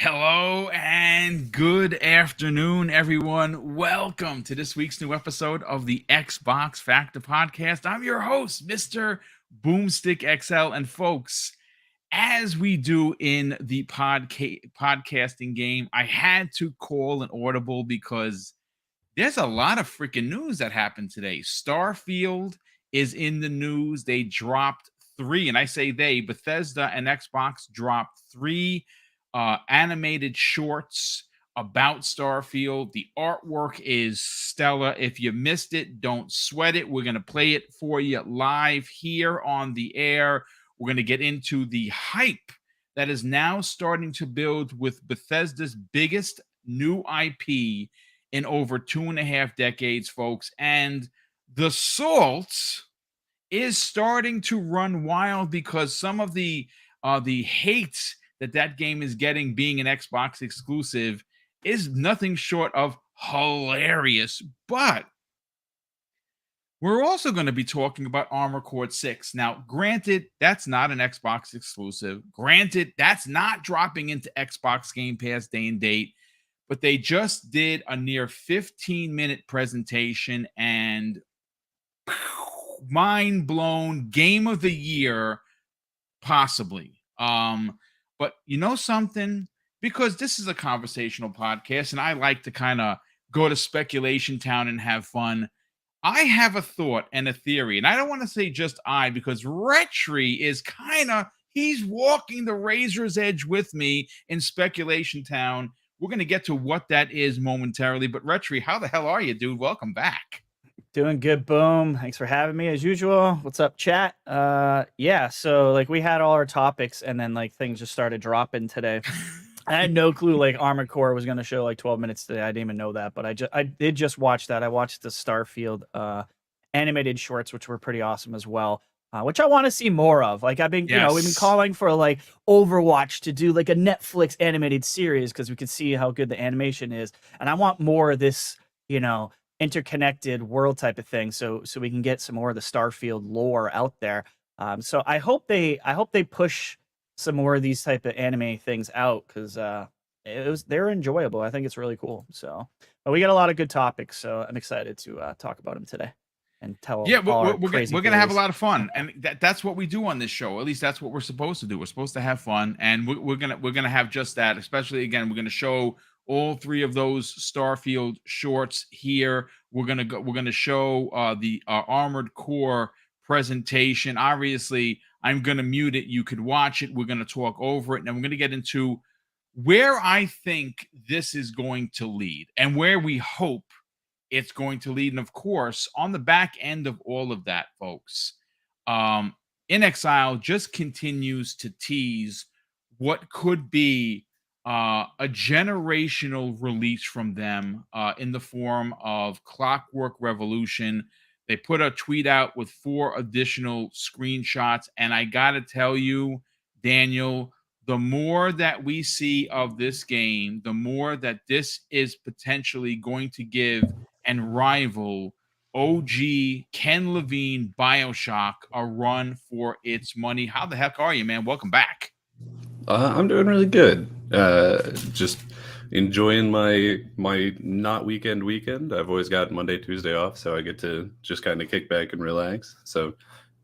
Hello and good afternoon, everyone. Welcome to this week's new episode of the Xbox Factor Podcast. I'm your host, Mr. BoomStick XL. And folks, as we do in the podcasting game, I had to call an audible because there's a lot of freaking news that happened today. Starfield is in the news. They dropped three, and I say they, Bethesda and Xbox dropped three animated shorts about Starfield. The artwork is stellar. If you missed it, don't sweat it. We're going to play it for you live here on the air. We're going to get into the hype that is now starting to build with Bethesda's biggest new IP in over 2.5 decades, folks. And the salt is starting to run wild because some of the hate that game is getting, being an Xbox exclusive, is nothing short of hilarious. But we're also going to be talking about Armored Core 6. Now, granted, that's not an Xbox exclusive. Granted, that's not dropping into Xbox Game Pass day and date. But they just did a near 15-minute presentation and mind blown, game of the year, possibly. But you know something? Because this is a conversational podcast and I like to kind of go to speculation town and have fun. I have a thought and a theory, and I don't want to say just I, because Retry is he's walking the razor's edge with me in speculation town. We're going to get to what that is momentarily, but Retry, how the hell are you, dude? Welcome back. Doing good, Boom. Thanks for having me as usual. What's up, chat? Yeah, so like we had all our topics and then like things just started dropping today. I had no clue like Armored Core was going to show like 12 minutes today. I didn't even know that, but I did just watch that. I watched the Starfield animated shorts, which were pretty awesome as well. Which I want to see more of. Like I've been, we've been calling for like Overwatch to do like a Netflix animated series because we can see how good the animation is, and I want more of this, interconnected world type of thing, so we can get some more of the Starfield lore out there. So I hope they push some more of these type of anime things out because they're enjoyable. I think it's really cool. So, but we got a lot of good topics, so I'm excited to talk about them today and tell. Yeah, we're gonna have a lot of fun, and that's what we do on this show. At least that's what we're supposed to do. We're supposed to have fun, and we're gonna have just that. Especially again, we're gonna show all three of those Starfield shorts here. We're gonna show the Armored Core presentation. Obviously, I'm gonna mute it. You could watch it. We're gonna talk over it, and we're gonna get into where I think this is going to lead and where we hope it's going to lead. And of course, on the back end of all of that, folks, InXile just continues to tease what could be a generational release from them in the form of Clockwork Revolution. They put a tweet out with 4 additional screenshots. And I got to tell you, Daniel, the more that we see of this game, the more that this is potentially going to give and rival OG Ken Levine BioShock a run for its money. How the heck are you, man? Welcome back. I'm doing really good. Just enjoying my not weekend. I've always got Monday, Tuesday off, so I get to just kind of kick back and relax. So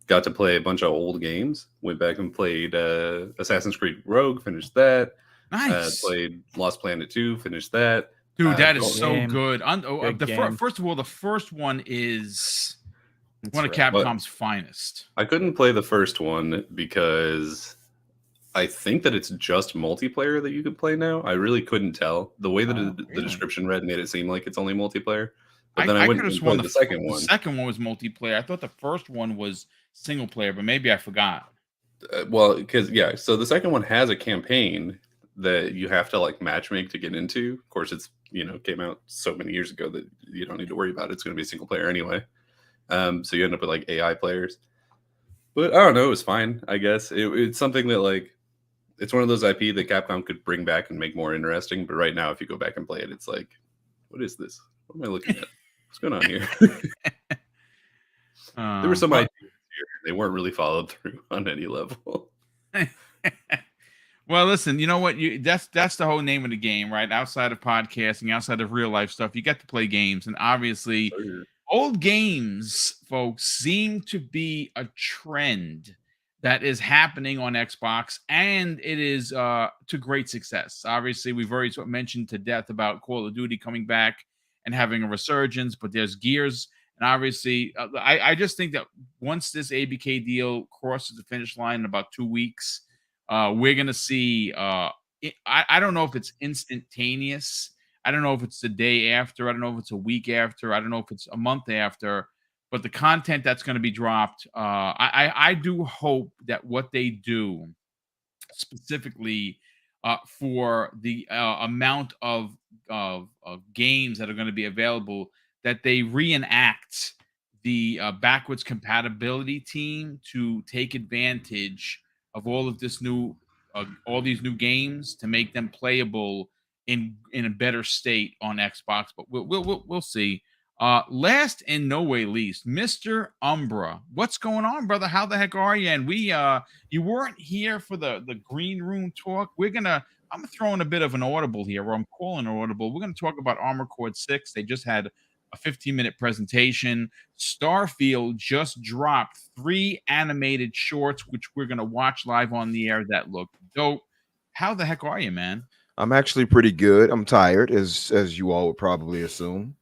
got to play a bunch of old games. Went back and played Assassin's Creed Rogue, finished that. Nice. Played Lost Planet 2, finished that. Dude, that is so game. good. Good First of all, the first one is one of Capcom's finest. I couldn't play the first one because I think that it's just multiplayer that you could play now. I really couldn't tell. The way that the description read made it seem like it's only multiplayer. But then I went and played the second one. The second one was multiplayer. I thought the first one was single player, but maybe I forgot. So the second one has a campaign that you have to like matchmake to get into. Of course, it's came out so many years ago that you don't need to worry about it. It's going to be single player anyway. So you end up with like AI players. But I don't know. It was fine, I guess. It's something that like it's one of those IP that Capcom could bring back and make more interesting. But right now, if you go back and play it, it's like, what is this? What am I looking at? What's going on here? There were some ideas here. They weren't really followed through on any level. Well, listen, you know what? That's the whole name of the game, right? Outside of podcasting, outside of real life stuff, you get to play games, and obviously, old games, folks, seem to be a trend that is happening on Xbox, and it is to great success. Obviously, we've already mentioned to death about Call of Duty coming back and having a resurgence, but there's Gears, and obviously, I just think that once this ABK deal crosses the finish line in about 2 weeks, we're gonna see. I don't know if it's instantaneous. I don't know if it's the day after. I don't know if it's a week after. I don't know if it's a month after. But the content that's going to be dropped, I do hope that what they do specifically for the amount of games that are going to be available, that they reenact the backwards compatibility team to take advantage of all these new games to make them playable in a better state on Xbox. But we'll see. Last and no way least, Mr. Umbra. What's going on, brother? How the heck are you? And you weren't here for the green room talk. I'm throwing a bit of an audible here, or I'm calling an audible. We're gonna talk about Armored Core 6. They just had a 15-minute presentation. Starfield just dropped 3 animated shorts, which we're gonna watch live on the air. That look dope. How the heck are you, man? I'm actually pretty good. I'm tired, as you all would probably assume.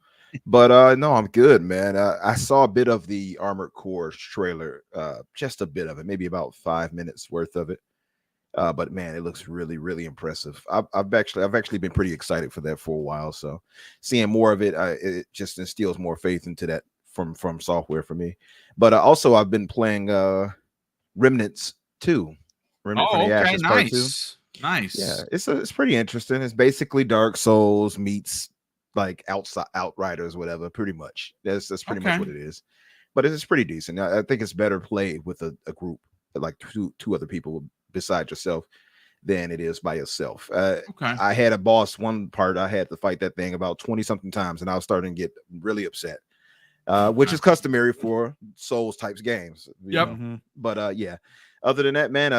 But no, I'm good, man. I saw a bit of the Armored Core trailer, just a bit of it, maybe about 5 minutes worth of it. But man, it looks really, really impressive. I've actually been pretty excited for that for a while. So seeing more of it, it just instills more faith into that from software for me. But also, I've been playing Remnants 2. Remnant from the Ashes Part 2. Nice. Yeah, it's pretty interesting. It's basically Dark Souls meets like Outriders, whatever. Pretty much. That's pretty much what it is. But it's pretty decent. I think it's better played with a group, like two other people besides yourself, than it is by yourself. I had a boss. One part I had to fight that thing about 20 something times, and I was starting to get really upset. Which is customary for Souls types games. Yep. But yeah. Other than that, man,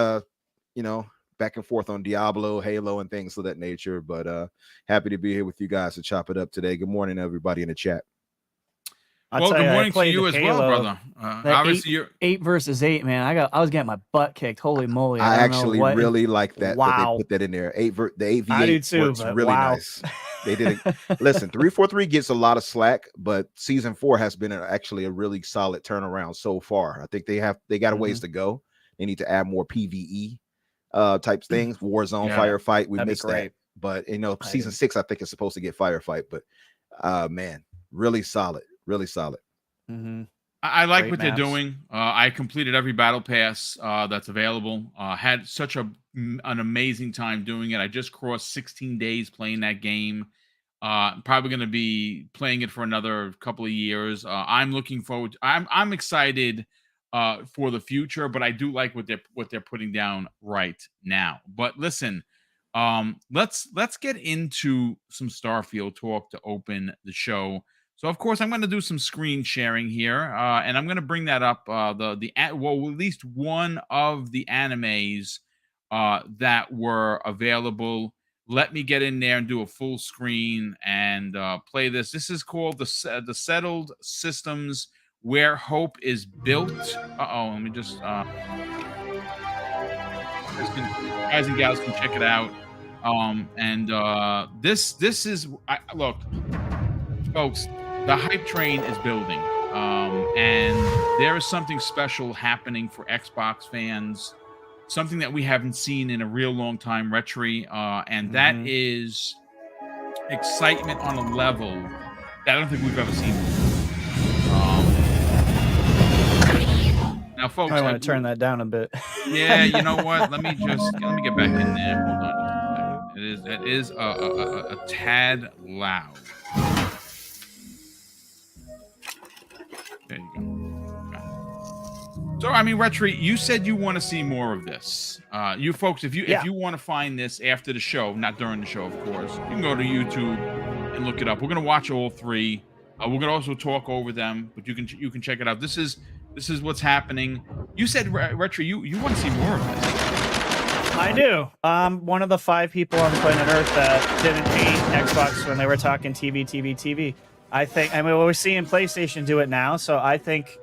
back and forth on Diablo, Halo, and things of that nature. But happy to be here with you guys to chop it up today. Good morning, everybody in the chat. Well, good morning to you as well, brother. Obviously, you're 8 versus 8, man. I was getting my butt kicked. Holy moly! I actually really like that. Wow. That they put that in there. The 8v8 I do too, works really nice. They did it. Listen, 343 gets a lot of slack, but season 4 has been actually a really solid turnaround so far. I think they got a ways to go. They need to add more PvE types things. Warzone, firefight. We missed that. But season 6, I think, is supposed to get firefight. But man, really solid. Really solid. I like what they're doing. I completed every battle pass that's available. Had such an amazing time doing it. I just crossed 16 days playing that game. Probably going to be playing it for another couple of years. I'm looking forward. I'm excited for the future, but I do like what they're putting down right now. But listen, let's get into some Starfield talk to open the show. So, of course, I'm going to do some screen sharing here, and I'm going to bring that up, at least one of the animes that were available. Let me get in there and do a full screen and play this. This is called the Settled Systems Where Hope is Built. Let me just... guys and gals can check it out. This is... look, folks... The hype train is building, and there is something special happening for Xbox fans, something that we haven't seen in a real long time, Retry, and that is excitement on a level that I don't think we've ever seen before. Now, folks, I want to turn that down a bit. Yeah, you know what? Let me get back in there. Hold on just a second. It is a tad loud. There you go. Okay. So, I mean, Retry, you said you want to see more of this. You folks, if you want to find this after the show, not during the show, of course, you can go to YouTube and look it up. We're gonna watch all 3. We're gonna also talk over them, but you can check it out. This is what's happening. You said, Retry, you want to see more of this. I do. One of the 5 people on planet Earth that didn't hate Xbox when they were talking TV. I mean, we're seeing PlayStation do it now, so I think,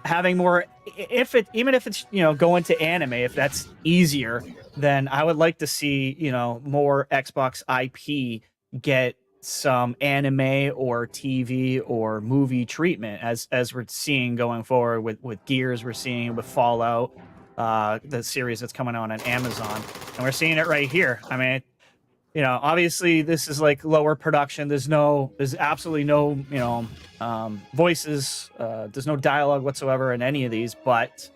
having more, even if it's, going to anime, if that's easier, then I would like to see, more Xbox IP get some anime or TV or movie treatment as we're seeing going forward with Gears, we're seeing with Fallout, the series that's coming out on Amazon, and we're seeing it right here. I mean, obviously this is like lower production. There's absolutely no, voices. There's no dialogue whatsoever in any of these, but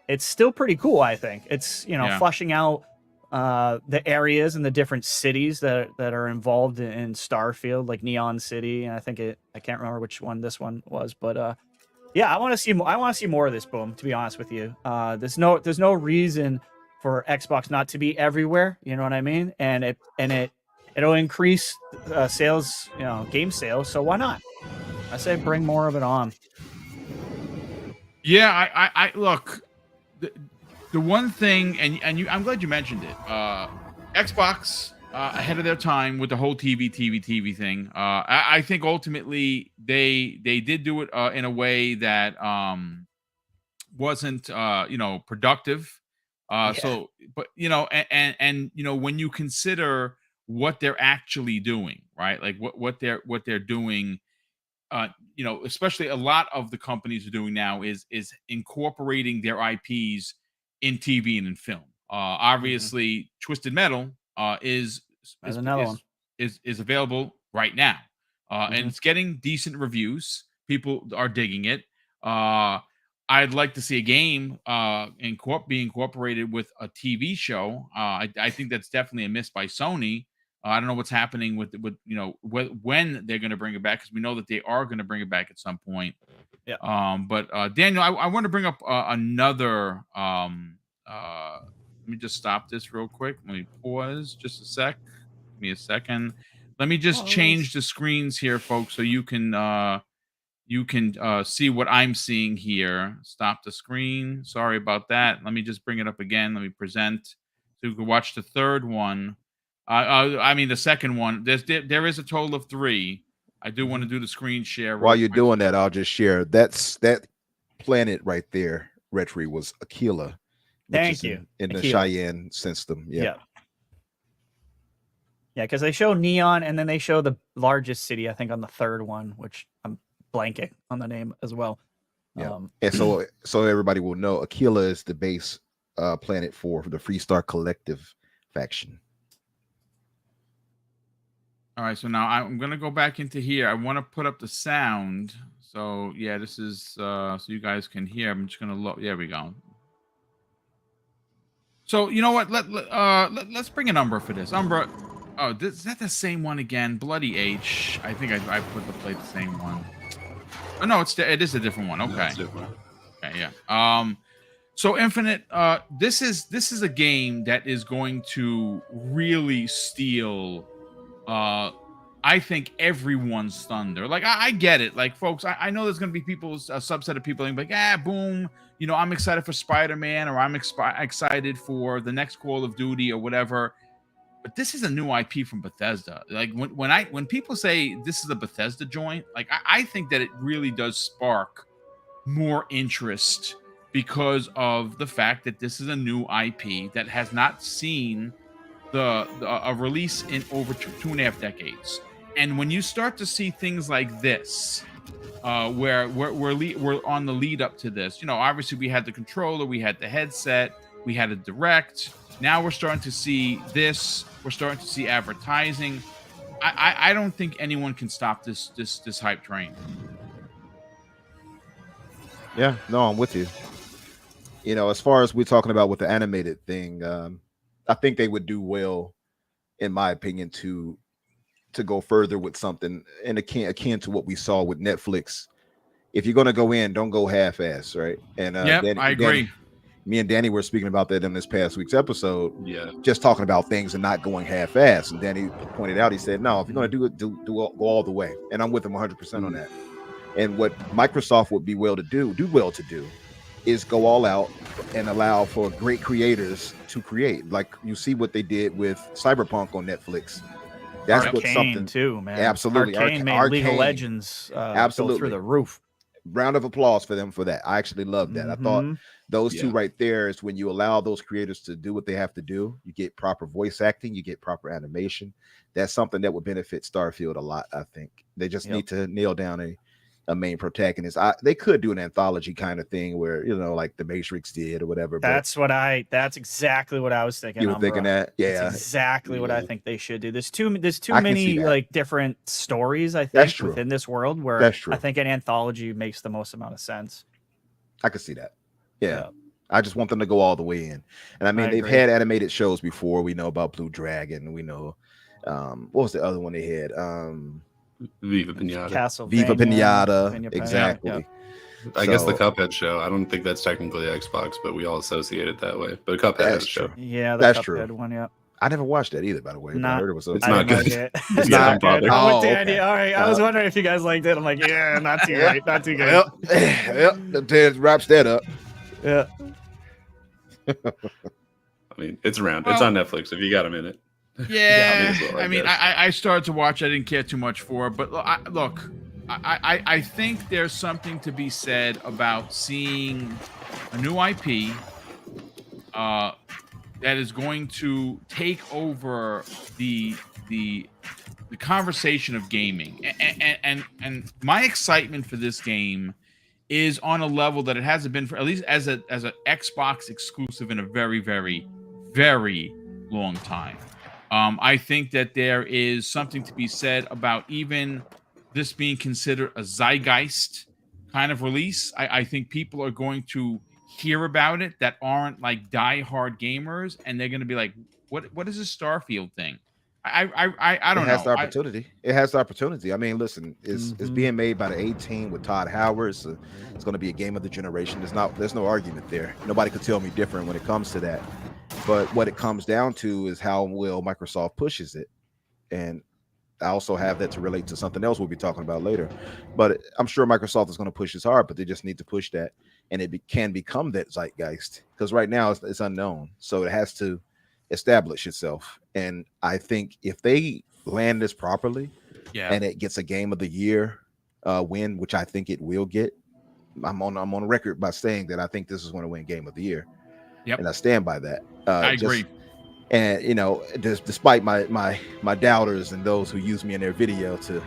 it's still pretty cool. I think it's, fleshing out the areas and the different cities that are involved in Starfield, like Neon City, and I can't remember which one this one was, but yeah, I want to see more of this, Boom, to be honest with you. There's no reason for Xbox not to be everywhere, you know what I mean? And it'll increase sales, game sales, so why not? I say bring more of it on. Yeah, I look, the one thing, and I'm glad you mentioned it. Xbox ahead of their time with the whole TV thing. I think ultimately they did do it in a way that wasn't productive. Yeah. So, but and when you consider what they're actually doing, right? Like what they're doing. Especially a lot of the companies are doing now is incorporating their IPs in TV and in film. Obviously, Twisted Metal is another one. Is available right now, and it's getting decent reviews. People are digging it. I'd like to see a game be incorporated with a TV show. I think that's definitely a miss by Sony. I don't know what's happening with when they're going to bring it back, because we know that they are going to bring it back at some point. Yeah. But Daniel, I want to bring up another. Let me just stop this real quick. Let me pause just a sec. Give me a second. Let me just change the screens here, folks, so you can see what I'm seeing here. Stop the screen. Sorry about that. Let me just bring it up again. Let me present so you can watch the third one. I mean the second one. There is a total of 3. I do want to do the screen share. While you're doing that, I'll just share that planet right there. Retri was Aquila. Thank you. In the Cheyenne system. Yeah. Yeah, because they show Neon and then they show the largest city, I think, on the third one, which I'm blanking on the name as well. Yeah. And so everybody will know Aquila is the base planet for the Freestar Collective faction. All right, so now I'm going to go back into here. I want to put up the sound. So, yeah, this is so you guys can hear. I'm just going to look. There we go. So, you know what? Let's bring a number for this. Umbra. Oh, is that the same one again? Bloody H. I think I put the same one. Oh, no, it is a different one. Okay. No, it's different. Okay, yeah. So Infinite, this is a game that is going to really steal I think everyone's thunder. Like I get it. Like folks, I know there's gonna be a subset of people like, boom, I'm excited for Spider-Man, or I'm excited for the next Call of Duty or whatever. But this is a new IP from Bethesda. Like when people say this is a Bethesda joint, like I think that it really does spark more interest because of the fact that this is a new IP that has not seen a release in over 2.5 decades. And when you start to see things like this, where we're on the lead up to this, obviously we had the controller, we had the headset, we had a direct. Now we're starting to see this. We're starting to see advertising. I don't think anyone can stop this hype train. Yeah, no, I'm with you. As far as we're talking about with the animated thing, I think they would do well, in my opinion, to go further with something and akin to what we saw with Netflix. If you're going to go in, don't go half-ass, right? And I agree. Me and Danny were speaking about that in this past week's episode. Yeah, just talking about things and not going half-ass. And Danny pointed out, he said, "No, if you're going to do it, go all the way." And I'm with him 100% on that. And what Microsoft would be do well to do, is go all out and allow for great creators to create. Like you see what they did with Cyberpunk on Netflix. That's what Arcane something too, man. absolutely Arcane made League of Legends go absolutely through the roof. Round of applause for them for that. I actually love that. I thought those two right there is when you allow those creators to do what they have to do. You get proper voice acting, you get proper animation. That's something that would benefit Starfield a lot. I think they just need to nail down a main protagonist. They could do an anthology kind of thing where, you know, like the Matrix did or whatever. That's exactly what I was thinking. You were thinking that? Yeah, that's exactly what I think they should do. There's too many like different stories, I think, within this world where I think an anthology makes the most amount of sense. I could see that. Yeah. I just want them to go all the way in. And I mean, they've had animated shows before. We know about Blue Dragon. We know what was the other one they had? Viva Pinata. Viva Pinata. Exactly. Yeah. I guess the Cuphead show. I don't think that's technically Xbox, but we all associate it that way. But Cuphead has a show. Yeah, that's Cuphead true. One, yeah. I never watched that either, by the way. I heard it was it's not good. It's not good. I'm with Danny. All right. I was wondering if you guys liked it. I'm like, yeah, not too great. Not too good. Yep. That wraps that up. Yeah. I mean, it's around. It's on Netflix if you got a minute. Yeah, I mean, I started to watch. I didn't care too much for it, but look, I think there's something to be said about seeing a new IP that is going to take over the conversation of gaming, and my excitement for this game is on a level that it hasn't been for at least as an Xbox exclusive in a very, very, very long time. I think that there is something to be said about even this being considered a zeitgeist kind of release. I think people are going to hear about it that aren't like diehard gamers, and they're going to be like, "What is this Starfield thing?" I don't know. It has the opportunity. It has the opportunity. I mean, listen, it's being made by the 18 with Todd Howard. So it's going to be a game of the generation. There's no argument there. Nobody could tell me different when it comes to that. But what it comes down to is how well Microsoft pushes it. And I also have that to relate to something else we'll be talking about later. But I'm sure Microsoft is going to push this hard, but they just need to push that. And it can become that zeitgeist. Because right now it's unknown. So it has to establish itself. And I think if they land this properly and it gets a game of the year win, which I think it will get, I'm on record by saying that I think this is going to win game of the year. Yep. And I stand by that. I agree. And you know, despite my doubters and those who use me in their video to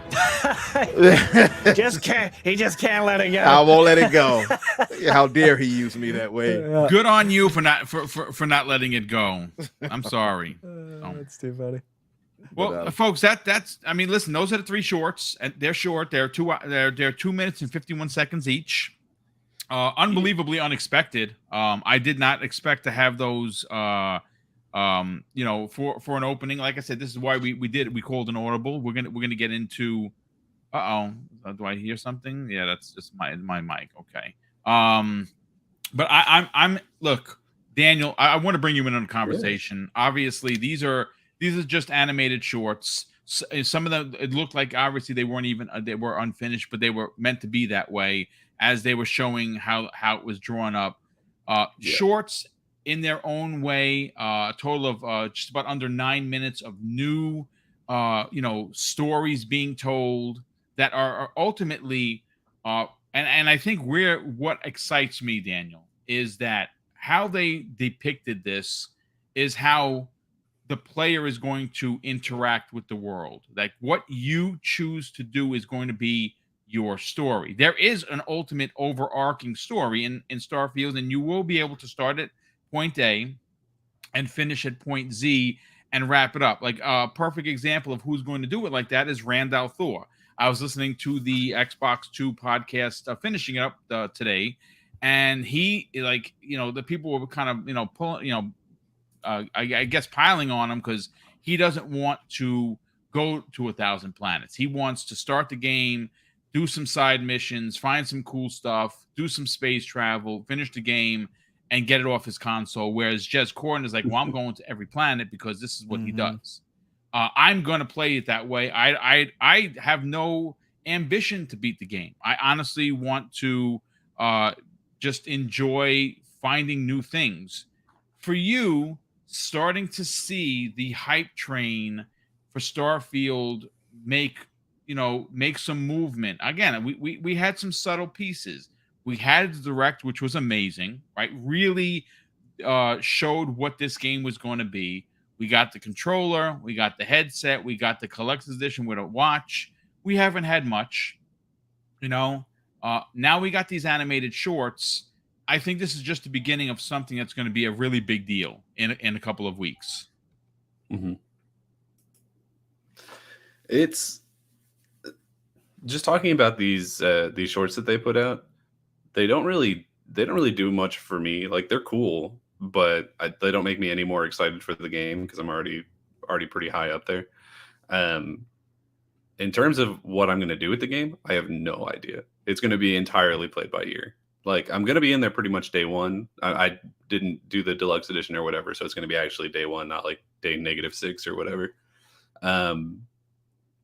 he just can't let it go. I won't let it go. How dare he use me that way? Good on you for not letting it go. I'm sorry. That's too funny. Well, folks, that's I mean, listen, those are the three shorts, and they're short. They're 2 minutes and 51 seconds each. Unbelievably unexpected. I did not expect to have those you know, for an opening. Like I said, this is why we called an audible. We're gonna get into do I hear something? Yeah, that's just my mic. Okay. But I'm look, Daniel, I want to bring you in on a conversation. Yeah. Obviously, these are just animated shorts. Some of them, it looked like obviously they were unfinished, but they were meant to be that way as they were showing how it was drawn up. Shorts in their own way, a total of just about under 9 minutes of new, stories being told that are ultimately, and I think what excites me, Daniel, is that how they depicted this is how the player is going to interact with the world. Like what you choose to do is going to be your story. There is an ultimate overarching story in Starfield, and you will be able to start at point A and finish at point Z and wrap it up. Like a perfect example of who's going to do it like that is Randall Thor. I was listening to the Xbox 2 podcast, finishing it up today, and he, like, the people were kind of, pulling, I guess piling on him because he doesn't want to go to 1,000 planets. He wants to start the game, do some side missions, find some cool stuff, do some space travel, finish the game, and get it off his console. Whereas Jez Corden is like, well, I'm going to every planet because this is what he does. I'm going to play it that way. I have no ambition to beat the game. I honestly want to just enjoy finding new things. For you, starting to see the hype train for Starfield make some movement. Again, we had some subtle pieces. We had the direct, which was amazing, right? Really showed what this game was going to be. We got the controller, we got the headset, we got the collector's edition with a watch. We haven't had much, now we got these animated shorts. I think this is just the beginning of something that's going to be a really big deal in a couple of weeks. Mm-hmm. It's just talking about these shorts that they put out. They don't really do much for me. Like, they're cool, but they don't make me any more excited for the game because I'm already pretty high up there. In terms of what I'm going to do with the game, I have no idea. It's going to be entirely played by ear. Like, I'm going to be in there pretty much day one. I didn't do the deluxe edition or whatever, so it's going to be actually day one, not like day -6 or whatever.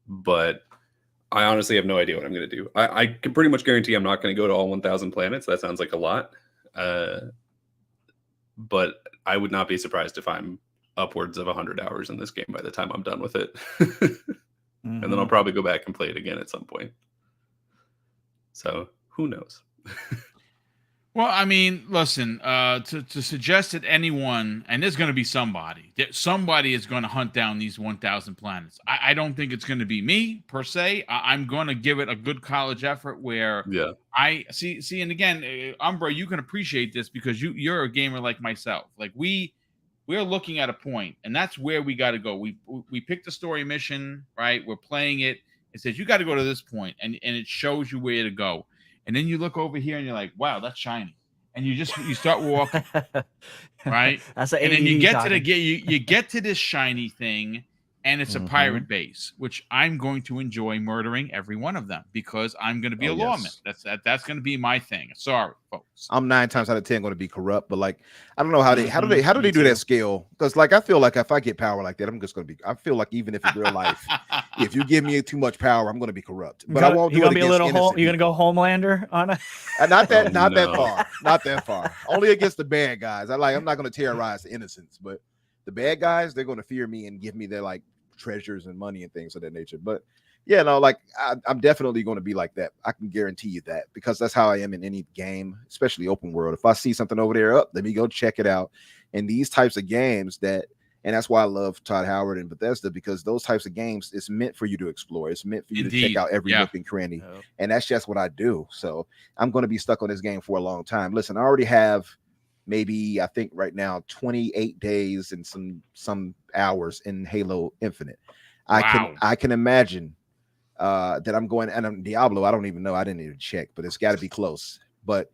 But I honestly have no idea what I'm going to do. I can pretty much guarantee I'm not going to go to all 1,000 planets. That sounds like a lot. But I would not be surprised if I'm upwards of 100 hours in this game by the time I'm done with it. And then I'll probably go back and play it again at some point. So who knows? Well, I mean, listen, to suggest that anyone, and there's going to be somebody is going to hunt down these 1,000 planets. I don't think it's going to be me per se. I'm going to give it a good college effort where I see, and again, Umbra, you can appreciate this because you're a gamer like myself. Like we're looking at a point, and that's where we got to go. We picked a story mission, right? We're playing it. It says you got to go to this point, and it shows you where to go. And then you look over here and you're like, wow, that's shiny. And you start walking, right? That's an and then you get talking. you get to this shiny thing, and it's a pirate base, which I'm going to enjoy murdering every one of them because I'm going to be a lawman. That's going to be my thing. Sorry, folks. I'm 9 times out of 10 going to be corrupt, but like I don't know how do they do that scale? Because like I feel like if I get power like that, I'm just going to be. I feel like even if in real life, if you give me too much power, I'm going to be corrupt. But I won't do it against innocent people. You're going to go Homelander on it? Not that far. Only against the bad guys. I'm not going to terrorize the innocents, but the bad guys, they're going to fear me and give me their like treasures and money and things of that nature. But yeah, no, like I'm definitely going to be like that. I can guarantee you that because that's how I am in any game, especially open world. If I see something over there, let me go check it out. And these types of games and that's why I love Todd Howard and Bethesda, because those types of games, it's meant for you to explore. It's meant for you to check out every nook and cranny. And that's just what I do. So I'm going to be stuck on this game for a long time. Listen, I already have maybe, I think right now, 28 days and some hours in Halo Infinite. I can imagine that I'm going, and I'm Diablo. I don't even know. I didn't even check, but it's got to be close. But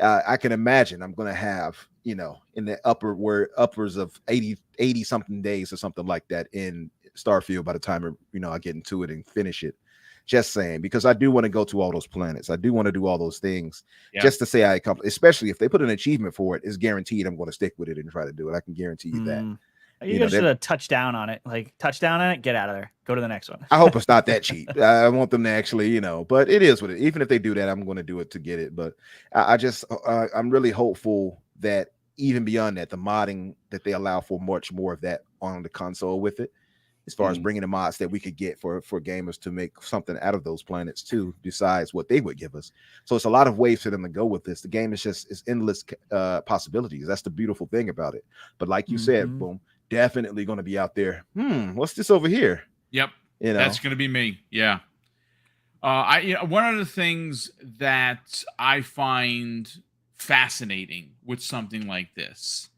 I can imagine I'm going to have, in the upwards of 80 something days or something like that in Starfield by the time, I get into it and finish it. Just saying, because I do want to go to all those planets. I do want to do all those things just to say I accomplished, especially if they put an achievement for it, it's guaranteed I'm going to stick with it and try to do it. I can guarantee you that. You guys should have touched down on it. Like, touchdown on it, get out of there. Go to the next one. I hope it's not that cheap. I want them to actually, but it is what it. Even if they do that, I'm going to do it to get it. But I'm really hopeful that even beyond that, the modding that they allow for much more of that on the console with it, as far as bringing the mods that we could get for gamers to make something out of those planets too, besides what they would give us. So it's a lot of ways for them to go with this. The game is endless possibilities. That's the beautiful thing about it. But like you said, Boom, definitely going to be out there. What's this over here? Yep. That's going to be me. Yeah. One of the things that I find fascinating with something like this,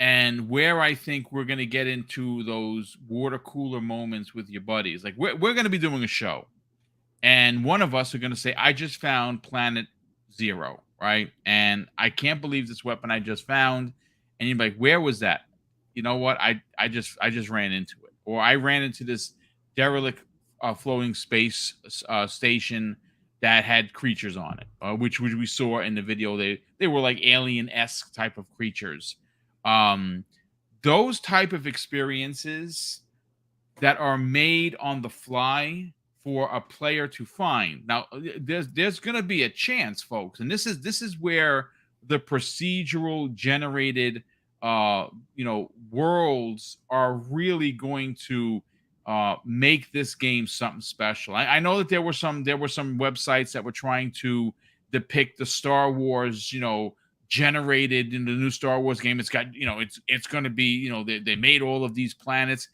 and where I think we're going to get into those water cooler moments with your buddies, like we're going to be doing a show, and one of us are going to say, I just found Planet Zero, right? And I can't believe this weapon I just found. And you're like, where was that? You know what? I just ran into it. Or I ran into this derelict floating space station that had creatures on it, which we saw in the video. They were like alien-esque type of creatures. Those type of experiences that are made on the fly for a player to find. Now, there's going to be a chance, folks, and this is where the procedural generated worlds are really going to make this game something special. I know that there were some websites that were trying to depict the Star Wars, generated in the new Star Wars game. It's got, it's going to be, they made all of these planets.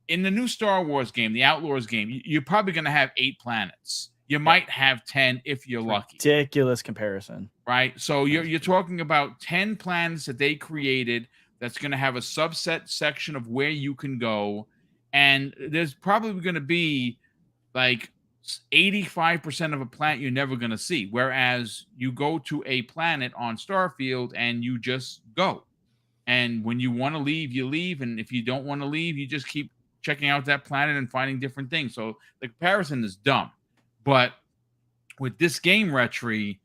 In the new Star Wars game, the Outlaws game, you're probably going to have 8 planets. You might have 10 if you're lucky. Ridiculous comparison. Right? So you're talking about 10 planets that they created that's going to have a subset section of where you can go. And there's probably going to be like 85% of a planet you're never going to see. Whereas you go to a planet on Starfield and you just go. And when you want to leave, you leave. And if you don't want to leave, you just keep checking out that planet and finding different things. So the comparison is dumb. But with this game, Retri,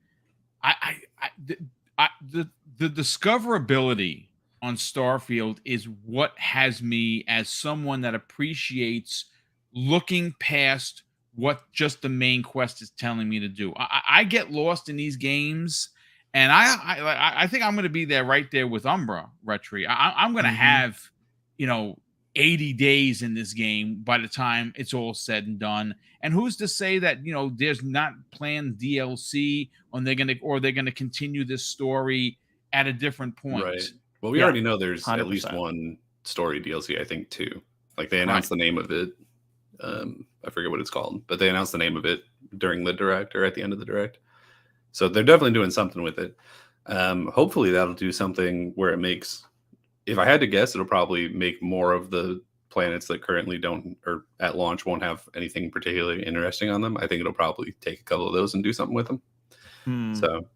the discoverability on Starfield is what has me as someone that appreciates looking past what just the main quest is telling me to do. I get lost in these games, and I think I'm going to be there right there with Umbra, Retri. I'm going to have 80 days in this game by the time it's all said and done. And who's to say that there's not planned DLC or they're gonna continue this story at a different point. Right. Well, we already know there's 100%. At least one story DLC, I think, too. Like they announced the name of it. I forget what it's called, but they announced the name of it during the direct or at the end of the direct. So they're definitely doing something with it. Hopefully that'll do something where it makes, if I had to guess, it'll probably make more of the planets that currently don't, or at launch won't have anything particularly interesting on them. I think it'll probably take a couple of those and do something with them. So,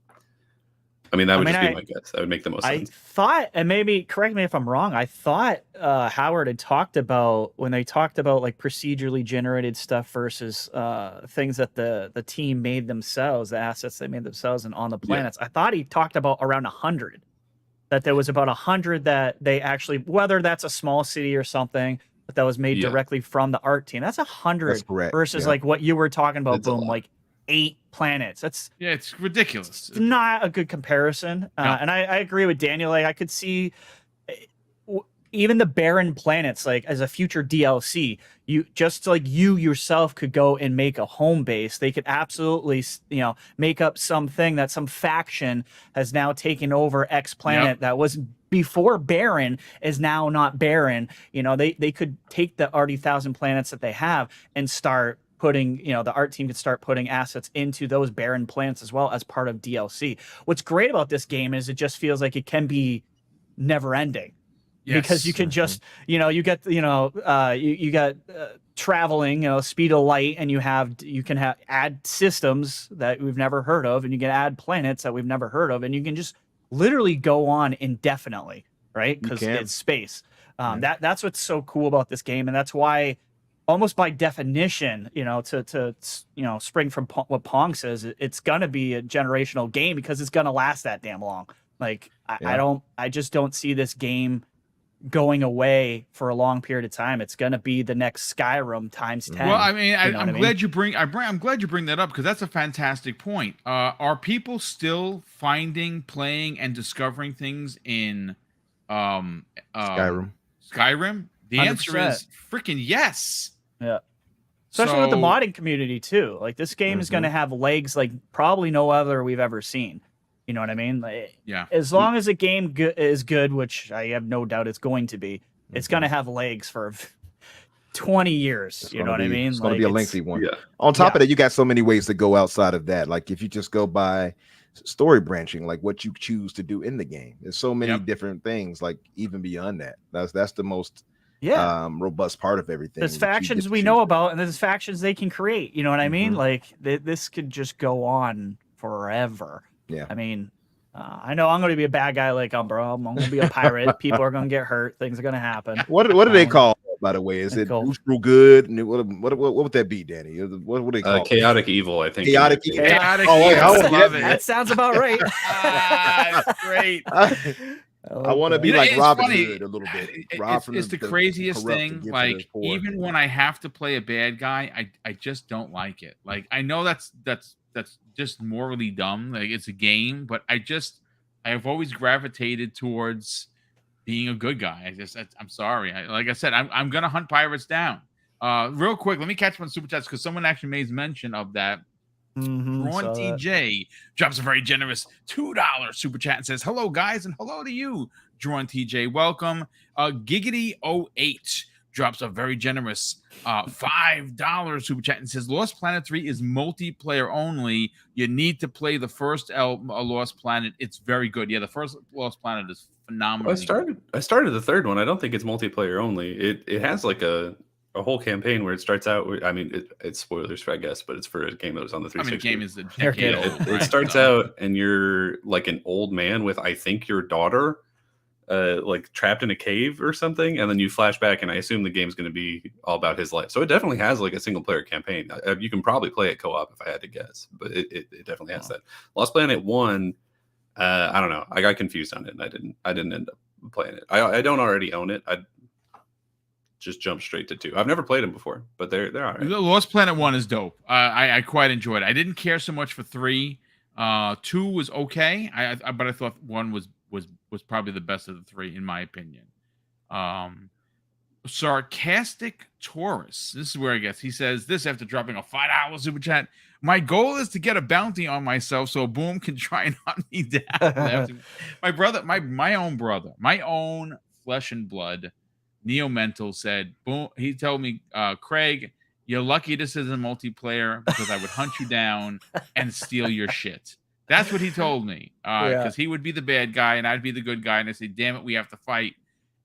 I mean, that would just be my guess. That would make the most sense. I thought, and maybe correct me if I'm wrong, I thought Howard had talked about, when they talked about like procedurally generated stuff versus things that the team made themselves, the assets they made themselves and on the planets. I thought he talked about around 100. That there was about 100 that they actually, whether that's a small city or something, but that was made directly from the art team. That's 100 versus like what you were talking about, Boom, like 8 planets. That's it's ridiculous. It's not a good comparison. And I agree with Daniel. Like I could see even the barren planets, like as a future DLC, you just like you yourself could go and make a home base. They could absolutely, make up something that some faction has now taken over X planet that was before barren is now not barren. They could take the already 1,000 planets that they have and start putting, the art team could start putting assets into those barren planets as well as part of DLC. What's great about this game is it just feels like it can be never ending. Yes. Because you can just, you get, you got traveling, speed of light, and you can add systems that we've never heard of, and you can add planets that we've never heard of, and you can just literally go on indefinitely, right? Because it's space. That's what's so cool about this game, and that's why, almost by definition, to spring from what Pong says, it's gonna be a generational game because it's gonna last that damn long. Like I just don't see this game going away for a long period of time. It's going to be the next Skyrim times 10. Well, I mean, I'm glad you bring that up because that's a fantastic point. Are people still finding, playing, and discovering things in Skyrim? Skyrim? The 100%. answer is freaking yes. Yeah. Especially with the modding community too. Like this game is going to have legs like probably no other we've ever seen. You know what I mean? Like, as long as a game is good, which I have no doubt it's going to be, it's going to have legs for 20 years. You know what I mean? It's going to be a lengthy one. Yeah. On top of that, you got so many ways to go outside of that. Like if you just go by story branching, like what you choose to do in the game, there's so many different things. Like even beyond that, that's the most robust part of everything. There's factions we know about, and there's factions they can create. You know what I mean? Like this could just go on forever. Yeah, I mean, I know I'm going to be a bad guy like Umbra. I'm going to be a pirate. People are going to get hurt. Things are going to happen. What do they call it, by the way? Is it Neutral Good? What would that be, Danny? What would they call it? Chaotic Evil, I think. Chaotic Evil. I love it. That sounds about right. That's great. I want to be like Robin Hood a little bit. It's the craziest thing. Like even when I have to play a bad guy, I just don't like it. Like I know that's just morally dumb. Like it's a game, but I I have always gravitated towards being a good guy. I'm sorry. Like I said, I'm gonna hunt pirates down. Real quick, let me catch one super chats because someone actually made mention of that. Ron TJ drops a very generous $2 super chat and says, "Hello, guys, and hello to you, Drawn TJ. Welcome." Giggity08 drops a very generous $5 super chat and says, "Lost Planet 3 is multiplayer only. You need to play the first Lost Planet. It's very good." Yeah, the first Lost Planet is phenomenal. I started the third one. I don't think it's multiplayer only. It has like a whole campaign where it starts out with, I mean, it's spoilers, I guess, but it's for a game that was on the 360. I mean, the game is a decade old, it starts out and you're like an old man with, I think, your daughter like trapped in a cave or something, and then you flash back, and I assume the game's going to be all about his life. So it definitely has like a single player campaign. You can probably play it co-op if I had to guess, but it definitely has that. Lost Planet 1, I don't know. I got confused on it, and I didn't end up playing it. I don't already own it. I just jump straight to 2. I've never played them before, but they're all right. Lost Planet 1 is dope. I quite enjoyed it. I didn't care so much for 3. 2 was okay. But I thought 1 was probably the best of the 3 in my opinion. Sarcastic Taurus. This is where I guess he says this after dropping a $5 super chat. "My goal is to get a bounty on myself so Boom can try and hunt me down." My brother, my own flesh and blood, Neo Mental said, "Boom." He told me, "Craig, you're lucky this isn't multiplayer because I would hunt you down and steal your shit." That's what he told me. Because he would be the bad guy and I'd be the good guy. And I said, "Damn it, we have to fight."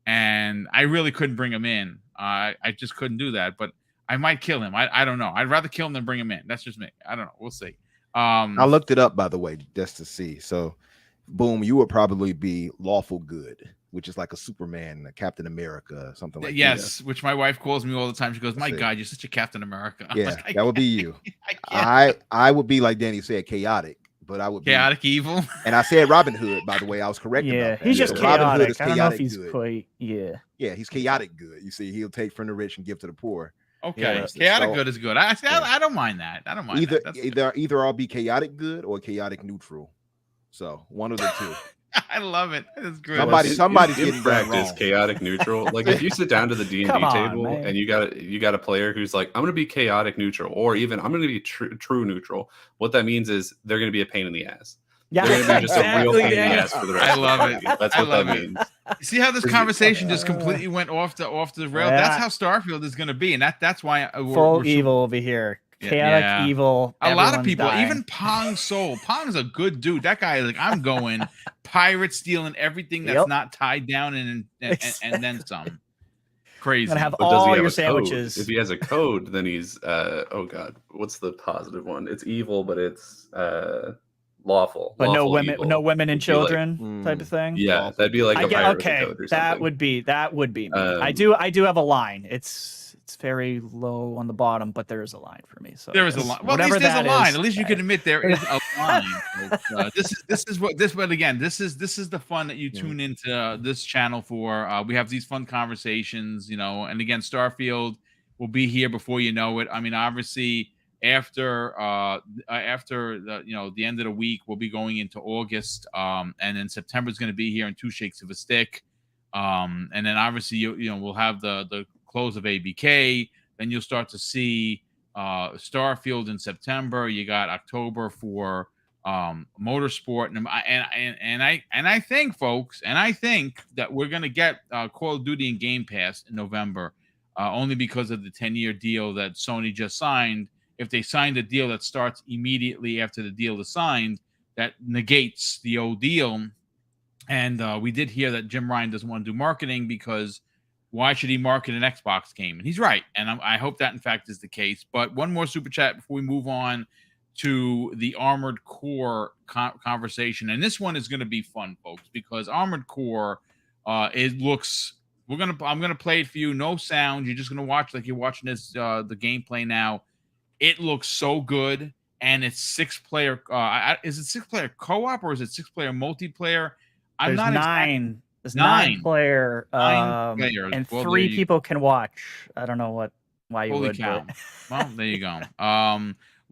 And I really couldn't bring him in. I just couldn't do that. But I might kill him. I don't know. I'd rather kill him than bring him in. That's just me. I don't know. We'll see. I looked it up, by the way, just to see. So, Boom, you would probably be lawful good, which is like a Superman, a Captain America, something like that. Yes, which my wife calls me all the time. She goes, "My God, you're such a Captain America." I'm yeah, like, that would be you. I would be like Danny said, chaotic. But I would chaotic evil. And I said Robin Hood, by the way. I was correct. Yeah, about that. He's just chaotic. Robin Hood is I don't know if he's good. quite. Yeah, he's chaotic good. You see, he'll take from the rich and give to the poor. Okay, Yeah. chaotic good is good. I don't mind that. I don't mind either I'll be chaotic good or chaotic neutral. So one of the two. I love it. It's good. Somebody's in getting practice wrong. chaotic neutral. Like if you sit down to the D&D table and you got a player who's like, "I'm going to be chaotic neutral," or even "I'm going to be true neutral." What that means is they're going to be a pain in the ass. Yeah, they're going to be just a real pain in the ass for the rest. I love it. That's what that means. You see how this conversation just completely went off the rail? Yeah. That's how Starfield is going to be, and that's why full evil over here. Chaotic evil. A lot of people, dying. even Pong Soul. Pong's a good dude. That guy is like, "I'm going pirate stealing everything that's not tied down and then some." Crazy. Gonna have all your sandwiches. If he has a code, then he's oh God, what's the positive one? It's evil, but it's lawful. But lawful no women and children like, type of thing. Yeah, that'd be like a pirate with a code or something. That would be me. I do have a line. It's very low on the bottom, but there is a line for me. So there is a line. Well, at least there's a line. At least you can admit there is a line. This is the fun that you tune into this channel for. We have these fun conversations, and again, Starfield will be here before you know it. I mean, obviously, after the end of the week, we'll be going into August, and then September is going to be here in 2 shakes of a stick, and then obviously we'll have the close of ABK. Then you'll start to see Starfield in September. You got October for Motorsport, and I think, folks, that we're gonna get Call of Duty and Game Pass in November, only because of the 10-year deal that Sony just signed. If they signed a deal that starts immediately after the deal is signed, that negates the old deal. And we did hear that Jim Ryan doesn't want to do marketing because why should he market an Xbox game? And he's right. And I hope that, in fact, is the case. But one more super chat before we move on to the Armored Core conversation. And this one is going to be fun, folks, because Armored Core, I'm going to play it for you. No sound. You're just going to watch like you're watching this the gameplay now. It looks so good. And it's 6-player. Is it 6-player co-op or is it 6-player multiplayer? There's 9. There's 9 player, and 3 people can watch. I don't know why you would. Cow. But... Well, there you go.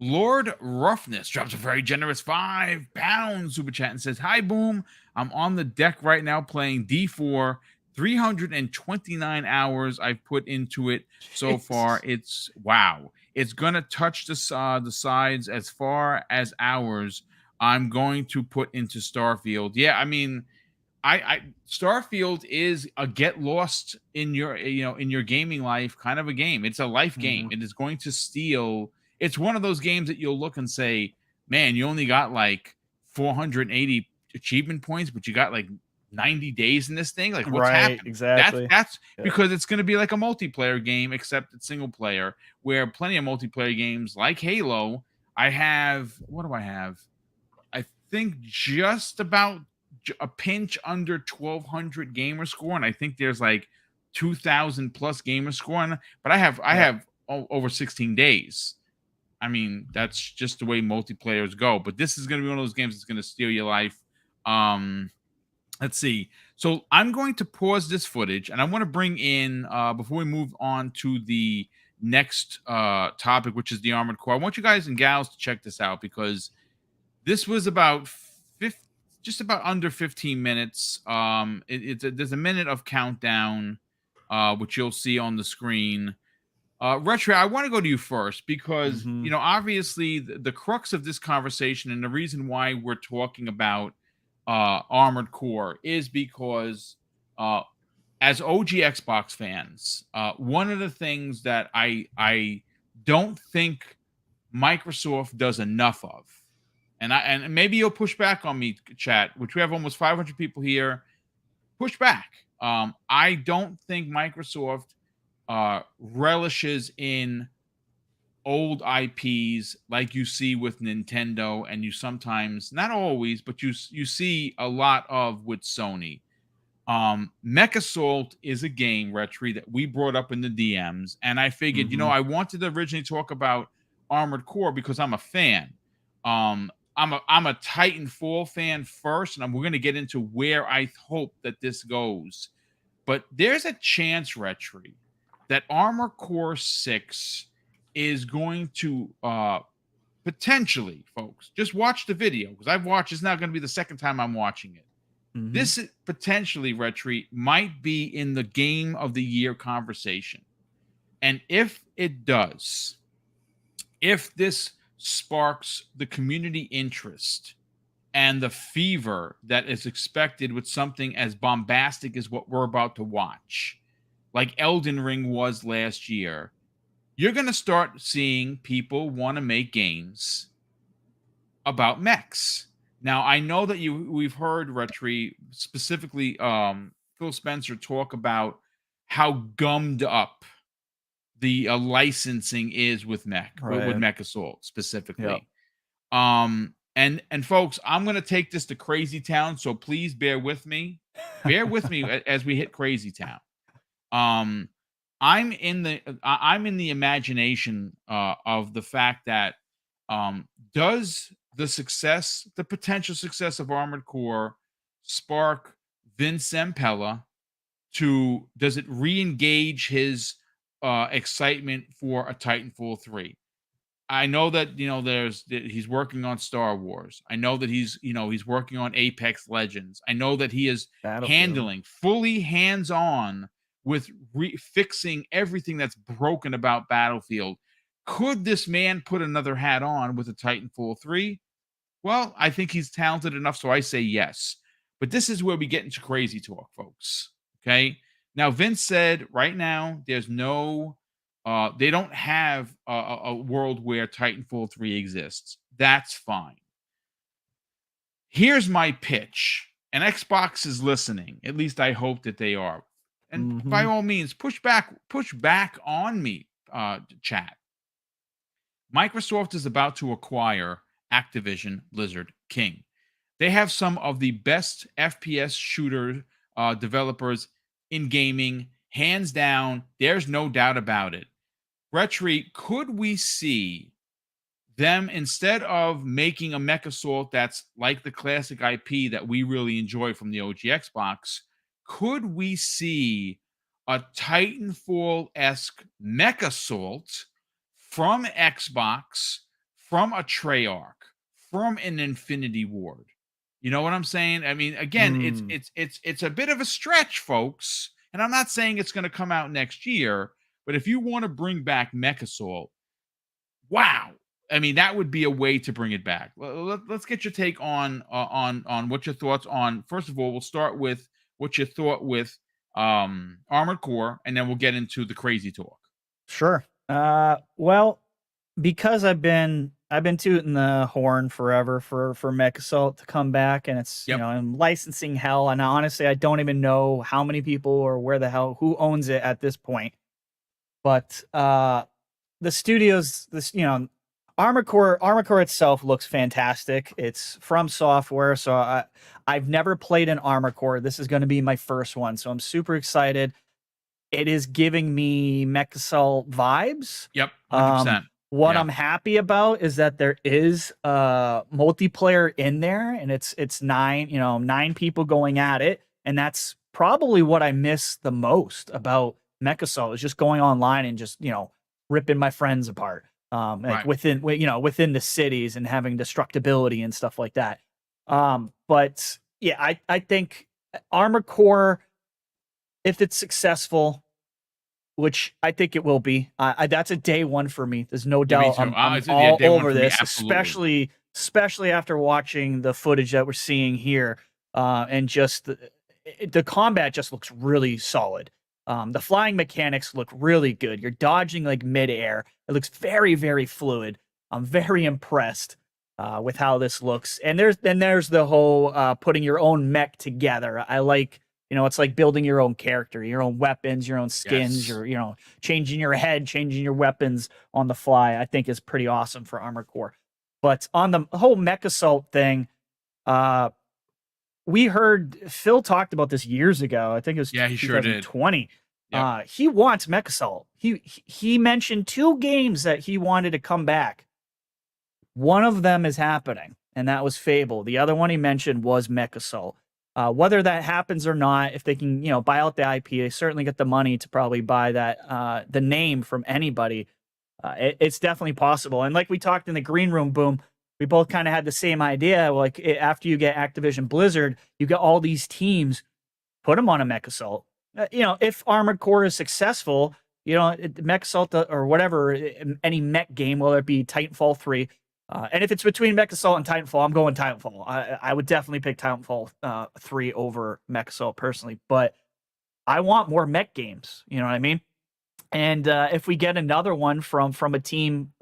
Lord Roughness drops a very generous £5 super chat and says, "Hi, Boom. I'm on the deck right now playing D4. 329 hours I've put into it so far. Jesus. It's gonna touch the sides as far as hours I'm going to put into Starfield. Yeah, I mean, I Starfield is a get lost in your in your gaming life kind of a game. It's a life game. Mhm. It is going to steal. It's one of those games that you'll look and say, "Man, you only got like 480 achievement points, but you got like 90 days in this thing. Like, what's Right, happened?" exactly. That's Yeah. because it's going to be like a multiplayer game, except it's single player. Where plenty of multiplayer games like Halo, I have. What do I have? I think just about a pinch under 1,200 gamer score, and I think there's like 2,000 plus gamer score. But I Yeah. have over 16 days. I mean, that's just the way multiplayers go. But this is going to be one of those games that's going to steal your life. Let's see. So I'm going to pause this footage, and I want to bring in before we move on to the next topic, which is the Armored Core. I want you guys and gals to check this out because this was about just about under 15 minutes. There's a minute of countdown, which you'll see on the screen. Retro, I want to go to you first because Mhm. obviously the crux of this conversation and the reason why we're talking about Armored Core is because as OG Xbox fans, one of the things that I don't think Microsoft does enough of, and maybe you'll push back on me, chat, which we have almost 500 people here. Push back. I don't think Microsoft relishes in old IPs like you see with Nintendo, and you sometimes, not always, but you see a lot of with Sony. Mechassault is a game, Retri, that we brought up in the DMs, and I figured, Mhm. I wanted to originally talk about Armored Core because I'm a fan. I'm a Titanfall fan first, and we're going to get into where I hope that this goes. But there's a chance, Retri, that Armored Core 6 is going to potentially, folks, just watch the video because I've watched. It's not going to be the second time I'm watching it. Mhm. This potentially, Retri, might be in the game of the year conversation. And if it does, if this sparks the community interest and the fever that is expected with something as bombastic as what we're about to watch, like Elden Ring was last year, you're going to start seeing people want to make games about mechs. Now, I know that we've heard Retri, specifically Phil Spencer, talk about how gummed up the licensing is with with Right. Mechassault Yep. specifically. And folks, I'm going to take this to Crazy Town, so please bear with me. Bear with me as we hit Crazy Town. I'm in the imagination of the fact that does the potential success of Armored Core spark Vince Zampella does it re-engage his excitement for a Titanfall 3? I know that he's working on Star Wars. I know that he's working on Apex Legends. I know that he is Battlefield. fully hands-on with fixing everything that's broken about Battlefield. Could this man put another hat on with a Titanfall 3? Well, I think he's talented enough, so I say yes. But this is where we get into crazy talk, folks. Okay. Now, Vince said right now there's they don't have a world where Titanfall 3 exists. That's fine. Here's my pitch, and Xbox is listening. At least I hope that they are. And by Mhm. all means, push back on me, chat. Microsoft is about to acquire Activision Blizzard King. They have some of the best FPS shooter developers in gaming, hands down. There's no doubt about it. Retri, could we see them, instead of making a Mechassault that's like the classic IP that we really enjoy from the OG Xbox, could we see a Titanfall-esque Mechassault from Xbox from a Trey Arc, from an Infinity Ward. You know what I'm saying? I mean, again, it's a bit of a stretch, folks. And I'm not saying it's going to come out next year, but if you want to bring back Mechassault, wow. I mean, that would be a way to bring it back. Let's get your take on what your thoughts on. First of all, we'll start with what you thought with Armored Core, and then we'll get into the crazy talk. Sure. Well, because I've been tooting the horn forever for Mechassault to come back, and it's Yep. in licensing hell, and honestly, I don't even know how many people or who owns it at this point. But the studios, Armored Core itself looks fantastic. It's from Software, so I've never played an Armored Core. This is going to be my first one, so I'm super excited. It is giving me Mechassault vibes. Yep, 100%. What I'm happy about is that there is multiplayer in there, and it's 9 people going at it, and that's probably what I miss the most about Mechassault, is just going online and just ripping my friends apart, like within the cities and having destructibility and stuff like that. But yeah, I think Armored Core, if it's successful, which I think it will be, that's a day one for me. There's no doubt. I'm all over this, especially after watching the footage that we're seeing here, and just the combat just looks really solid. The flying mechanics look really good. You're dodging like midair. It looks very, very fluid. I'm very impressed with how this looks. And there's the whole putting your own mech together. I like, it's like building your own character, your own weapons, your own skins, your, changing your head, changing your weapons on the fly, I think is pretty awesome for Armored Core. But on the whole Mechassault thing, we heard Phil talked about this years ago. I think it was 2020. Sure did. Yep. He wants Mechassault. He mentioned 2 games that he wanted to come back. One of them is happening, and that was Fable. The other one he mentioned was Mechassault. Whether that happens or not, if they can, buy out the IP, they certainly get the money to probably buy that the name from anybody. It's definitely possible. And like we talked in the green room, Boom, we both kind of had the same idea. Like after you get Activision Blizzard, you get all these teams, put them on a Mechassault. If Armored Core is successful, Mechassault or whatever, any mech game, whether it be Titanfall 3. And if it's between Mechassault and Titanfall, I'm going Titanfall. I would definitely pick Titanfall 3 over Mechassault personally, but I want more mech games. You know what I mean? And if we get another one from a team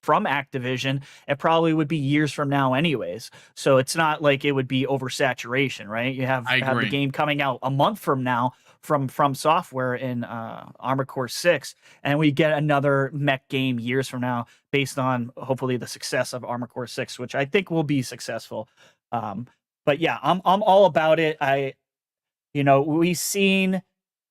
from Activision, it probably would be years from now anyways. So it's not like it would be oversaturation, right? You have the game coming out a month from now from Software in Armored Core 6, and we get another mech game years from now based on hopefully the success of Armored Core 6, which I think will be successful. But yeah, I'm all about it. We've seen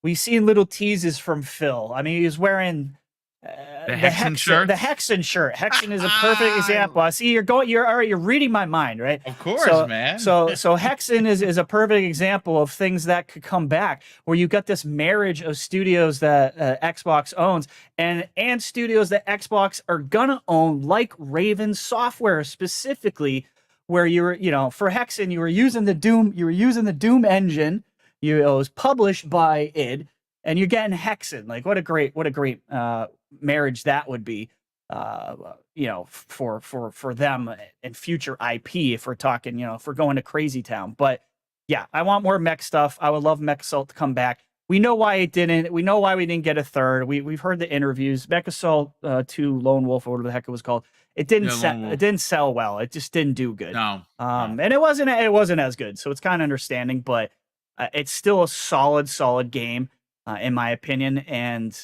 little teases from Phil. I mean, he was wearing the Hexen shirt. The Hexen shirt. Hexen is a perfect example. I see you're reading my mind, right? Of course, man. So Hexen is a perfect example of things that could come back, where you got this marriage of studios that Xbox owns and studios that Xbox are gonna own, like Raven Software specifically, where you were, for Hexen, you were using the Doom engine. It was published by id, and you're getting Hexen. Like, what a great marriage that would be, for them and future IP. If we're talking, if we're going to Crazy Town. But yeah, I want more mech stuff. I would love Mechassault to come back. We know why it didn't. We know why we didn't get a third. We've heard the interviews. Mechassault 2 Lone Wolf, or whatever the heck it was called. It didn't sell well. It just didn't do good. No. And it wasn't as good. So it's kind of understanding, but it's still a solid game, in my opinion. And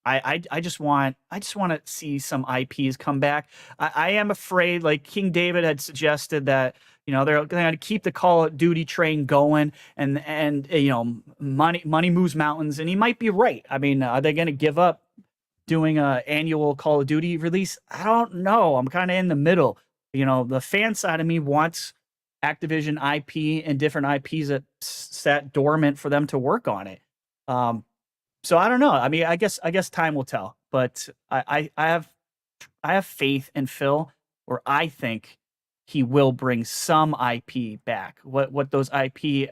I just want to see some IPs come back. I am afraid, like King David had suggested, that they're going to keep the Call of Duty train going, and money moves mountains, and he might be right. I mean, are they going to give up doing a annual Call of Duty release? I don't know. I'm kind of in the middle. The fan side of me wants Activision IP and different IPs that sat dormant for them to work on it. So I don't know. I mean, I guess time will tell. But I have have faith in Phil, where I think he will bring some IP back. What those IP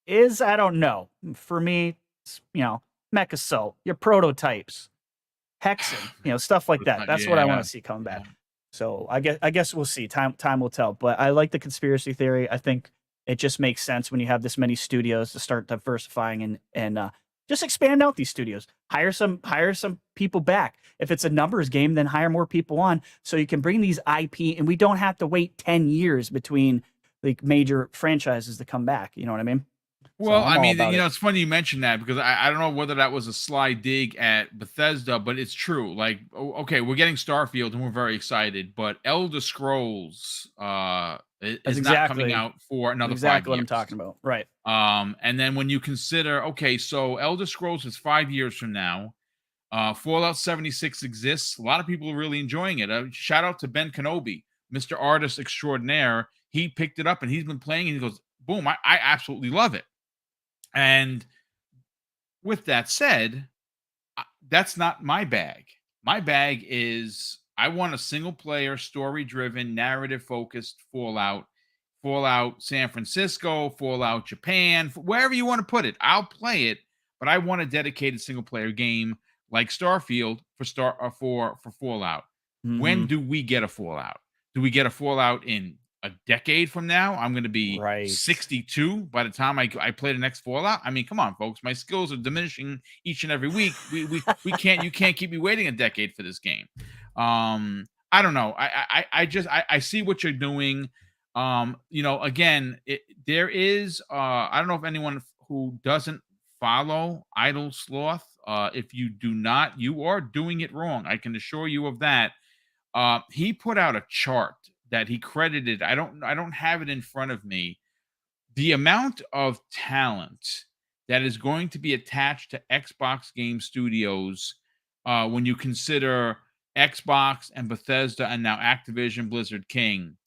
is, I don't know. For me, it's, Mechassault, your prototypes, Hexen, stuff like that. That's what I want to see coming back. So I guess we'll see. Time will tell. But I like the conspiracy theory. I think it just makes sense when you have this many studios to start diversifying and just expand out these studios. Hire some people back. If it's a numbers game, then hire more people on so you can bring these IP, and we don't have to wait 10 years between like major franchises to come back. You know what I mean? Well, I mean, it's funny you mentioned that because I don't know whether that was a sly dig at Bethesda, but it's true. Like, okay, we're getting Starfield and we're very excited, but Elder Scrolls is not coming out for another 5 years. Exactly what I'm talking about. Right. And then when you consider, okay, so Elder Scrolls is 5 years from now. Fallout 76 exists. A lot of people are really enjoying it. Shout out to Ben Kenobi, Mr. Artist Extraordinaire. He picked it up and he's been playing and he goes, boom, I absolutely love it. And with that said, that's not my bag. My bag is I want a single player, story driven, narrative focused Fallout San Francisco, Fallout Japan, wherever you want to put it. I'll play it, but I want a dedicated single player game like Starfield for Fallout. Mm-hmm. When do we get a Fallout? Do we get a Fallout in a decade from now? I'm going to be 62 by the time I play the next Fallout. I mean, come on, folks. My skills are diminishing each and every week. We can't. You can't keep me waiting a decade for this game. I don't know. I see what you're doing. Again, there is. I don't know if anyone who doesn't follow Idle Sloth. If you do not, you are doing it wrong. I can assure you of that. He put out a chart that he credited. I don't have it in front of me. The amount of talent that is going to be attached to Xbox Game Studios when you consider Xbox and Bethesda and now Activision Blizzard King,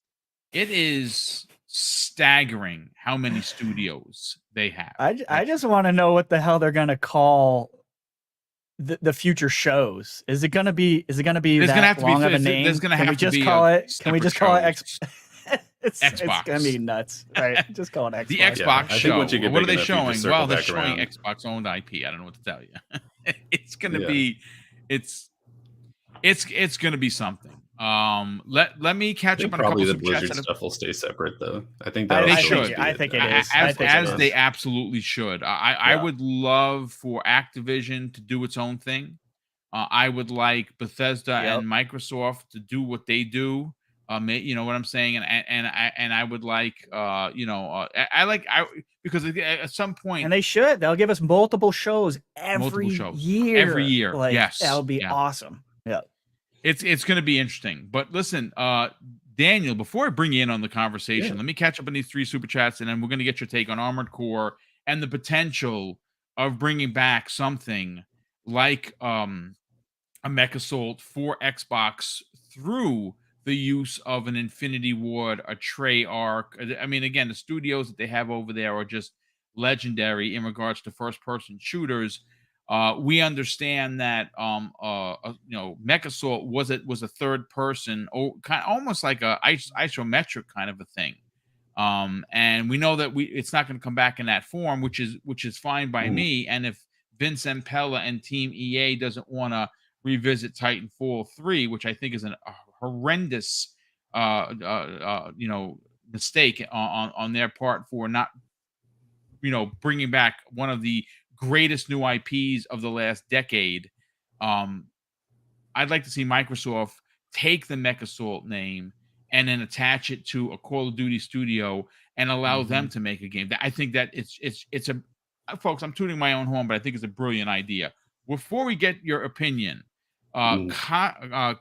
it is staggering how many studios they have. I just want to know what the hell they're going to call the future shows. Is it gonna be that long of a name? There's gonna have to be. Can we just call it Xbox? It's gonna be nuts, right? Just call it Xbox. The Xbox show. What are they showing? Well, they're showing around. Xbox owned IP. I don't know what to tell you. It's gonna be. It's gonna be something. Let me catch up on a couple probably the of Blizzard stuff will stay separate though. I think they should. I think it is. As they absolutely should. I would love for Activision to do its own thing. I would like Bethesda and Microsoft to do what they do. You know what I'm saying? And I would like because at some point, and they should. They'll give us multiple shows every year. Every year, yes, that would be awesome. Yeah. It's going to be interesting. But listen, Daniel, before I bring you in on the conversation, let me catch up on these 3 super chats, and then we're going to get your take on Armored Core and the potential of bringing back something like a Mechassault for Xbox through the use of an Infinity Ward, a Trey Arc. I mean, again, the studios that they have over there are just legendary in regards to first-person shooters. We understand that Mechassault was a third person, almost like a isometric kind of a thing, and we know that it's not going to come back in that form, which is fine by me. And if Vince Impella and Team EA doesn't want to revisit Titanfall 3, which I think is a horrendous mistake on their part for not bringing back one of the greatest new IPs of the last decade. I'd like to see Microsoft take the Mechassault name and then attach it to a Call of Duty studio and allow them to make a game. I think that it's a folks, I'm tooting my own horn, but I think it's a brilliant idea. Before we get your opinion,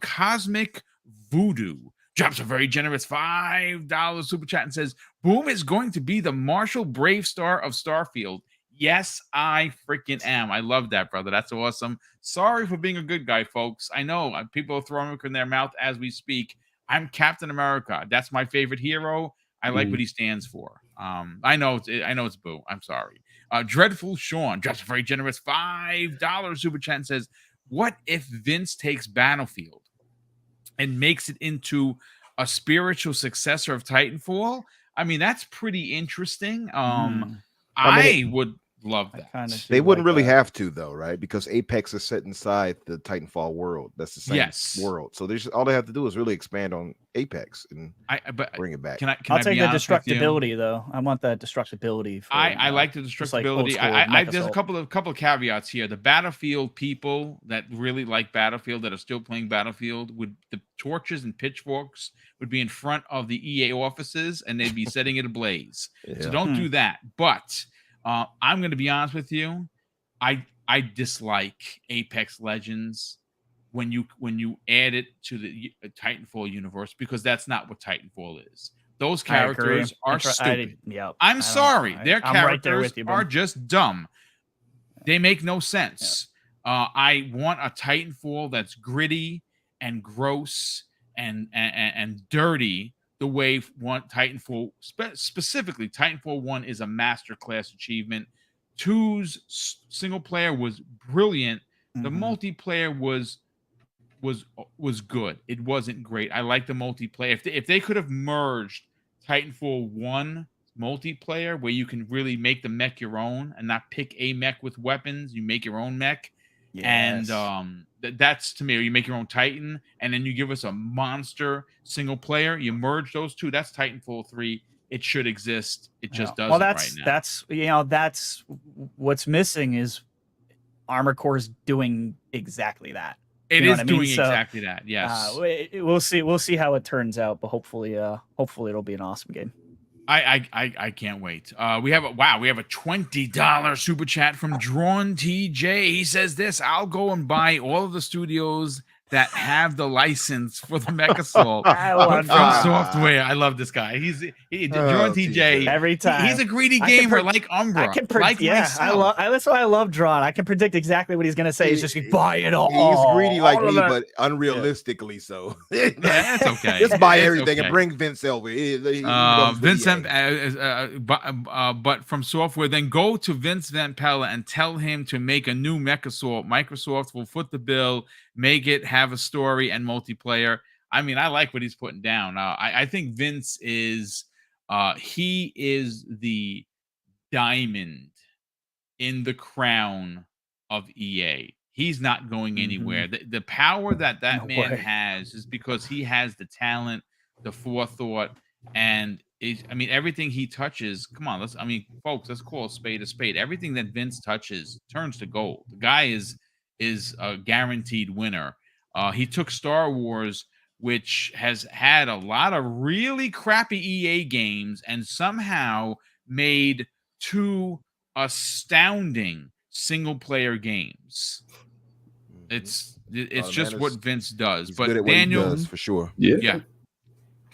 Cosmic Voodoo drops a very generous $5 super chat and says, Boom is going to be the Marshall Brave Star of Starfield. Yes, I freaking am. I love that, brother. That's awesome. Sorry for being a good guy, folks. I know people are throwing it in their mouth as we speak. I'm Captain America. That's my favorite hero. I like what he stands for. I know it's Boo. I'm sorry. Dreadful Sean drops a very generous $5 super chat and says, what if Vince takes Battlefield and makes it into a spiritual successor of Titanfall, I mean, that's pretty interesting. I would love I that. kinda They do wouldn't like really that. have to though, right? Because Apex is set inside the Titanfall world. That's the same Yes. world. So there's all they have to do is really expand on Apex and But bring it back. can I'll I take be the honest with you? destructibility though. I want that destructibility for I like the just like old destructibility. school I there's a Mechassault. couple of caveats here. The Battlefield people that really like Battlefield, that are still playing Battlefield, would the torches and pitchforks would be in front of the EA offices and they'd be setting it ablaze. So Yeah. don't do that. But I'm going to be honest with you. I dislike Apex Legends when you add it to the Titanfall universe, because that's not what Titanfall is. Those characters are stupid. I'm sorry. Their I'm right there characters with you, are Boom. just dumb. They make no sense. I want a Titanfall that's gritty and gross and dirty, the way Titanfall, specifically Titanfall 1 is a masterclass achievement. 2's single player was brilliant. The multiplayer was good. It wasn't great. I like the multiplayer. If they could have merged Titanfall 1 multiplayer, where you can really make the mech your own and not pick a mech with weapons, you make your own mech. Yes. And that's, to me, you make your own Titan, and then you give us a monster single player. You merge those two. That's Titanfall 3. It should exist. It just doesn't right now. That's what's missing is Armored Core's doing exactly that. It is doing exactly that. Yes. We'll see how it turns out, but hopefully it'll be an awesome game. I can't wait. We have a $20 super chat from Drawn TJ. He says this: I'll go and buy all of the studios that have the license for the Mechassault from software. I love this guy. Drawn TJ. Every time he's a greedy gamer, like Umbra. That's why I love Drawn. I can predict exactly what he's gonna say. He's just gonna buy it all. He's greedy like me, but unrealistically so. That's okay. Just buy everything and bring Vince over. Vincent, but from software, then go to Vince Van Pella and tell him to make a new Mechassault. Microsoft will foot the bill, make it have a story and multiplayer. I mean, I like what he's putting down. I think Vince is he is the diamond in the crown of EA. He's not going anywhere. The power that man has is because he has the talent, the forethought, and everything he touches. Come on, folks, let's call a spade. Everything that Vince touches turns to gold. The guy is a guaranteed winner. He took Star Wars, which has had a lot of really crappy EA games, and somehow made 2 astounding single player games. It's just what Vince does. But Daniel, does, for sure. Yeah.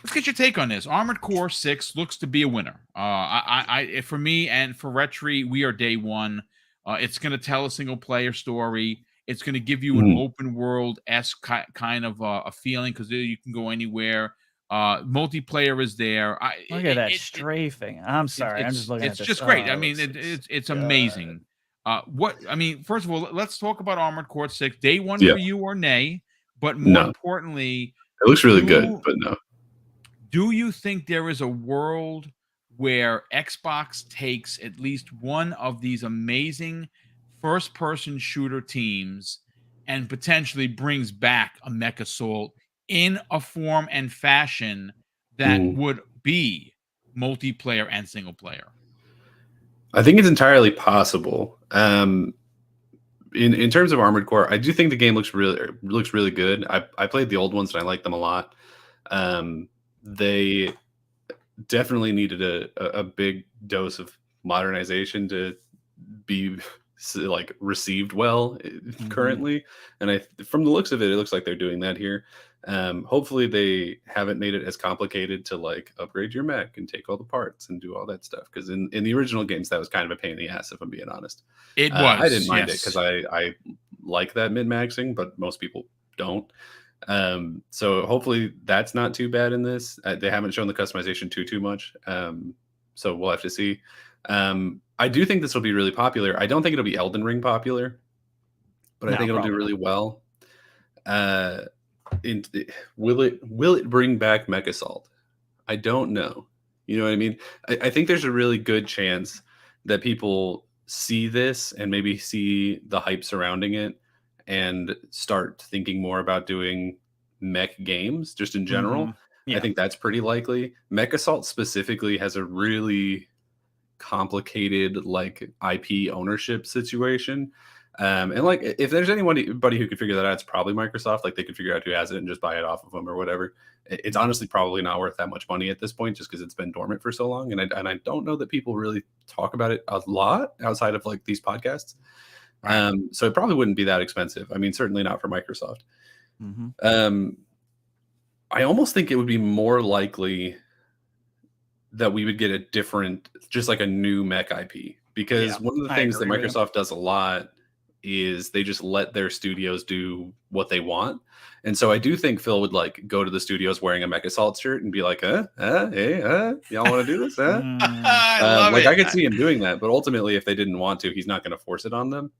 Let's get your take on this. Armored Core 6 looks to be a winner. For me and for Retri, we are day one. It's going to tell a single player story. It's going to give you an open world-esque kind of a feeling, because you can go anywhere. Multiplayer is there. Look at that strafing. I'm sorry. I'm just looking at this. It's just great. It's amazing. First of all, let's talk about Armored Core 6. Day one for you or nay? But more importantly, it looks really good, but no. Do you think there is a world where Xbox takes at least one of these amazing first-person shooter teams and potentially brings back a Mechassault in a form and fashion that would be multiplayer and single player? I think it's entirely possible. In terms of Armored Core, I do think the game looks really good. I played the old ones and I like them a lot. They definitely needed a big dose of modernization to be received well currently, and from the looks of it looks like they're doing that here. Hopefully they haven't made it as complicated to upgrade your mech and take all the parts and do all that stuff, because in the original games that was kind of a pain in the ass, if I'm being honest. It was. I didn't mind it because I like that min-maxing, but most people don't. So hopefully that's not too bad in this. They haven't shown the customization too much, so we'll have to see. I do think this will be really popular. I don't think it'll be Elden Ring popular, but I think it'll do really well. will it bring back Mechassault? I don't know. You know what I mean? I think there's a really good chance that people see this and maybe see the hype surrounding it and start thinking more about doing mech games just in general. Mhm. Yeah. I think that's pretty likely. Mechassault specifically has a really complicated like IP ownership situation. And like if there's anybody who could figure that out, it's probably Microsoft. Like they could figure out who has it and just buy it off of them or whatever. It's honestly probably not worth that much money at this point, just because it's been dormant for so long. And I don't know that people really talk about it a lot outside of like these podcasts. Right. So it probably wouldn't be that expensive. I mean, certainly not for Microsoft. Mhm. I almost think it would be more likely that we would get a different, just like a new mech IP, because Yeah, one of the I things that agree with you. Microsoft does a lot is they just let their studios do what they want. And so I do think Phil would like go to the studios wearing a Mechassault shirt and be like, hey, y'all want to do this? Mm. I love Like it. I could see him doing that, but ultimately if they didn't want to, he's not going to force it on them.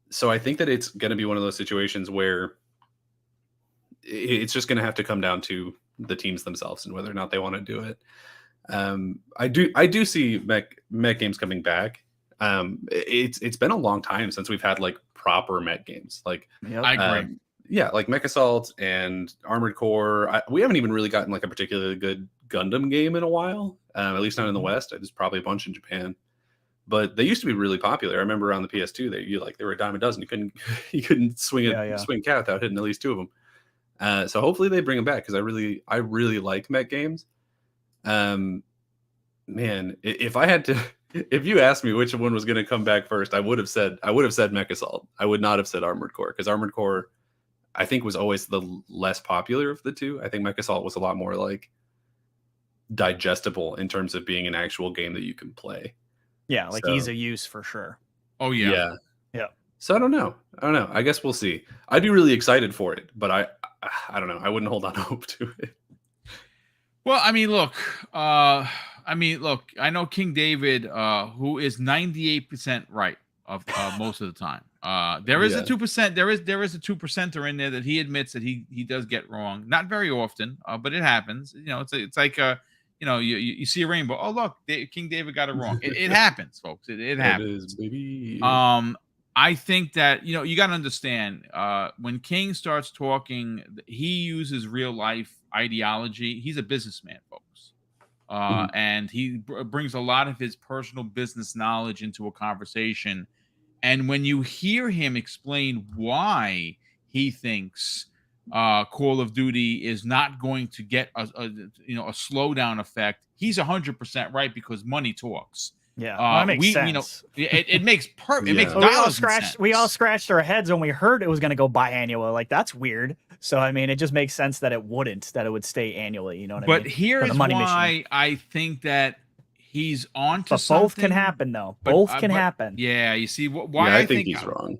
So I think that it's going to be one of those situations where it's just going to have to come down to the teams themselves and whether or not they want to do it. I do see mech games coming back. It's been a long time since we've had like proper mech games. Like Yep. I agree. yeah, like Mechassault and Armored Core. We haven't even really gotten like a particularly good Gundam game in a while. At least not in the West. There's probably a bunch in Japan. But they used to be really popular. I remember on the PS2, they were a dime a dozen. You couldn't swing a cat without hitting at least two of them. So hopefully they bring them back, because I really like mech games. Man, if I had to, if you asked me which one was going to come back first, I would have said Mechassault. I would not have said Armored Core, because Armored Core, I think, was always the less popular of the two. I think Mechassault was a lot more like digestible in terms of being an actual game that you can play. Yeah, like So- ease of use for sure. Oh yeah. Yeah. So I don't know. I guess we'll see. I'd be really excited for it, but I don't know. I wouldn't hold on hope to it. Well, I mean, look. I know King David, who is 98% right of most of the time. There is a 2%. There is a 2%er in there that he admits that he does get wrong. Not very often, but it happens. You know, it's like you see a rainbow. Oh look, King David got it wrong. It happens, folks. It happens. It is, baby. I think that you got to understand, when King starts talking, he uses real life ideology. He's a businessman, folks, and he brings a lot of his personal business knowledge into a conversation. And when you hear him explain why he thinks Call of Duty is not going to get a slowdown effect, he's 100% right, because money talks. Yeah, that makes sense. It makes Yeah. makes Well, dollars and cents. we all scratched our heads when we heard it was going to go biannual. Like, that's weird. So I mean, it just makes sense that it would stay annually. You know what I mean? But here's For the money why machine. I think that he's on to But something. both can happen, though. but- Both can but- happen. Yeah, you see why Yeah, I think he's wrong.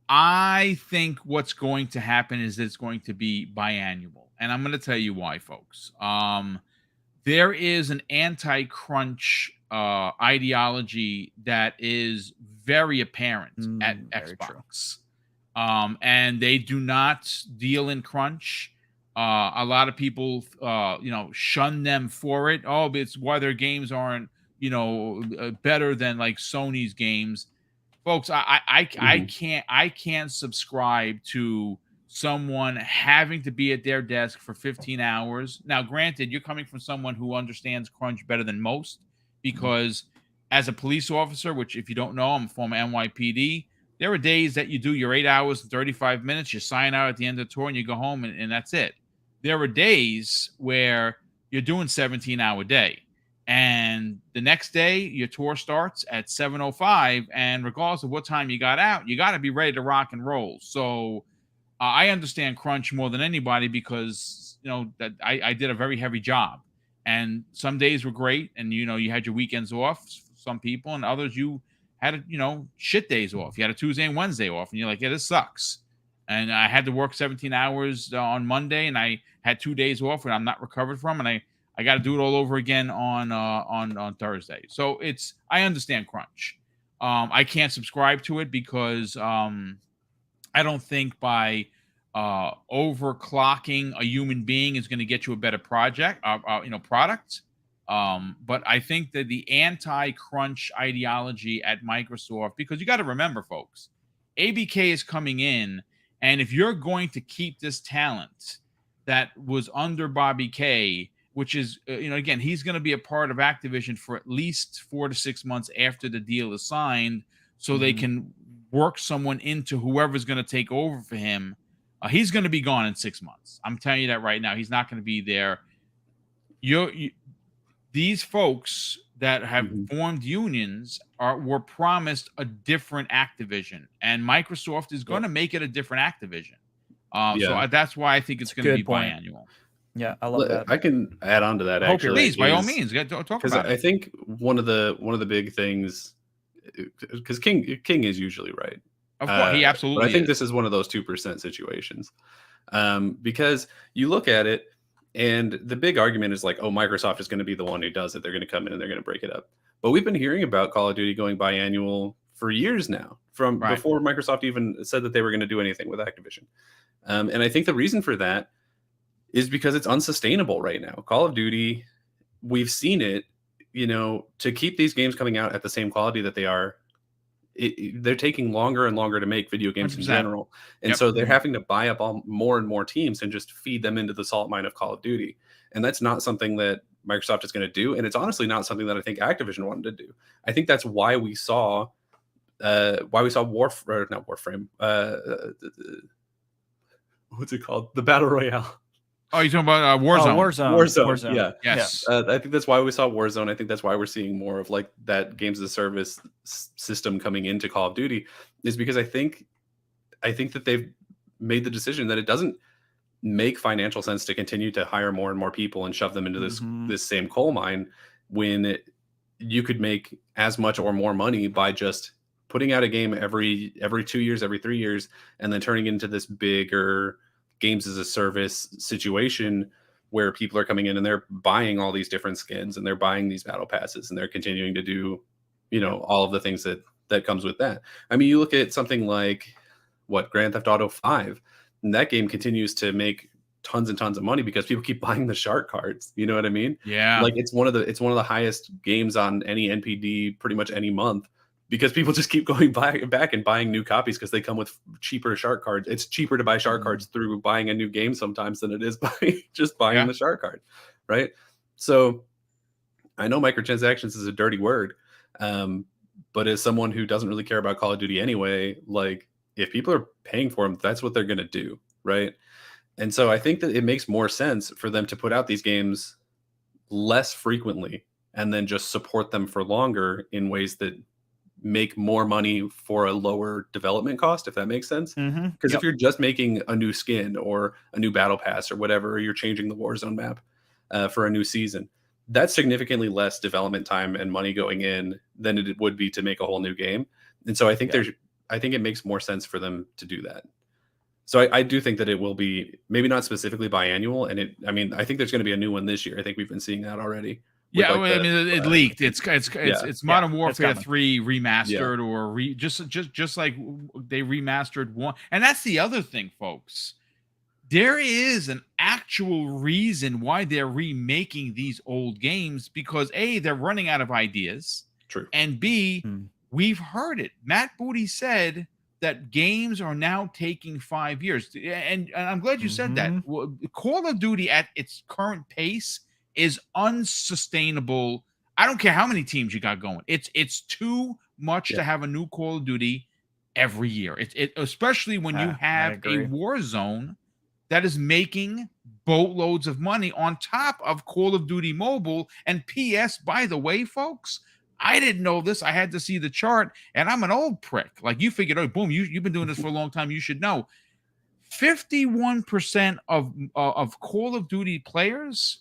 I think what's going to happen is that it's going to be biannual, and I'm going to tell you why, folks. There is an anti-crunch ideology that is very apparent at very Xbox, and they do not deal in crunch. A lot of people, shun them for it. Oh, it's why their games aren't, better than like Sony's games. Folks, I can't subscribe to someone having to be at their desk for 15 hours. Now, granted, you're coming from someone who understands crunch better than most, because as a police officer, which if you don't know, I'm a former NYPD, there are days that you do your 8 hours and 35 minutes, you sign out at the end of the tour and you go home and that's it. There are days where you're doing 17-hour day. And the next day, your tour starts at 7:05, and regardless of what time you got out, you got to be ready to rock and roll. So I understand crunch more than anybody, because that I did a very heavy job, and some days were great, and you had your weekends off. Some people, and others you had shit days off. You had a Tuesday and Wednesday off, and you're like, yeah, this sucks. And I had to work 17 hours on Monday, and I had 2 days off when I'm not recovered from, and I got to do it all over again on Thursday. So I understand crunch. I can't subscribe to it because I don't think by overclocking a human being is going to get you a better product. But I think that the anti-crunch ideology at Microsoft, because you got to remember, folks, ABK is coming in, and if you're going to keep this talent that was under Bobby K, which is, again, he's going to be a part of Activision for at least 4 to 6 months after the deal is signed, so they can work someone into whoever's going to take over for him. He's going to be gone in 6 months. I'm telling you that right now. He's not going to be there. These folks that have formed unions were promised a different Activision, and Microsoft is going to make it a different Activision. So that's why I think it's going to be biannual. Yeah, I love that. I can add on to that. Actually, please, by all means, talk about it. I think one of the big things, because King is usually right. Of course, he absolutely. But I think this is one of those 2% situations, because you look at it, and the big argument is like, oh, Microsoft is going to be the one who does it. They're going to come in and they're going to break it up. But we've been hearing about Call of Duty going biannual for years now, from before Microsoft even said that they were going to do anything with Activision. And I think the reason for that is because it's unsustainable right now. Call of Duty, we've seen it, to keep these games coming out at the same quality that they are, they're taking longer and longer to make video games 100%. In general. And so they're having to buy up more and more teams and just feed them into the salt mine of Call of Duty. And that's not something that Microsoft is going to do. And it's honestly not something that I think Activision wanted to do. I think that's why we saw Warframe. What's it called? The Battle Royale. Oh, you're talking about Warzone. Warzone. Yeah. Yes. I think that's why we saw Warzone. I think that's why we're seeing more of like that games as a service system coming into Call of Duty, is because I think that they've made the decision that it doesn't make financial sense to continue to hire more and more people and shove them into this same coal mine when you could make as much or more money by just putting out a game every 2 years, every 3 years, and then turning into this bigger games as a service situation where people are coming in and they're buying all these different skins and they're buying these battle passes and they're continuing to do, all of the things that comes with that. I mean, you look at something like Grand Theft Auto 5, and that game continues to make tons and tons of money because people keep buying the shark cards. You know what I mean? Yeah. Like it's one of the highest games on any NPD pretty much any month, because people just keep going back and buying new copies because they come with cheaper shark cards. It's cheaper to buy shark cards through buying a new game sometimes than it is by just buying the shark card, right? So I know microtransactions is a dirty word, but as someone who doesn't really care about Call of Duty anyway, like if people are paying for them, that's what they're going to do, right? And so I think that it makes more sense for them to put out these games less frequently and then just support them for longer in ways that make more money for a lower development cost, if that makes sense. Because if you're just making a new skin or a new battle pass or whatever, or you're changing the Warzone map for a new season, that's significantly less development time and money going in than it would be to make a whole new game. And so I think I think it makes more sense for them to do that. So I do think that it will be maybe not specifically biannual, and I think there's going to be a new one this year. I think we've been seeing that already. Yeah, it leaked. It's Modern Warfare 3 remastered, or just like they remastered 1. And that's the other thing, folks. There is an actual reason why they're remaking these old games, because A, they're running out of ideas. True. And B, we've heard it. Matt Booty said that games are now taking 5 years. And I'm glad you said that. Call of Duty at its current pace is unsustainable. I don't care how many teams you got going. It's too much to have a new Call of Duty every year. Especially when you have a Warzone that is making boatloads of money on top of Call of Duty Mobile. And PS, by the way, folks, I didn't know this. I had to see the chart, and I'm an old prick. Like, you figured, oh, boom, you've been doing this for a long time. You should know. 51% of Call of Duty players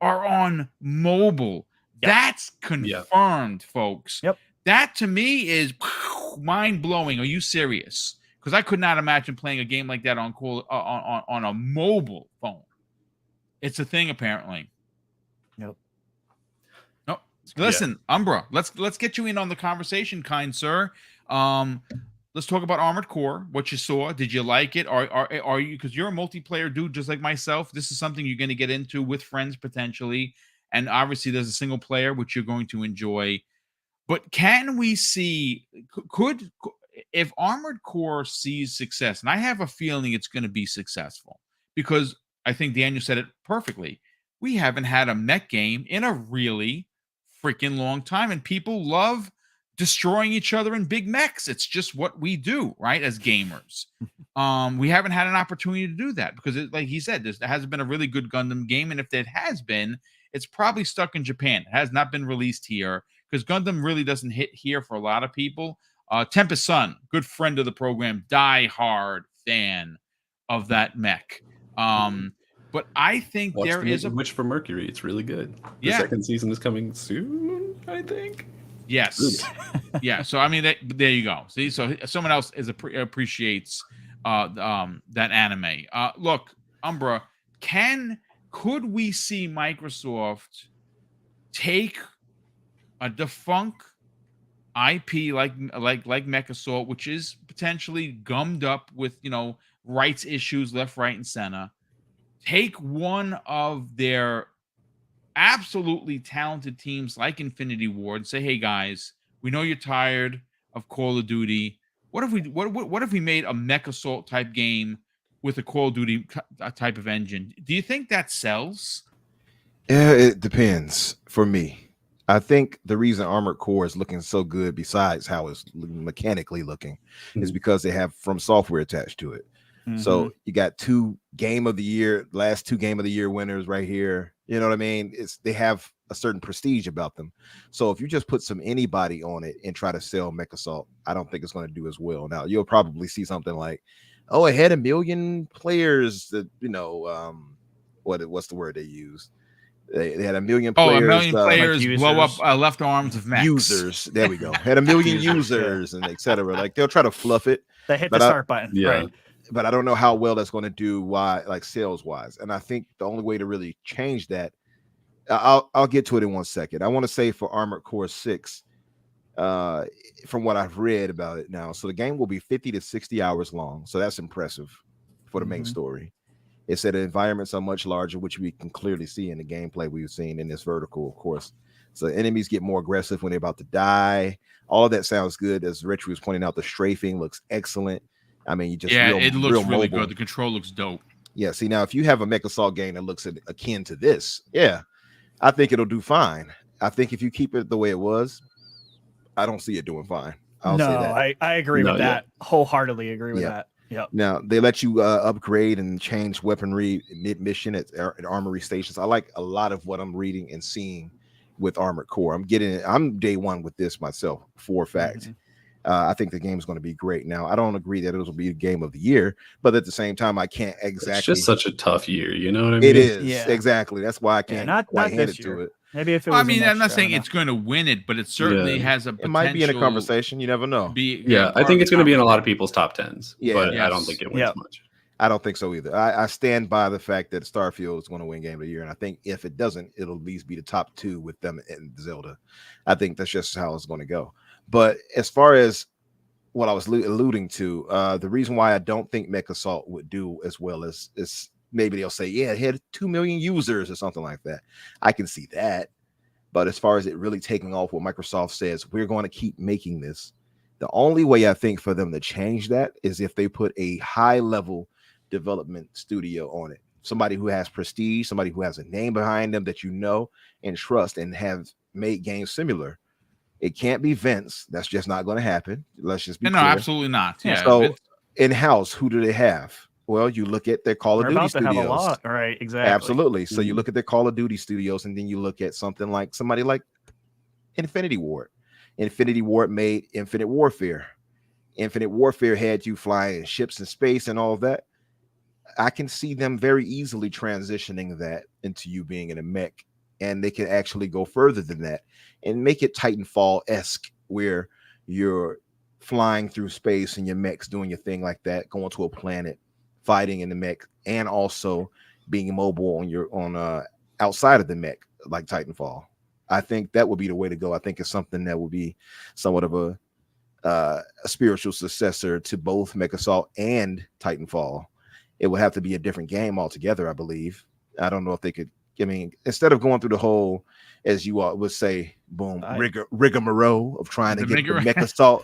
are on mobile. That's confirmed, folks. That to me is mind-blowing. Are you serious? Because I could not imagine playing a game like that on a mobile phone. It's a thing, apparently. Listen, Umbra, let's get you in on the conversation, kind sir. let's talk about Armored Core. What you saw? Did you like it? Are you, because you're a multiplayer dude just like myself? This is something you're going to get into with friends potentially, and obviously there's a single player which you're going to enjoy. But can we see, could if Armored Core sees success, and I have a feeling it's going to be successful, because I think Daniel said it perfectly. We haven't had a mech game in a really freaking long time, and people love destroying each other in big mechs. It's just what we do, right? As gamers. We haven't had an opportunity to do that because, like he said, there hasn't been a really good Gundam game, and if there has been, it's probably stuck in Japan. It has not been released here because Gundam really doesn't hit here for a lot of people. Tempest Sun, good friend of the program, die-hard fan of that mech. But I think Watch there is a Witch for Mercury. It's really good. The Yeah. second season is coming soon, I think. Yes. Yeah. So I mean, there you go. See, so someone else appreciates that anime. Look, Umbra, could we see Microsoft take a defunct IP like Mechassault, which is potentially gummed up with rights issues left, right, and center, take one of their absolutely talented teams like Infinity Ward and say, hey guys, we know you're tired of Call of Duty. What if we made a Mechassault type game with a Call of Duty type of engine? Do you think that sells? Yeah, it depends for me. I think the reason Armored Core is looking so good, besides how it's mechanically looking, is because they have From Software attached to it. So you got last 2 Game of the Year winners right here. You know what I mean? They have a certain prestige about them. So if you just put anybody on it and try to sell Mechassault, I don't think it's going to do as well. Now you'll probably see something like, oh, it had 1 million players that, what's the word they used? They had 1 million players. 1 million players like blow up left arms of mechs. Users. There we go. Had 1 million users and etc. Like they'll try to fluff it. They hit the start button. Yeah. Right. But I don't know how well that's going to do sales wise. And I think the only way to really change that, I'll get to it in 1 second. I want to say for Armored Core 6, from what I've read about it now, so the game will be 50 to 60 hours long. So that's impressive for the main story. It said the environments are much larger, which we can clearly see in the gameplay we've seen in this vertical, of course. So enemies get more aggressive when they're about to die. All of that sounds good. As Richie was pointing out, the strafing looks excellent. I mean, it looks really good. The control looks dope. Yeah. See, now if you have a Mechassault game that looks akin to this, I think it'll do fine. I think if you keep it the way it was, I don't see it doing fine. I'll say that. I agree with that. Wholeheartedly agree with that. Yep. Now they let you upgrade and change weaponry mid-mission at armory stations. I like a lot of what I'm reading and seeing with Armored Core. I'm day one with this myself for a fact. I think the game is going to be great. Now, I don't agree that it will be a game of the year, but at the same time, I can't exactly. It's just such a tough year, you know what I mean? It is exactly. That's why I can't not hand it year. to it. Maybe if it was. I mean, I'm not saying it's going to win it, but it certainly has a potential. It might be in a conversation. You never know. I think it's going to be in a lot of people's top 10s. But I don't think it wins much. I don't think so either. I stand by the fact that Starfield is going to win Game of the Year, and I think if it doesn't, it'll at least be the top 2 with them and Zelda. I think that's just how it's going to go. But as far as what I was alluding to, the reason why I don't think Mechassault would do as well as maybe they'll say, it had 2 million users or something like that. I can see that. But as far as it really taking off, what Microsoft says, we're going to keep making this. The only way I think for them to change that is if they put a high-level development studio on it. Somebody who has prestige, somebody who has a name behind them that you know and trust and have made games similar. It can't be Vince. That's just not going to happen. Let's just be clear. No, absolutely not. Yeah. So in-house, who do they have? Well, you look at their Call of Duty studios. Have a lot. Right, exactly. Absolutely. So you look at their Call of Duty studios, and then you look at somebody like Infinity Ward. Infinity Ward made Infinite Warfare. Infinite Warfare had you flying in ships in space and all of that. I can see them very easily transitioning that into you being in a mech, and they can actually go further than that and make it Titanfall-esque, where you're flying through space and your mech's doing your thing like that, going to a planet, fighting in the mech, and also being mobile on outside of the mech, like Titanfall. I think that would be the way to go. I think it's something that would be somewhat of a spiritual successor to both Mechassault and Titanfall, it would have to be a different game altogether, I believe. I don't know if they could. I mean, instead of going through the whole, as you all would say, boom, rigmarole of trying to get the Mechassault.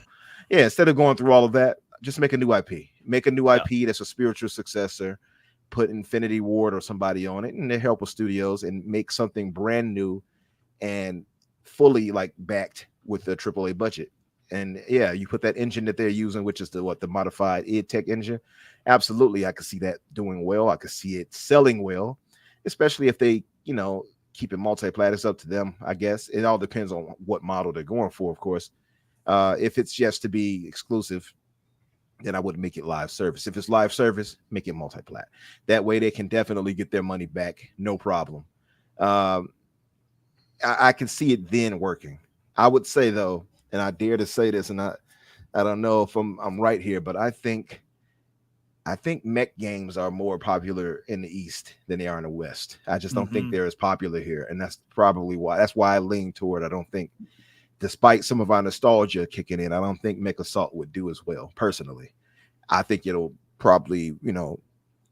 Yeah, instead of going through all of that, just make a new IP. Make a new IP that's a spiritual successor. Put Infinity Ward or somebody on it, and they help with studios and make something brand new and fully like backed with the AAA budget. And yeah, you put that engine that they're using, which is the modified id Tech engine. Absolutely, I could see that doing well. I could see it selling well, especially if they, keep it multi-plat. It's up to them, I guess. It all depends on what model they're going for, of course. If it's just to be exclusive, then I would make it live service. If it's live service, make it multi-plat. That way they can definitely get their money back, no problem. I can see it then working. I would say though, and I dare to say this, and I don't know if I'm right here, but I think mech games are more popular in the East than they are in the West. I just don't think they're as popular here, and that's probably why. That's why I lean toward. I don't think, despite some of our nostalgia kicking in, I don't think Mechassault would do as well. Personally, I think it'll probably,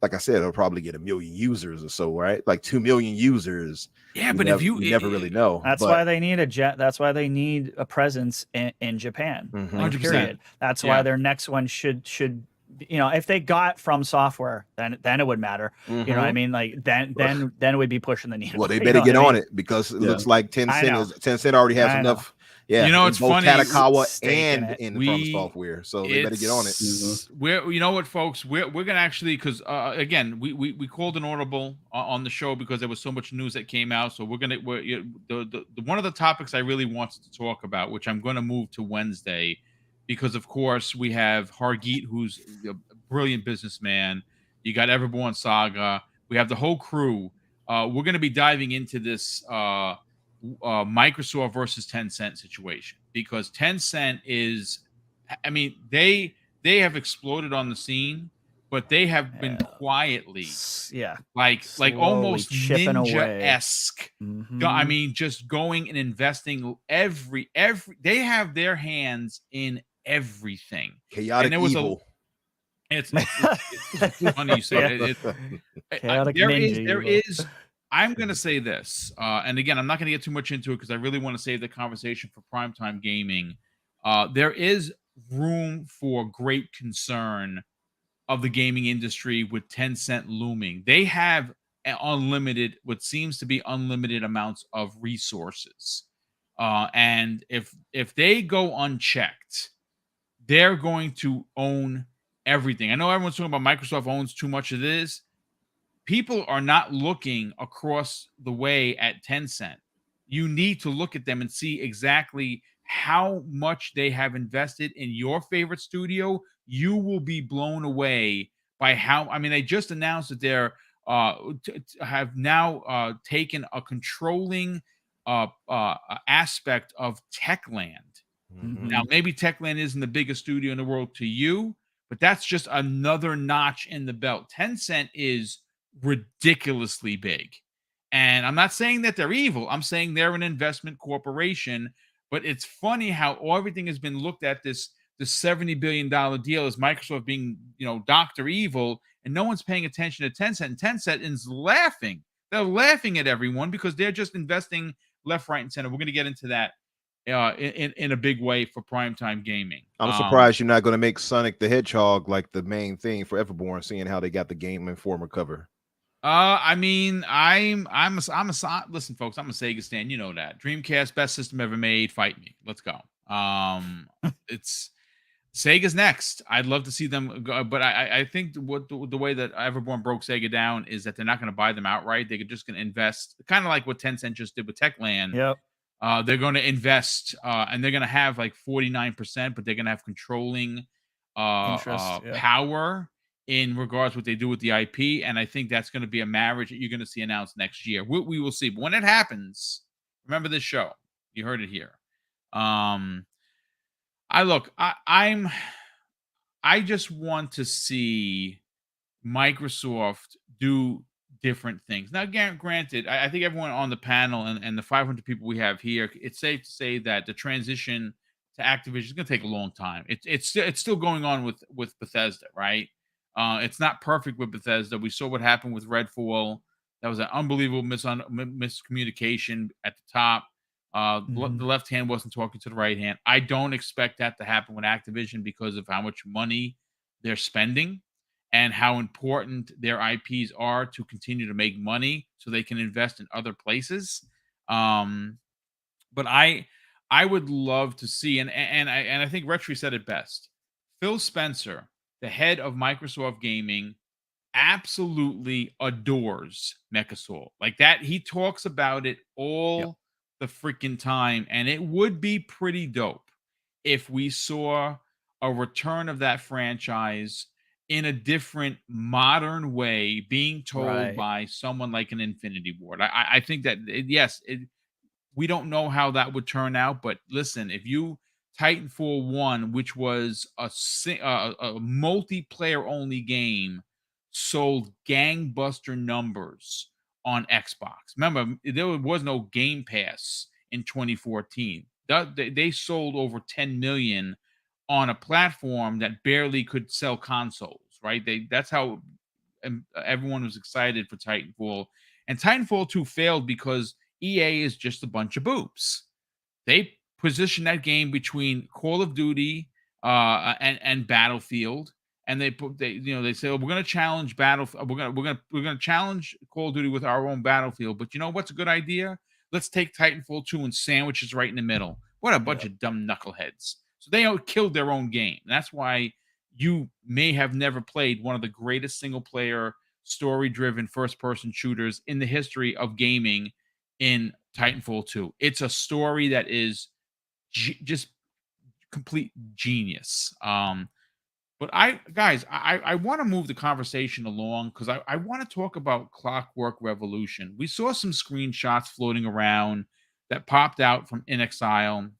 like I said, it'll probably get 1 million users or so, right? Like 2 million users. Yeah, but if you never really know. That's why they need That's why they need a presence in Japan. 100%. That's why their next one should. If they got From Software, then it would matter. You know what I mean? Like then it would be pushing the needle. Well, they better get on it because it looks like Tencent already has enough. Yeah, it's both funny. Tadakawa and in From Software, so they better get on it. We're, you know what, folks, we're gonna actually, because again, we called an audible on the show because there was so much news that came out. So we're the one of the topics I really wanted to talk about, which I'm gonna move to Wednesday, because of course we have Hargeet, who's a brilliant businessman. You got Everborn Saga. We have the whole crew. We're gonna be diving into this. Microsoft versus Tencent situation, because Tencent is, I mean, they have exploded on the scene, but they have been quietly, like almost ninja-esque. I mean, just going and investing every they have their hands in everything. Chaotic evil. It's funny you say it. There is. I'm going to say this, and again, I'm not going to get too much into it because I really want to save the conversation for primetime gaming. There is room for great concern of the gaming industry with Tencent looming. They have what seems to be unlimited amounts of resources. And if they go unchecked, they're going to own everything. I know everyone's talking about Microsoft owns too much of this. People are not looking across the way at Tencent. You need to look at them and see exactly how much they have invested in your favorite studio. You will be blown away by how, I mean, they just announced that they're have now taken a controlling aspect of Techland. Now, maybe Techland isn't the biggest studio in the world to you, but that's just another notch in the belt. Tencent is ridiculously big, and I'm not saying that they're evil. I'm saying they're an investment corporation. But it's funny how everything has been looked at this $70 billion deal as Microsoft being, Dr. Evil, and no one's paying attention to Tencent. And Tencent is laughing. They're laughing at everyone because they're just investing left, right, and center. We're going to get into that in a big way for primetime gaming. I'm surprised you're not going to make Sonic the Hedgehog like the main thing for Everborn, seeing how they got the Game Informer cover. I mean, listen, folks, I'm a Sega stan. You know that. Dreamcast, best system ever made. Fight me. Let's go. It's Sega's next. I'd love to see them go, but I think the way that Everborn broke Sega down is that they're not going to buy them outright. They're just going to invest, kind of like what Tencent just did with Techland. Yep. They're going to invest, and they're going to have like 49%, but they're going to have controlling power in regards to what they do with the IP. And I think that's going to be a marriage that you're going to see announced next year. We will see. But when it happens, remember this show. You heard it here. I just want to see Microsoft do different things. Now, granted, I think everyone on the panel and the 500 people we have here, it's safe to say that the transition to Activision is going to take a long time. It's still going on with Bethesda, right? It's not perfect with Bethesda. We saw what happened with Redfall. That was an unbelievable miscommunication at the top. The left hand wasn't talking to the right hand. I don't expect that to happen with Activision because of how much money they're spending and how important their IPs are to continue to make money so they can invest in other places. But I would love to see, and I think Retri said it best. Phil Spencer, the head of Microsoft Gaming, absolutely adores Mechassault. Like that, he talks about it all the freaking time, and it would be pretty dope if we saw a return of that franchise in a different modern way being told by someone like an Infinity Ward. I think that we don't know how that would turn out, but listen, if you Titanfall 1, which was a multiplayer only game, sold gangbuster numbers on Xbox. Remember, there was no Game Pass in 2014. They sold over 10 million on a platform that barely could sell consoles, right? That's how everyone was excited for Titanfall. And Titanfall 2 failed because EA is just a bunch of boobs. They position that game between Call of Duty and Battlefield, and they say, oh, we're going to challenge Battlefield. We're going to challenge Call of Duty with our own Battlefield. But you know what's a good idea? Let's take Titanfall 2 and sandwich it right in the middle. What a bunch of dumb knuckleheads. So they killed their own game. And that's why you may have never played one of the greatest single player story-driven first-person shooters in the history of gaming in Titanfall 2. It's a story that is just complete genius. But I want to move the conversation along because I want to talk about Clockwork Revolution. We saw some screenshots floating around that popped out from InXile.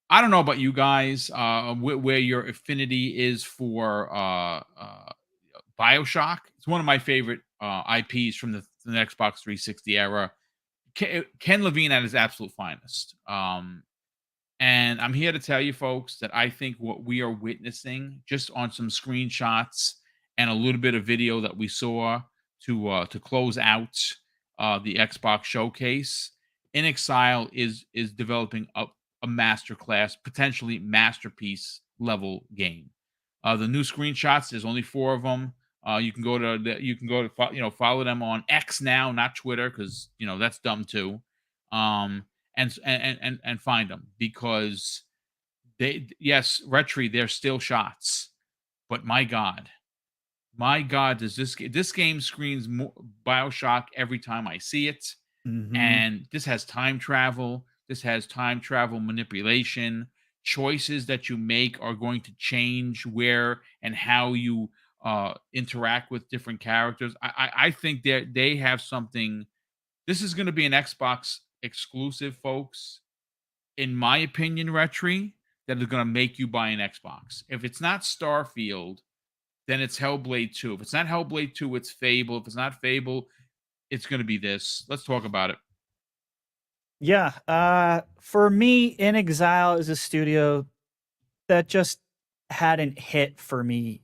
I don't know about you guys, where your affinity is for BioShock. It's one of my favorite IPs from the Xbox 360 era. Ken Levine at his absolute finest. And I'm here to tell you folks that I think what we are witnessing just on some screenshots and a little bit of video that we saw to close out the Xbox showcase, InXile is developing a masterclass, potentially masterpiece level game. The new screenshots, there's only 4 of them. You can go to follow them on X now, not Twitter, because that's dumb too. And find them because Retri, they're still shots, but my God, does this game screams BioShock every time I see it. And this has time travel. This has time travel manipulation. Choices that you make are going to change where and how you interact with different characters. I think that they have something. This is going to be an Xbox exclusive, folks. In my opinion, Retri, that is going to make you buy an Xbox. If it's not Starfield, then it's Hellblade 2. If it's not Hellblade 2, it's Fable. If it's not Fable, it's going to be this. Let's talk about it. Yeah. For me, InXile is a studio that just hadn't hit for me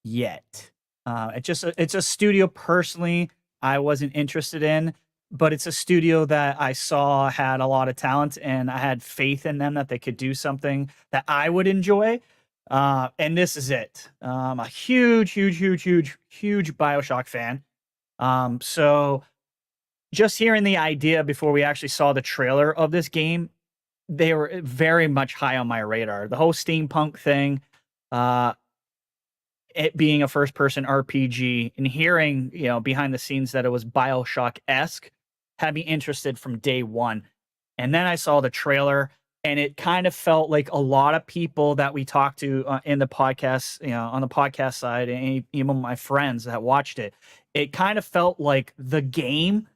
yet. It's a studio personally I wasn't interested in, but it's a studio that I saw had a lot of talent and I had faith in them that they could do something that I would enjoy. And this is it. I'm a huge BioShock fan. So just hearing the idea before we actually saw the trailer of this game, they were very much high on my radar. The whole steampunk thing, it being a first-person RPG, and hearing, behind the scenes that it was BioShock-esque, had me interested from day one. And then I saw the trailer, and it kind of felt like a lot of people that we talked to in the podcast, on the podcast side, and even my friends that watched it, it kind of felt like the game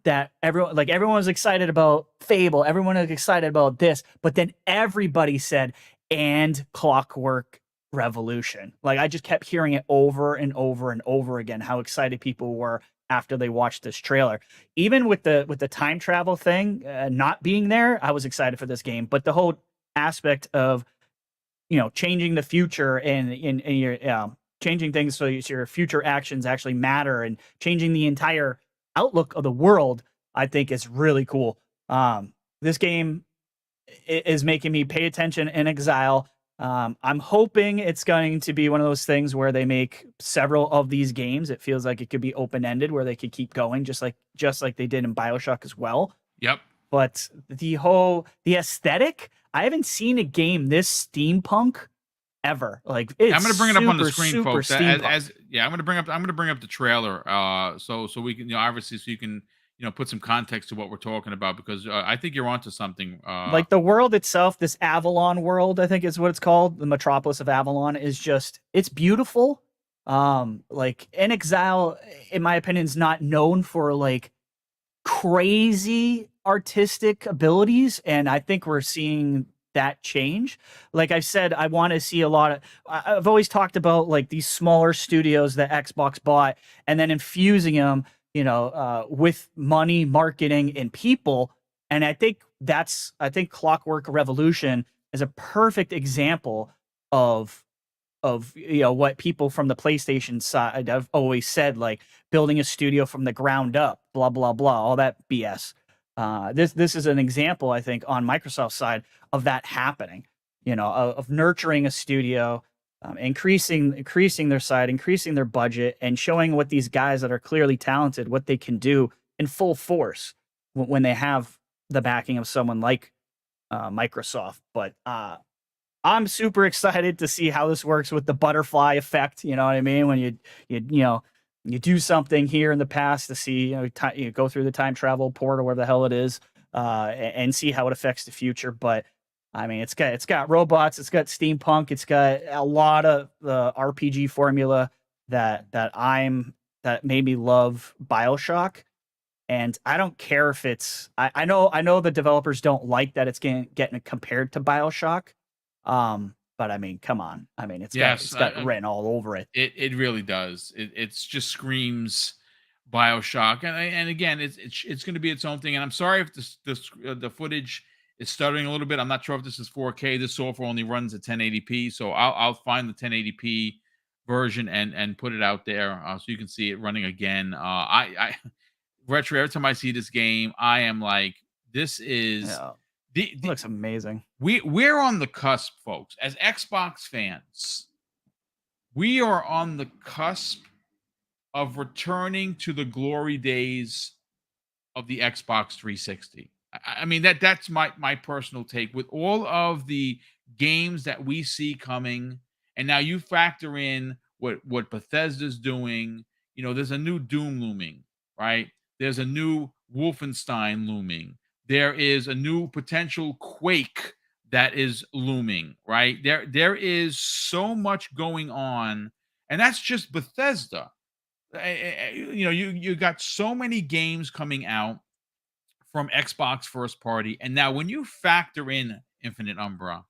that everyone was excited about Fable, everyone was excited about this, but then everybody said, and Clockwork Revolution. Like, I just kept hearing it over and over and over again, how excited people were after they watched this trailer. Even with the time travel thing not being there, I was excited for this game. But the whole aspect of, changing the future and in your changing things so your future actions actually matter and changing the entire outlook of the world, I think is really cool. This game is making me pay attention in InXile. I'm hoping it's going to be one of those things where they make several of these games. It feels like it could be open-ended where they could keep going just like they did in BioShock as well. Yep. But the aesthetic, I haven't seen a game this steampunk ever. Like, it's I'm going to bring it up on the screen, super folks. steampunk. I'm going to bring up the trailer, so we can, obviously, so you can, put some context to what we're talking about, because I think you're onto something. Like, the world itself, this Avalon world, I think is what it's called, the metropolis of Avalon, is just, it's beautiful. Like, InXile, in my opinion, is not known for like crazy artistic abilities, and I think we're seeing that change. Like I said, I want to see a lot of, I've always talked about like these smaller studios that Xbox bought and then infusing them, with money, marketing, and people. And I think Clockwork Revolution is a perfect example of what people from the PlayStation side have always said, like building a studio from the ground up, blah blah blah, all that BS. This is an example, I think, on Microsoft's side of that happening. Of nurturing a studio, increasing their side, increasing their budget, and showing what these guys that are clearly talented, what they can do in full force when they have the backing of someone like Microsoft. But I'm super excited to see how this works with the butterfly effect. You know what I mean? When you do something here in the past to see, you go through the time travel port or whatever the hell it is, and see how it affects the future. But I mean, it's got robots, it's got steampunk, it's got a lot of the RPG formula that made me love BioShock. And I don't care if it's, I know the developers don't like that it's getting compared to BioShock. But I mean, come on. I mean, it's got written all over it. It really does. It's just screams BioShock, and again, it's going to be its own thing. And I'm sorry if the footage is stuttering a little bit. I'm not sure if this is 4K. This software only runs at 1080p, so I'll find the 1080p version and put it out there so you can see it running again. Retro. Every time I see this game, I am like, this is. Yeah. It looks amazing. We're on the cusp, folks. As Xbox fans, we are on the cusp of returning to the glory days of the Xbox 360. I mean, that's my personal take. With all of the games that we see coming, and now you factor in what Bethesda's doing. There's a new Doom looming, right? There's a new Wolfenstein looming. There is a new potential Quake that is looming, right? There is so much going on, and that's just Bethesda. You got so many games coming out from Xbox first party, and now when you factor in Infinite Umbra,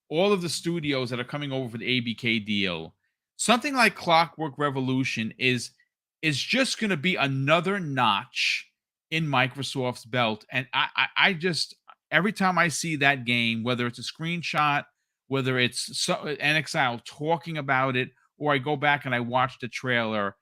all of the studios that are coming over for the ABK deal, something like Clockwork Revolution is just going to be another notch in Microsoft's belt. And I just, every time I see that game, whether it's a screenshot, whether it's InXile talking about it, or I go back and I watch the trailer,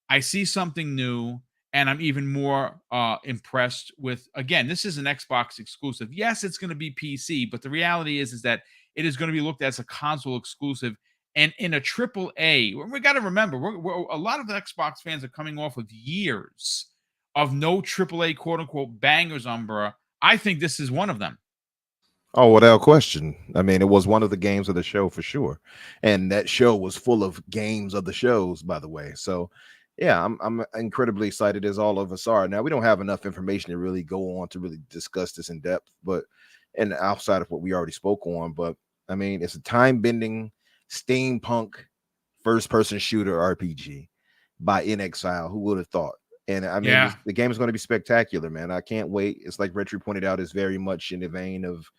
I see something new, and I'm even more impressed with, again, this is an Xbox exclusive. Yes, it's going to be PC, but the reality is that it is going to be looked at as a console exclusive. And in a AAA, we got to remember, a lot of the Xbox fans are coming off of years of no AAA quote-unquote bangers, Umbra. I think this is one of them. Oh, without question. I mean, it was one of the games of the show for sure. And that show was full of games of the shows, by the way. So, yeah, I'm incredibly excited, as all of us are. Now, we don't have enough information to really go on to really discuss this in depth, and outside of what we already spoke on. But, I mean, it's a time-bending steampunk first-person shooter RPG by InXile. Who would have thought? And I mean, the game is going to be spectacular, man. I can't wait. It's like Retro pointed out, it's very much in the vein of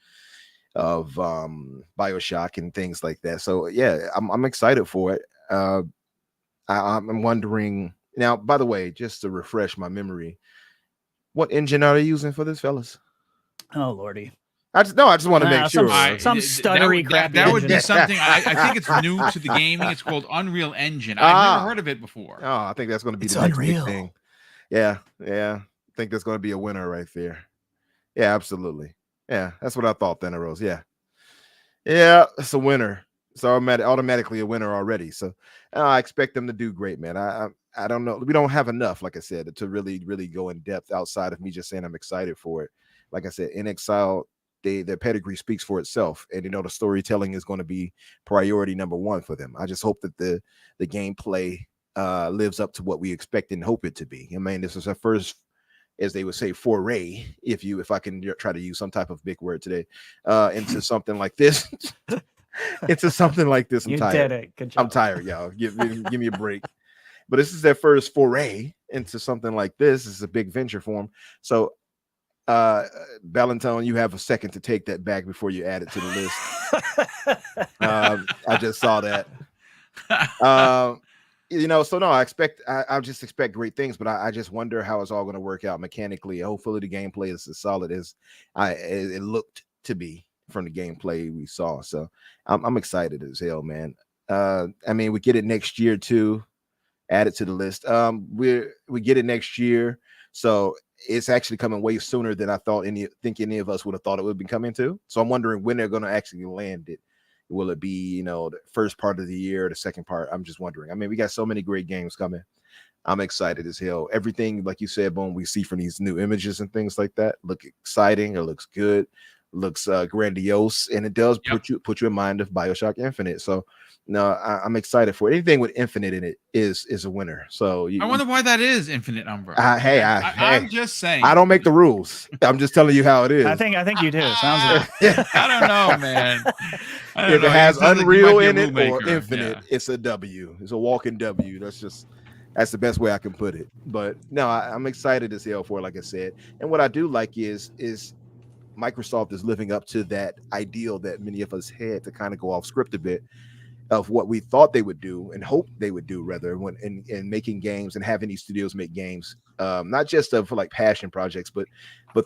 BioShock and things like that. So yeah, I'm excited for it. I'm wondering now, by the way, just to refresh my memory, what engine are they using for this, fellas? Oh lordy, I just want to make some, sure. some stuttery crappy that would be engine. something. I think it's new to the gaming. It's called Unreal Engine. I've never heard of it before. Oh, I think that's going to be It's the next unreal. big thing. Yeah. I think that's going to be a winner right there. Yeah, absolutely. Yeah, that's what I thought, Thanos. Yeah, it's a winner. It's automatically a winner already. So I expect them to do great, man. I don't know. We don't have enough, like I said, to really go in depth outside of me just saying I'm excited for it. Like I said, InXile, their pedigree speaks for itself, and the storytelling is going to be priority number one for them. I just hope that the gameplay lives up to what we expect and hope it to be. I mean, this is our first, as they would say, foray, if I can try to use some type of big word today, into something like this. Into something like this. You did it. Good job. I'm tired, y'all. Give me a break. But this is their first foray into something like this. This is a big venture for them. So, Valentine, you have a second to take that back before you add it to the list. I just saw that. So no, I just expect great things, but I just wonder how it's all going to work out mechanically. Hopefully the gameplay is as solid as it looked to be from the gameplay we saw. So I'm excited as hell, man. I mean, we get it next year too. Add it to the list. We get it next year, so it's actually coming way sooner than I thought any of us would have thought it would be coming to. So I'm wondering when they're going to actually land it. Will it be, the first part of the year, the second part? I'm just wondering. I mean, we got so many great games coming. I'm excited as hell. Everything, like you said, Boom, we see from these new images and things like that look exciting. It looks good, looks grandiose, and it does put you in mind of BioShock Infinite. So no, I'm excited for it. Anything with Infinite in it is a winner. So I wonder why that is Infinite number. I'm just saying. I don't make the rules. I'm just telling you how it is. I think you do. Sounds like I don't know, man. If it has Unreal in it or Infinite, it's a W. It's a walking W. That's the best way I can put it. But no, I'm excited as hell for it, like I said. And what I do like is Microsoft is living up to that ideal that many of us had, to kind of go off script a bit, of what we thought they would do and hoped they would do, rather, when in making games and having these studios make games, not just for like passion projects, but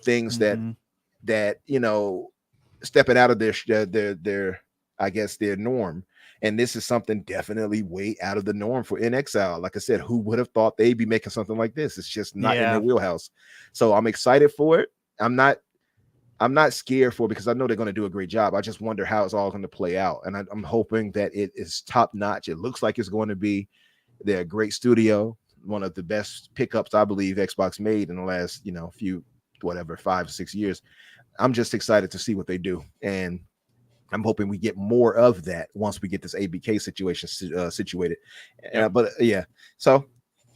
things that stepping out of their I guess their norm. And this is something definitely way out of the norm for InXile. Like I said, who would have thought they'd be making something like this? It's just not in their wheelhouse. So I'm excited for it. I'm not scared for it, because I know they're going to do a great job. I just wonder how it's all going to play out. And I'm hoping that it is top notch. It looks like it's going to be. They're a great studio. One of the best pickups, I believe, Xbox made in the last, 5 to 6 years. I'm just excited to see what they do. And I'm hoping we get more of that once we get this ABK situation situated. But so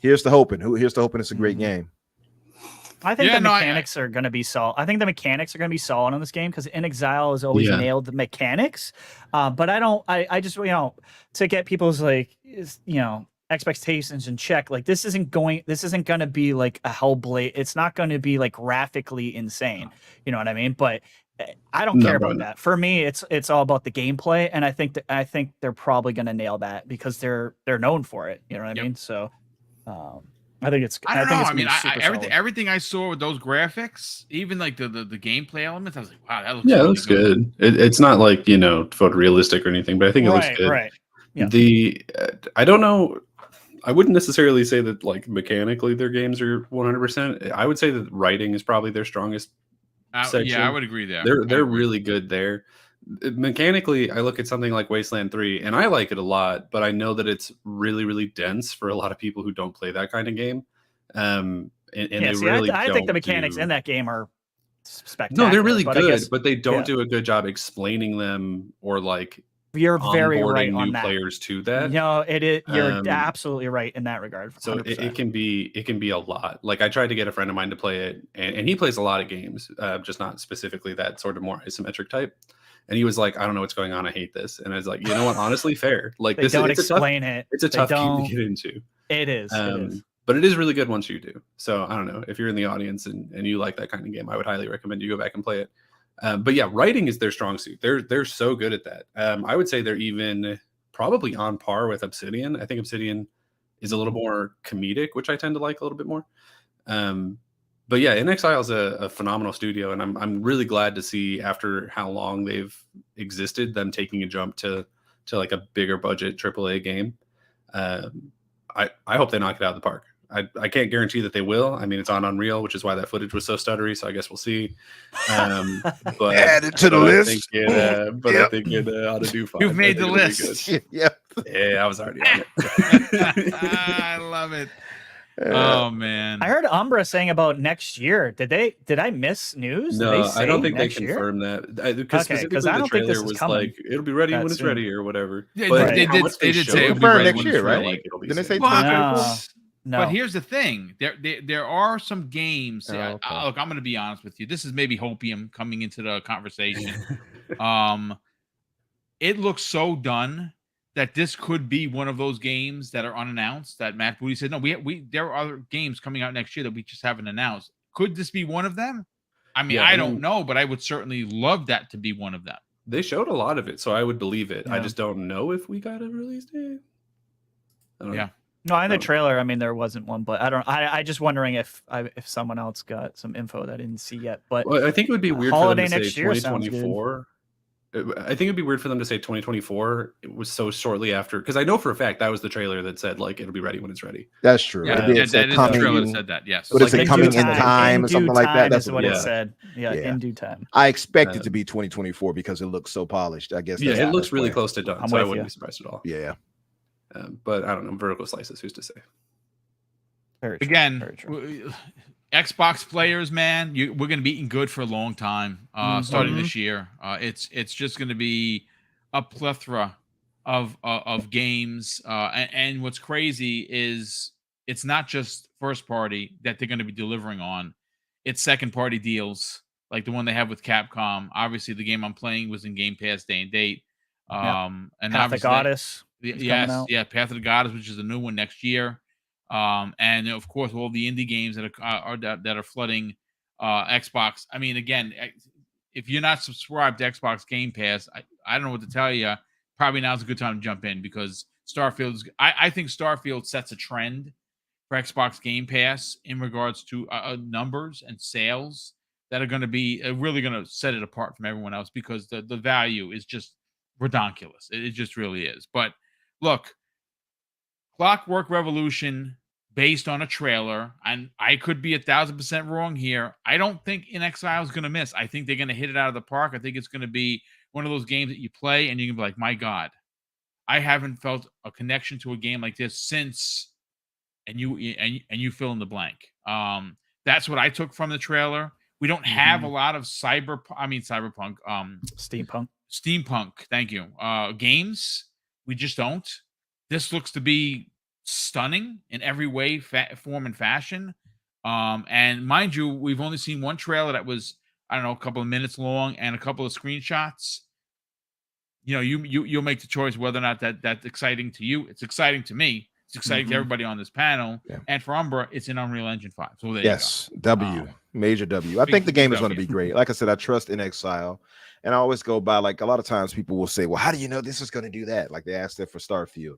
here's the hoping. Here's the hoping it's a great game. I think the mechanics are going to be solid. I think the mechanics are going to be solid on this game, because InXile has always nailed the mechanics. But I just, to get people's expectations in check, like this isn't going to be like a Hellblade. It's not going to be like graphically insane. You know what I mean? But I don't care about that. For me, it's all about the gameplay, and I think they're probably going to nail that, because they're known for it. You know what I mean? So, I think it's. I don't know. I mean, everything I saw with those graphics, even like the gameplay elements, I was like, wow, that looks. Yeah, really it looks good. It's not like photorealistic or anything, but I think it looks good. Right. Yeah. I don't know. I wouldn't necessarily say that like mechanically their games are 100%. I would say that writing is probably their strongest section. Yeah, I would agree there. They're really good there. Mechanically, I look at something like Wasteland 3 and I like it a lot, but I know that it's really, really dense for a lot of people who don't play that kind of game. I think the mechanics in that game are spectacular. No, they're really good, but they don't do a good job explaining them, or like you're very right on new that. Players to that. You're absolutely right in that regard. 100%. So it can be a lot. Like I tried to get a friend of mine to play it, and he plays a lot of games, just not specifically that sort of more isometric type. And he was like, I don't know what's going on. I hate this. And I was like, you know what? Honestly, fair. Like it's a tough game to get into. It is. But it is really good once you do. So I don't know, if you're in the audience and you like that kind of game, I would highly recommend you go back and play it. But yeah, writing is their strong suit. They're so good at that. I would say they're even probably on par with Obsidian. I think Obsidian is a little more comedic, which I tend to like a little bit more. But yeah, InXile is a phenomenal studio, and I'm really glad to see after how long they've existed, them taking a jump to like a bigger budget AAA game. I hope they knock it out of the park. I can't guarantee that they will. I mean, it's on Unreal, which is why that footage was so stuttery. So I guess we'll see. But Add it to the I list. think it, I think it ought to do fine. You've made the it'll be list. good. Yep. Yeah, I was already on it. I love it. Yeah. Oh man, I heard Umbra saying about next year. Did I miss news? Did No, they say I don't think they next year? confirmed that. Because Okay, 'cause specifically I the don't think this trailer is was coming like, it'll be ready that when it's soon. ready or whatever. Yeah, But they how did- much they did showed say it'll be felt ready next when year, it's right? ready. like it'll be Didn't they say soon. 2024? No. But here's the thing: there are some games. Oh, okay. Look, I'm going to be honest with you. This is maybe hopium coming into the conversation. It looks so done that this could be one of those games that are unannounced. That Matt Booty said, no, there are other games coming out next year that we just haven't announced. Could this be one of them? I mean, Yeah, I I don't mean- know, but I would certainly love that to be one of them. They showed a lot of it, so I would believe it. I Yeah. just don't know if we got a release date. I don't know. Yeah. No, in the Oh. trailer, I mean, there wasn't one, but I just wondering if someone else got some info that I didn't see yet. But Well, I think it would be weird for them holiday to say next year sounds good. 2024. I think it'd be weird for them to say 2024. It was so shortly after, because I know for a fact that was the trailer that said like it'll be ready when it's ready. That's true. Yeah, It did that say is the coming trailer that in- said that. Yes. What is Like it, in coming due in time or in something due like that? time That's is what it yeah. said. Yeah, Yeah. in due time. I expect it to be 2024 because it looks so polished. I guess. Yeah, that's it the looks best really way. close to done, I'm so I with wouldn't you. be surprised at all. Yeah. But I don't know, vertical slices. Who's to say? Very true, Again, very true. Xbox players, man, we're going to be eating good for a long time. Starting this year, it's just going to be a plethora of games. And what's crazy is it's not just first party that they're going to be delivering on; it's second party deals like the one they have with Capcom. Obviously, the game I'm playing was in Game Pass day and date. And Path of obviously, Goddess. is coming yes, out. yeah, Path of the Goddess, which is a new one next year. And of course, all the indie games that are flooding Xbox. I mean, again, if you're not subscribed to Xbox Game Pass, I don't know what to tell you. Probably now's a good time to jump in because Starfield's. I think Starfield sets a trend for Xbox Game Pass in regards to numbers and sales that are going to be really going to set it apart from everyone else because the value is just redonkulous. It just really is. But look, Clockwork Revolution based on a trailer, and I could be 1,000% wrong here. I don't think InXile is going to miss. I think they're going to hit it out of the park. I think it's going to be one of those games that you play and you can be like, my God, I haven't felt a connection to a game like this since, and you fill in the blank. That's what I took from the trailer. We don't have a lot of cyberpunk, steampunk. Thank you. Games. We just don't. This looks to be stunning in every way, form, and fashion. And mind you, we've only seen one trailer that was, I don't know, a couple of minutes long and a couple of screenshots. You know, you'll make the choice whether or not that's exciting to you. It's exciting to me. It's exciting to everybody on this panel. Yeah. And for Umbra, it's in Unreal Engine 5. So there Yes, you go. W, major W. I big think the game is going to W. be great. Like I said, I trust InXile, and I always go by like a lot of times people will say, "Well, how do you know this is going to do that?" Like they asked it for Starfield.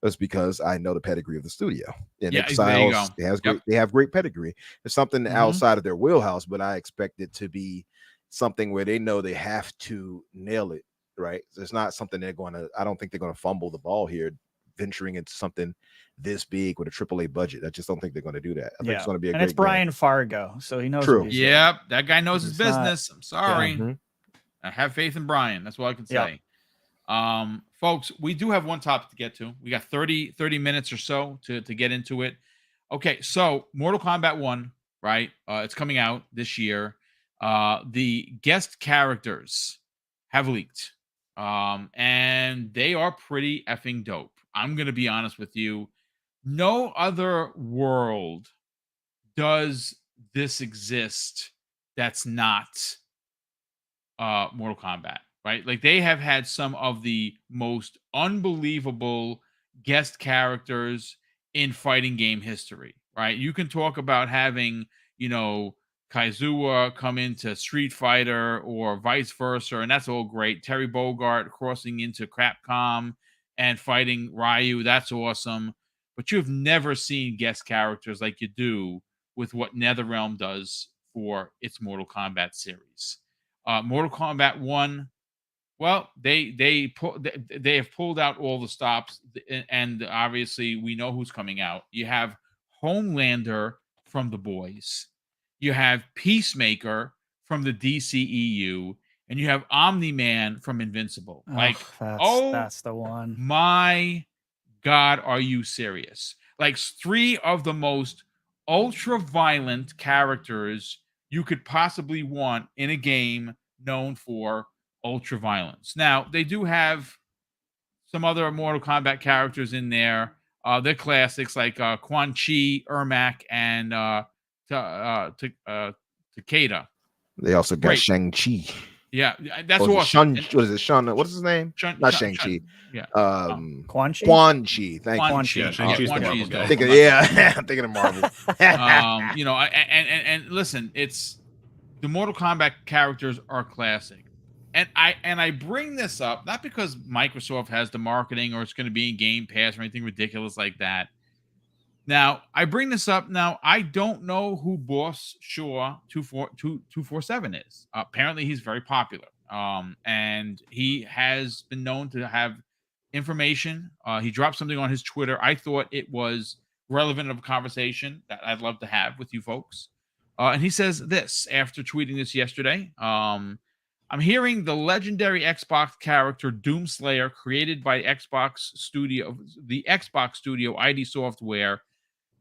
That's because I know the pedigree of the studio. Yeah, there you InXile, go. they have great pedigree. It's something outside of their wheelhouse, but I expect it to be something where they know they have to nail it. Right? It's not something they're going to. I don't think they're going to fumble the ball here, venturing into something this big with a AAA budget. I just don't think they're going to do that. I think it's going to be a great it's Brian game. Fargo, so he knows. True. What he's doing. Yep, that guy knows his It's not- business. I'm sorry. Mhm. I have faith in Brian. That's all I can Yeah. say. Folks, we do have one topic to get to. We got 30 minutes or so to get into it. Okay, so Mortal Kombat 1, right? It's coming out this year. The guest characters have leaked. And they are pretty effing dope. I'm going to be honest with you. No other world does this exist that's not Mortal Kombat, right? Like they have had some of the most unbelievable guest characters in fighting game history, right? You can talk about having, Kaizua come into Street Fighter or vice versa, and that's all great. Terry Bogard crossing into Capcom and fighting Ryu, that's awesome. But you've never seen guest characters like you do with what NetherRealm does for its Mortal Kombat series. Mortal Kombat 1, well, they have pulled out all the stops, and obviously we know who's coming out. You have Homelander from The Boys, you have Peacemaker from the DCEU, and you have Omni-Man from Invincible. That's the one. My God, are you serious? Like, three of the most ultra violent characters you could possibly want in a game known for ultra violence. Now, they do have some other Mortal Kombat characters in there. They're classics like Quan Chi, Ermac, and Takeda. They also got Shang-Chi. Yeah, that's awesome. What is it? Sean? What is his name? Not Shang-Chi. Yeah. Quan Chi. Quan Chi. Thank you. Quan Chi. Yeah, Shang-Chi's the Quan Marvel Chi's guy. I'm thinking of Marvel. You know, and listen, it's the Mortal Kombat characters are classic. And I bring this up not because Microsoft has the marketing or it's going to be in Game Pass or anything ridiculous like that. Now, I bring this up. Now, I don't know who Boss Shaw 247 is. Apparently, he's very popular. And he has been known to have information. He dropped something on his Twitter. I thought it was relevant of a conversation that I'd love to have with you folks. And he says this after tweeting this yesterday. I'm hearing the legendary Xbox character Doomslayer, created by the Xbox Studio ID Software,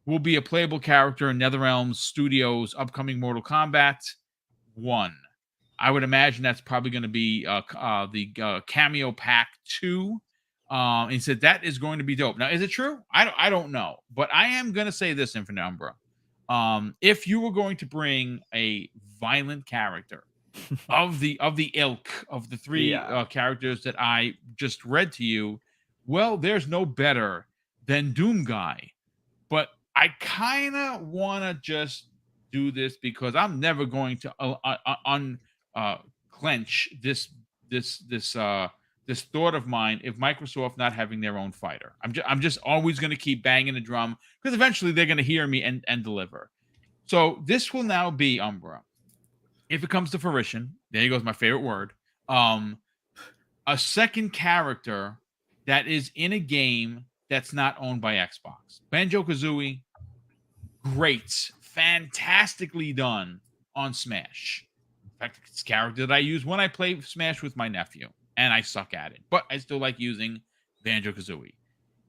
will be a playable character in NetherRealm Studios' upcoming Mortal Kombat 1. I would imagine that's probably going to be the Cameo Pack 2. He said that is going to be dope. Now, is it true? I don't know. But I am going to say this, Infinite Umbra. If you were going to bring a violent character of the ilk of the three characters that I just read to you, well, there's no better than Doom Guy. But I kind of want to just do this because I'm never going to clench this thought of mine if Microsoft not having their own fighter. I'm just always going to keep banging the drum because eventually they're going to hear me and deliver. So this will now be, Umbra, if it comes to fruition, there goes my favorite word, a second character that is in a game that's not owned by Xbox. Banjo-Kazooie, great, fantastically done on Smash. In fact, it's a character that I use when I play Smash with my nephew, and I suck at it. But I still like using Banjo-Kazooie.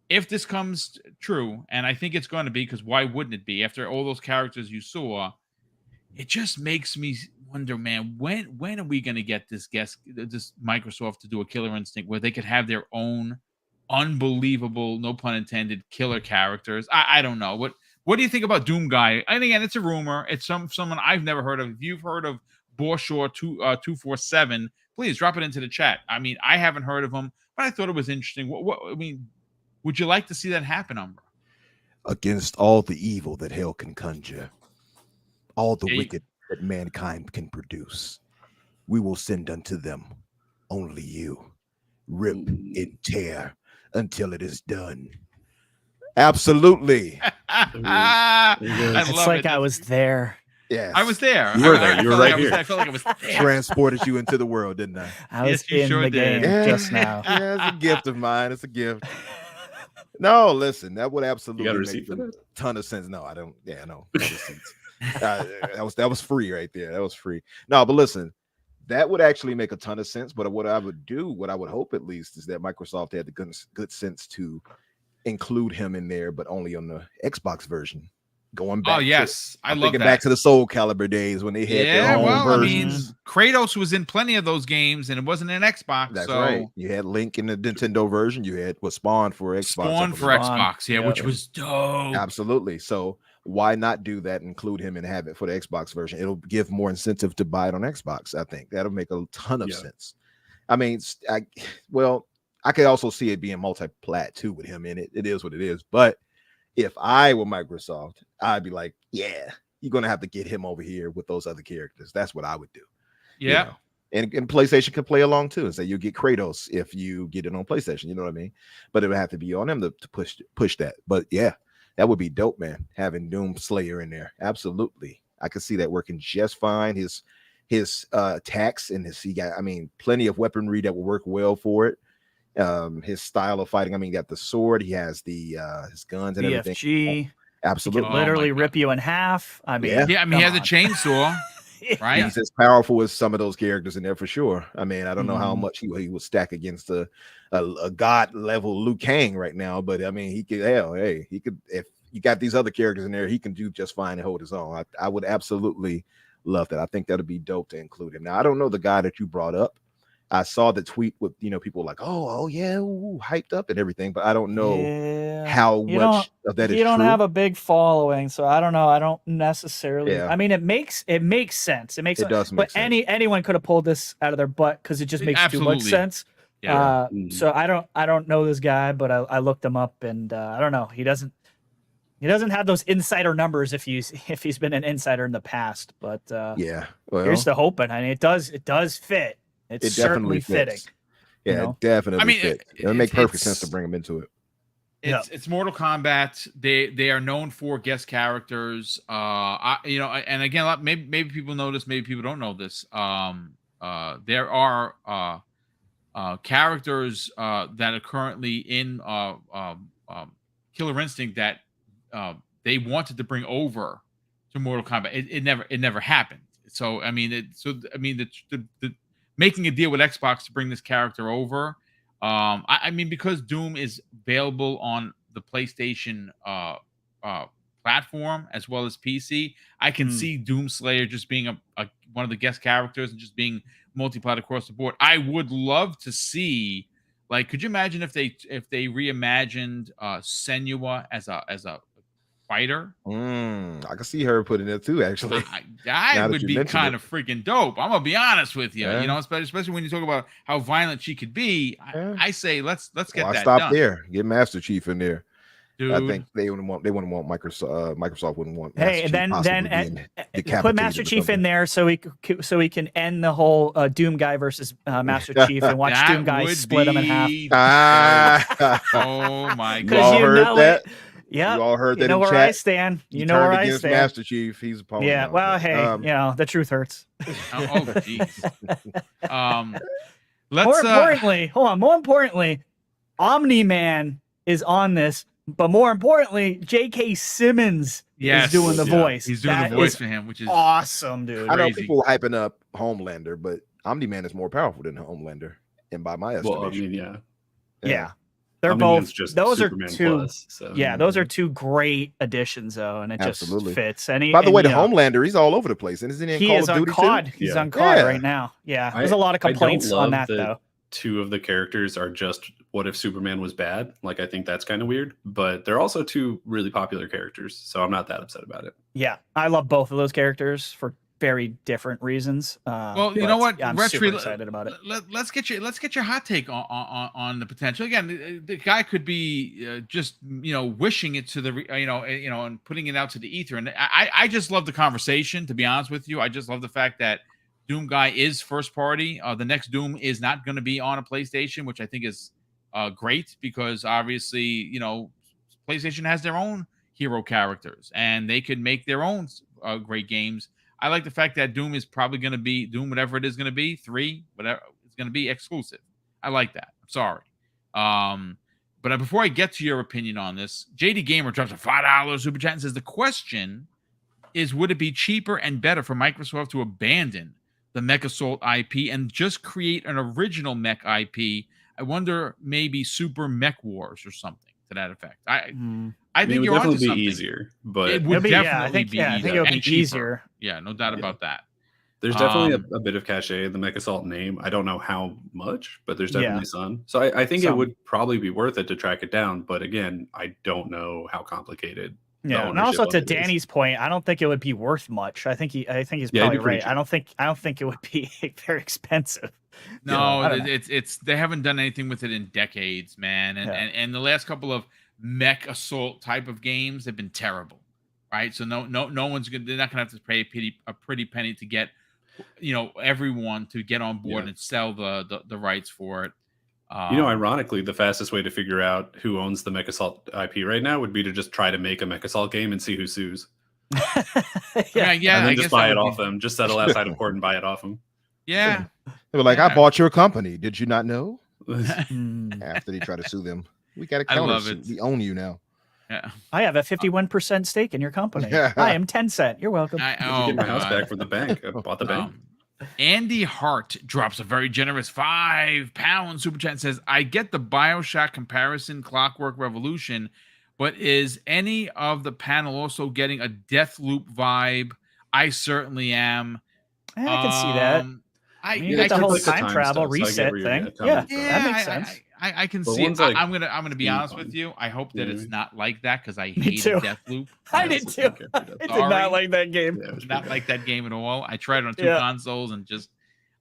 If this comes true, and I think it's going to be, because why wouldn't it be? After all those characters you saw, it just makes me wonder, man, when are we going to get this Microsoft to do a Killer Instinct where they could have their own unbelievable, no pun intended, killer characters? I don't know. What do you think about Doom Guy? And again, it's a rumor. It's someone I've never heard of. If you've heard of Borshaw 247, please drop it into the chat. I mean, I haven't heard of him, but I thought it was interesting. I mean, would you like to see that happen, Umbra? Against all the evil that hell can conjure, all the wicked that mankind can produce, we will send unto them only you. Rip and tear until it is done. Absolutely. It's like I was there. Yes. I was there. You were there. You were right here. I felt like I was there. Transported you into the world, didn't I? I was you in sure the did. game just now. Yeah, it's a gift of mine. It's a gift. No, listen, that would absolutely You got a make receipt for a that? ton of sense. No, I don't. Yeah, no. That was free right there. That was free. No, but listen, that would actually make a ton of sense. But what I would do, what I would hope at least, is that Microsoft had the good sense to include him in there, but only on the Xbox version. Going back. Oh yes, I'm love thinking that. back to the Soul Calibur days when they had their own versions. I mean, Kratos was in plenty of those games, and it wasn't an Xbox. That's so right. You had Link in the Nintendo version. You had Spawn for Xbox. Spawn for Xbox, yeah, which was dope. Absolutely. So why not do that? Include him and have it for the Xbox version. It'll give more incentive to buy it on Xbox. I think that'll make a ton of sense. I mean, I could also see it being multi-plat too with him in it. It is what it is. But if I were Microsoft, I'd be like, yeah, you're going to have to get him over here with those other characters. That's what I would do. Yeah. You know? And PlayStation could play along too and say you get Kratos if you get it on PlayStation. You know what I mean? But it would have to be on them to push that. But yeah, That would be dope, man. Having Doom Slayer in there, absolutely. I could see that working just fine. His attacks and he got, I mean, plenty of weaponry that will work well for it. His style of fighting, I mean, he got the sword, he has the his guns and everything. BFG. Absolutely. He could literally rip you in half. I mean, Yeah. Yeah, I mean, he has a chainsaw, right? He's as powerful as some of those characters in there for sure. I mean, I don't know how Mhm. much he would stack against a god level Liu Kang right now, but I mean, he could. Hell, hey, he could. If you got these other characters in there, he can do just fine and hold his own. I would absolutely love that. I think that'd be dope to include him. Now, I don't know the guy that you brought up. I saw the tweet with people like, oh yeah, ooh, hyped up and everything, but I don't know how much of that is You don't true. have a big following, so I don't know. I don't necessarily. Yeah. I mean, it makes sense. It makes It does make but sense. anyone could have pulled this out of their butt because it just makes too much Absolutely. sense. Yeah. So I don't know this guy, but I looked him up, and I don't know. He doesn't have those insider numbers if he's been an insider in the past. But Yeah, well, here's the hoping. I mean, it does fit. It's it certainly definitely fitting. fits. Yeah, you know? it definitely I mean, fits. It make perfect sense to bring him into it. It's Mortal Kombat. They are known for guest characters. And again, maybe people know this, maybe people don't know this. There are characters that are currently in Killer Instinct that they wanted to bring over to Mortal Kombat. It never happened. So I mean, the making a deal with Xbox to bring this character over. I mean, because Doom is available on the PlayStation platform as well as PC, I can see Doom Slayer just being a one of the guest characters and just being multiplied across the board. I would love to see, like, could you imagine if they reimagined Senua as a fighter? I can see her putting it too, actually. That Now that would you be mention kind it. of freaking dope. I'm gonna be honest with you. Yeah. You know, especially when you talk about how violent she could be. Yeah. I say let's get Well, that I stop done, there. Get Master Chief in there. dude. I think they wouldn't want Microsoft. Microsoft wouldn't want. Hey, Master and Chief then possibly being put decapitated Master or Chief in something. there so we can end the whole Doom guy versus Master Chief and watch That Doom guy would split him in half. be Ah, Oh my you god! all you heard know that? it. Yeah, You all heard that know in where chat? I stand. He You know where turned I against stand. Master Chief. He's opponent. Yeah. now. Well, hey, Um, the truth hurts. Oh jeez. More importantly, Omni-Man is on this, but more importantly, J.K. Simmons is doing the voice. He's doing That the voice is for him, which is awesome, dude. I know crazy. people hyping up Homelander, but Omni-Man is more powerful than Homelander, and by my estimation, Well, I mean, yeah. Yeah. They're Omni-Man's both just those Superman are two plus, so. yeah, those are two great additions though, and it Absolutely. just fits. And by the way, the you know, Homelander, he's all over the place, and isn't he in he Call is of on Duty COD. too? He's Yeah. on COD Yeah. right now. Yeah. There's a lot of complaints on that though. Two of the characters are just what if Superman was bad? Like, I think that's kind of weird, but they're also two really popular characters, so I'm not that upset about it. Yeah. I love both of those characters for very different reasons. Well, you know what? I'm super excited about it. Let's get your hot take on the potential. Again, the guy could be just wishing it to the and putting it out to the ether. And I just love the conversation. To be honest with you, I just love the fact that Doom guy is first party. The next Doom is not going to be on a PlayStation, which I think is great because obviously PlayStation has their own hero characters and they could make their own great games. I like the fact that Doom is probably going to be Doom, whatever it is going to be, 3, whatever it's going to be exclusive. I like that. I'm sorry. But before I get to your opinion on this, JD Gamer drops a $5 super chat and says, the question is, would it be cheaper and better for Microsoft to abandon the Mechassault IP and just create an original mech IP? I wonder, maybe Super Mech Wars or something to that effect. I think it would you're onto definitely be something. easier, but It would definitely I think be easier. I think it would and be cheaper. easier. Yeah, no doubt about that. There's definitely a bit of cachet in the Mechassault name. I don't know how much, but there's definitely some. So I think it would probably be worth it to track it down. But again, I don't know how complicated. Yeah, and also to Danny's point, I don't think it would be worth much. I think he's probably right. Cheap. I don't think it would be very expensive. No, it's they haven't done anything with it in decades, man. And the last couple of mech assault type of games have been terrible, right? So no one's gonna. They're not gonna have to pay a pretty penny to get everyone to get on board and sell the rights for it. Ironically, the fastest way to figure out who owns the Mechassault IP right now would be to just try to make a Mechassault game and see who sues. Yeah. I mean, yeah, And then I just guess buy that it would off them. Just settle outside of court and buy it off them. Yeah. They were like, Yeah. I bought your company. Did you not know? Mm. After they try to sue them, we got a I counter love suit. it. We own you now. Yeah. I have a 51% stake in your company. Yeah. I am Tencent. You're welcome. I get my house back from the bank. I bought the bank. Andy Hart drops a very generous £5 super chat and says, I get the Bioshock comparison, Clockwork Revolution, but is any of the panel also getting a Deathloop vibe? I certainly am. I can see that. I You get the it's whole like the time time travel stuff, so I get reset where you're thing. coming Yeah, from. that makes sense. I can But see it. one's like I'm gonna be honest with steampunk. you. I hope that it's Yeah. not like that because I Me hated too. Deathloop. I Yeah, did it's too. okay. I did Sorry. not like that game. Yeah, it was Not pretty like that game at all. I tried it on two Yeah. consoles and just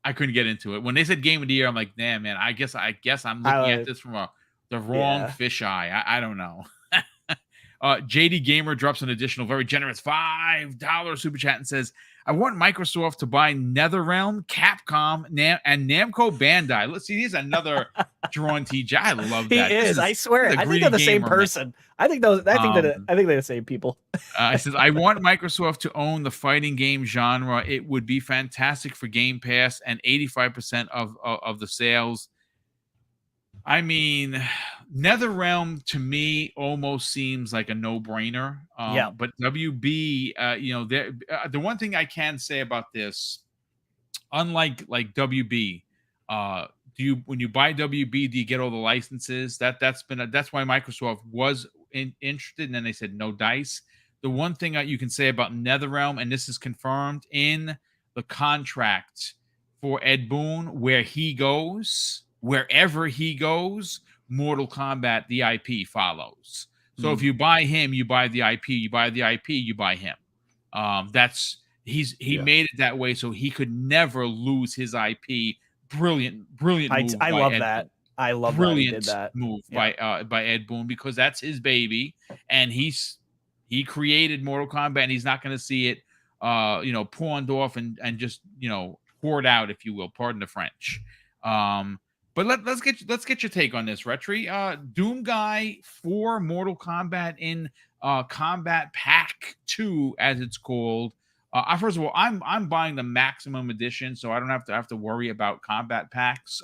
I couldn't get into it. When they said Game of the Year, I'm like, damn man, I guess I'm looking at this from the wrong fisheye. I don't know. JD Gamer drops an additional very generous $5 super chat and says, I want Microsoft to buy NetherRealm, Capcom, and Namco Bandai. Let's see, he's another drawn TJ. I love He that. is. I swear. he's a I think they're the greedy same gamer, man. person. I think they're the same people. He says, I want Microsoft to own the fighting game genre. It would be fantastic for Game Pass and 85% of the sales. I mean, NetherRealm to me almost seems like a no-brainer. Yeah. But WB, the one thing I can say about this, unlike like WB, when you buy WB, do you get all the licenses? That's why Microsoft was interested, and then they said no dice. The one thing that you can say about NetherRealm, and this is confirmed in the contract for Ed Boon, wherever he goes, Mortal Kombat, the IP follows. So if you buy him, you buy the IP. You buy the IP, you buy him. He made it that way so he could never lose his IP. Brilliant move. I love that. I love that he did that. Move by Ed Boon because that's his baby, and he created Mortal Kombat, and he's not going to see it, pawned off and just poured out, if you will. Pardon the French. But let's get your take on this, Retri. Doom Guy for Mortal Kombat in Combat Pack 2, as it's called. First of all, I'm buying the Maximum Edition, so I don't have to worry about combat packs.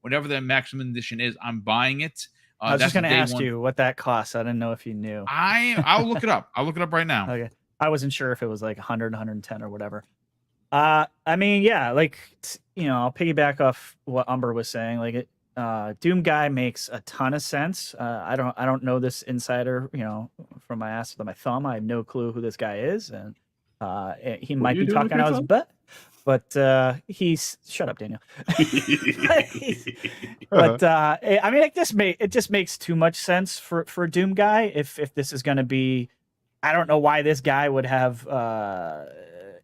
Whatever the Maximum Edition is, I'm buying it. I was just going to ask you what that costs. I didn't know if you knew. I'll look it up. I'll look it up right now. Okay. I wasn't sure if it was like 100, 110 or whatever. I mean, yeah, like, I'll piggyback off what Umber was saying. Like, Doom Guy makes a ton of sense. I don't know this insider, from my ass to my thumb. I have no clue who this guy is, and he might be talking out his butt. But he's shut up, Daniel. But I mean, it just makes too much sense for Doom Guy. If this is going to be, I don't know why this guy would have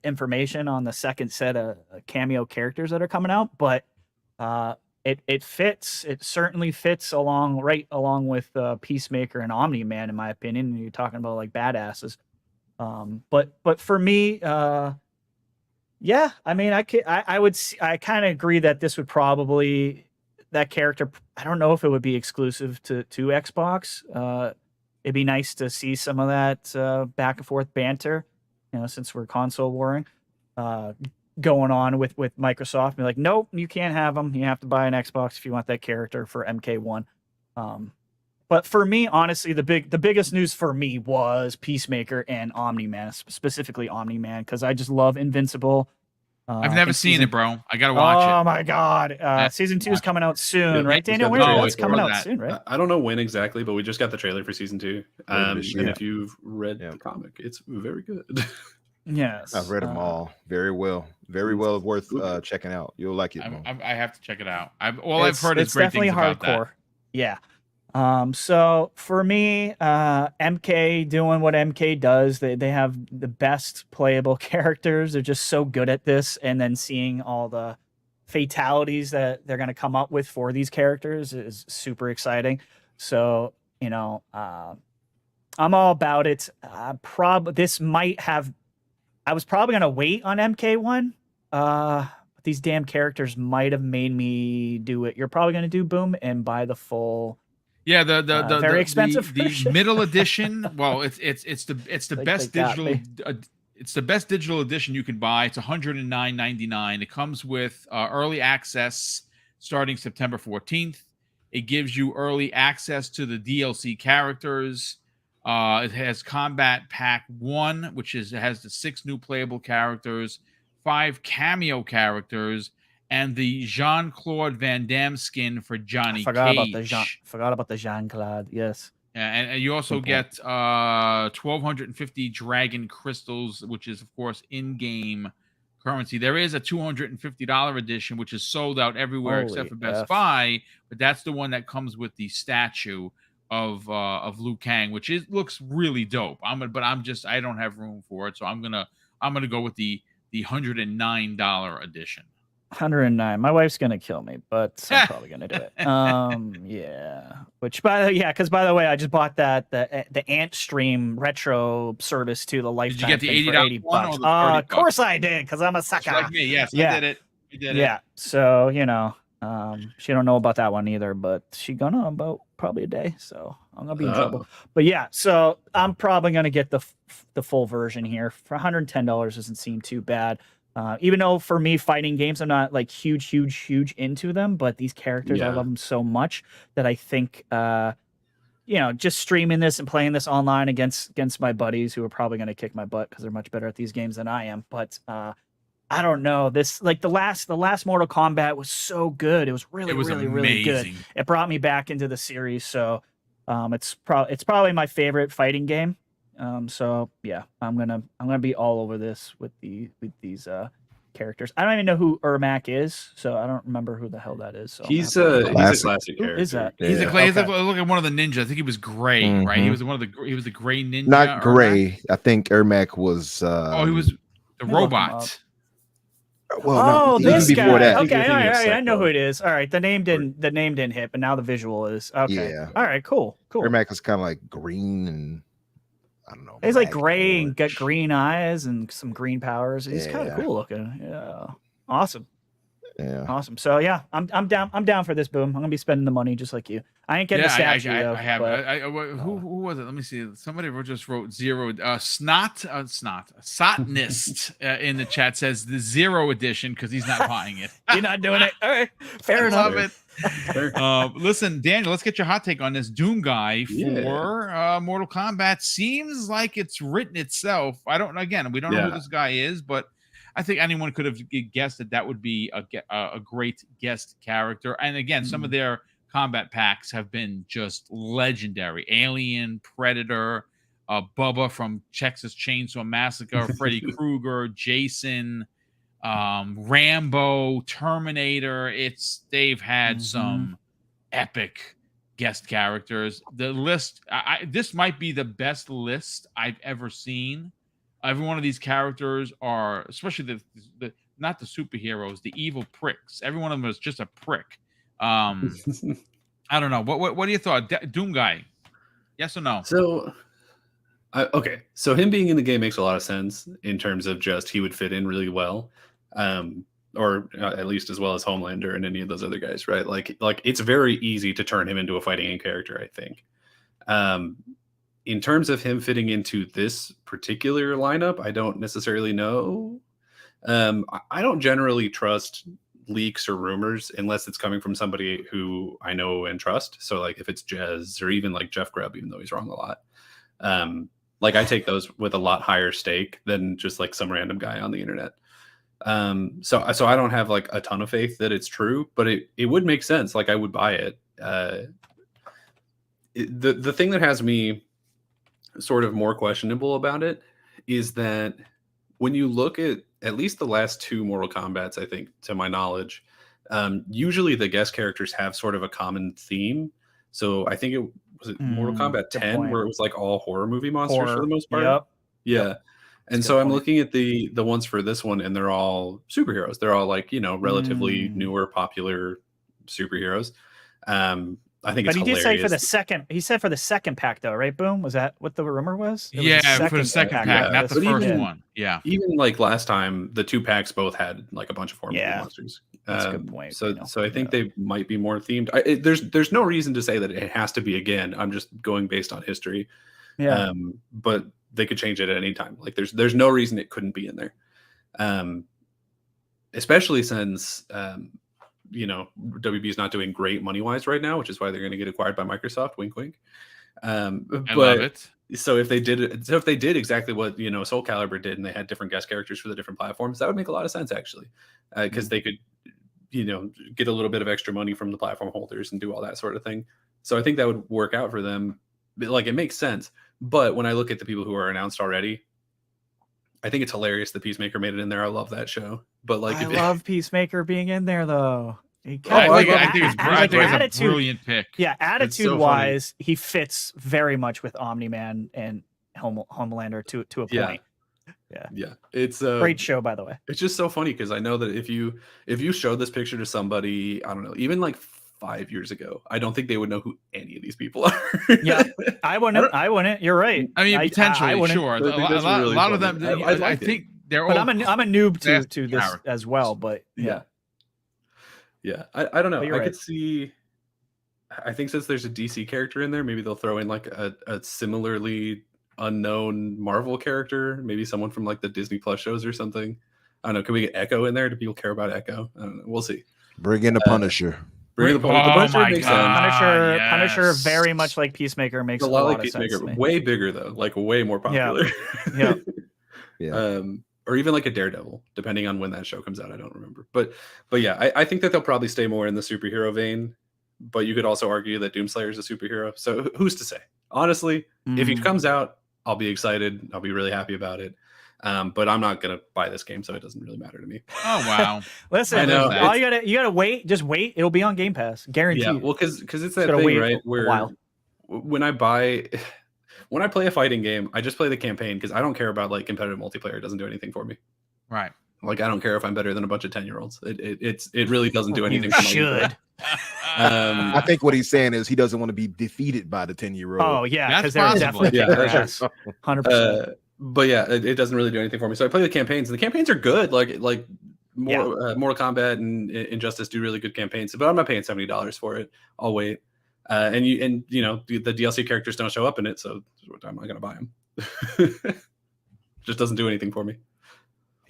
information on the second set of cameo characters that are coming out, but it fits. It certainly fits right along with Peacemaker and Omni-Man, in my opinion. You're talking about like badasses. But for me, yeah, I mean, I kind of agree that this would probably, that character, I don't know if it would be exclusive to Xbox. It'd be nice to see some of that back and forth banter, since we're console warring, going on with Microsoft. Be like, nope, you can't have them. You have to buy an Xbox if you want that character for MK1. But for me, honestly, the biggest news for me was Peacemaker and Omni-Man, specifically Omni-Man, because I just love Invincible. I've never seen it, bro. I gotta watch it. Oh my god! Season 2 is coming out soon, right, Daniel? It's coming out soon, right? I don't know when exactly, but we just got the trailer for season 2. And if you've read the comic, it's very good. Yes, I've read them all very well worth checking out. You'll like it. I have to check it out. I've heard is great definitely things about hardcore. that. Yeah. So for me, MK doing what MK does, they have the best playable characters. They're just so good at this, and then seeing all the fatalities that they're going to come up with for these characters is super exciting. So, I'm all about it. I was probably going to wait on MK1. these damn characters might have made me do it. You're probably going to do, Boom, and buy the full. Yeah, very expensive the version. middle edition. Well, it's the Like best they got digital. me. It's the best digital edition you can buy. It's $109.99. It comes with early access starting September 14th. It gives you early access to the DLC characters. It has Combat Pack 1, which has the 6 new playable characters, 5 cameo characters, and the Jean-Claude Van Damme skin for Johnny I forgot Cage. about the Jean-Claude. Yes. And you also get 1,250 dragon crystals, which is, of course, in-game currency. There is a $250 edition, which is sold out everywhere except for Best Buy, but that's the one that comes with the statue of Liu Kang, which looks really dope. I don't have room for it, so I'm gonna go with the $109 edition. 109. My wife's gonna kill me, but I'm probably gonna do it. Yeah. Which by the way, I just bought the Ant Stream retro service to the lifetime. Did you get the $80 one or the $30? Of course I did, because I'm a sucker. Just like me, yes, yeah. I did it. You did it. So she don't know about that one either, but she gonna about probably a day, so I'm gonna be in trouble. But yeah, so I'm probably gonna get the full version here for $110. Doesn't seem too bad. Even though for me, fighting games, I'm not like huge into them, but these characters, I love them so much that I think, just streaming this and playing this online against my buddies who are probably going to kick my butt because they're much better at these games than I am. But I don't know, this, like the last Mortal Kombat was so good. It was really good. It brought me back into the series. So it's probably my favorite fighting game. So yeah, I'm gonna be all over this with these characters. I don't even know who Ermac is, so I don't remember who the hell that is. So he's a classic character. Is that? He's look at one of the ninjas. I think he was gray, right? He was the gray ninja. Not gray. Ermac. I think Ermac was. He was the robot. Well, this guy. Before that. Okay, all right, I know who it is. All right, the name didn't hit, but now the visual is okay. Yeah. All right, cool. Ermac is kind of like green and I don't know. He's like gray and got green eyes and some green powers. He's kind of cool looking. Yeah, awesome. Yeah, awesome. So yeah, I'm down for this, Boom. I'm gonna be spending the money just like you. I ain't getting a statue. I have. Who was it? Let me see. Somebody just wrote zero. Sotinist in the chat says the 0 edition because he's not buying it. You're not doing it. All right, fair enough. Love it. Listen, Daniel, let's get your hot take on this Doom guy for Mortal Kombat. Seems like it's written itself. We don't know who this guy is, but I think anyone could have guessed that would be a great guest character. And again, some of their combat packs have been just legendary. Alien, Predator, Bubba from Texas Chainsaw Massacre, Freddy Krueger, Jason, Rambo, Terminator. They've had some epic guest characters. The list, this might be the best list I've ever seen. Every one of these characters are, especially the not the superheroes, the evil pricks. Every one of them is just a prick. I don't know. What are your thoughts, Doom guy? Yes or no? So, okay. So him being in the game makes a lot of sense in terms of just he would fit in really well, or at least as well as Homelander and any of those other guys, right? Like it's very easy to turn him into a fighting game character, I think. In terms of him fitting into this particular lineup, I don't necessarily know. I don't generally trust leaks or rumors unless it's coming from somebody who I know and trust. So like if it's Jez or even like Jeff Grubb, even though he's wrong a lot. Like I take those with a lot higher stake than just like some random guy on the internet. So I don't have like a ton of faith that it's true, but it would make sense. Like I would buy it. The thing that has me sort of more questionable about it is that when you look at least the last 2 Mortal Kombats, I think, to my knowledge, usually the guest characters have sort of a common theme. So I think it was Mortal Kombat 10, where it was like all horror movie monsters for the most part. Yep. Yeah. And so I'm looking at the ones for this one, and they're all superheroes. They're all like, relatively newer, popular superheroes. I think But it's he did say for the hilarious. second. He said for the second pack, though, right? Boom. Was that what the rumor was? It was Yeah, for the second pack, yeah. not the But first even- one. Yeah. Even like last time, the 2 packs both had like a bunch of formidable Yeah. monsters. That's a good point, So, Daniel. so I think they might be more themed. There's no reason to say that it has to be again. I'm just going based on history. Yeah. But they could change it at any time. Like there's no reason it couldn't be in there. Especially since WB is not doing great money wise right now, which is why they're going to get acquired by Microsoft. Wink, wink. I love it. So if they did exactly what Soul Calibur did, and they had different guest characters for the different platforms, that would make a lot of sense actually, because they could get a little bit of extra money from the platform holders and do all that sort of thing. So I think that would work out for them. Like it makes sense. But when I look at the people who are announced already, I think it's hilarious that Peacemaker made it in there. I love that show. But like, I love Peacemaker being in there though. I think it's a brilliant pick. Yeah, attitude so wise, he fits very much with Omni-Man and Homelander to a point. Yeah. It's Great show, by the way. It's just so funny because I know that if you showed this picture to somebody, I don't know, even like 5 years ago, I don't think they would know who any of these people are. Yeah, I wouldn't. You're right. I mean, potentially, sure. I think that's really a lot of funny. them. I think they're. But all I'm a noob to this characters. as well. But yeah. I don't know. I right. could see. I think since there's a DC character in there, maybe they'll throw in like a similarly unknown Marvel character, maybe someone from like the Disney Plus shows or something. I don't know. Can we get Echo in there? Do people care about Echo? I don't know. We'll see. Bring in the Punisher. Bring in the Punisher. my Makes God. sense. Punisher, very much like Peacemaker, makes A lot like of sense Peacemaker. to me. Way bigger though, like way more popular. Yeah. Yeah. Or even like a Daredevil, depending on when that show comes out. I don't remember, but yeah, I think that they'll probably stay more in the superhero vein. But you could also argue that Doomslayer is a superhero. So who's to say? Honestly, if he comes out, I'll be excited. I'll be really happy about it. But I'm not gonna buy this game, so it doesn't really matter to me. Oh wow! Listen, I know, all you gotta wait. Just wait. It'll be on Game Pass, guaranteed. Yeah, well, because it's that gotta thing, wait right? a while. When I play a fighting game, I just play the campaign because I don't care about like competitive multiplayer. It doesn't do anything for me. Right. Like I don't care if I'm better than a bunch of 10-year-olds. It really doesn't do anything. You for my should. I think what he's saying is he doesn't want to be defeated by the 10-year-old. Oh yeah, That's because they're possible. definitely Yeah, that's 100%. But yeah, it doesn't really do anything for me. So I play the campaigns, and the campaigns are good. Like Mortal Kombat and Injustice do really good campaigns. But I'm not paying $70 for it. I'll wait. And the DLC characters don't show up in it, so I'm not gonna buy them. Just doesn't do anything for me.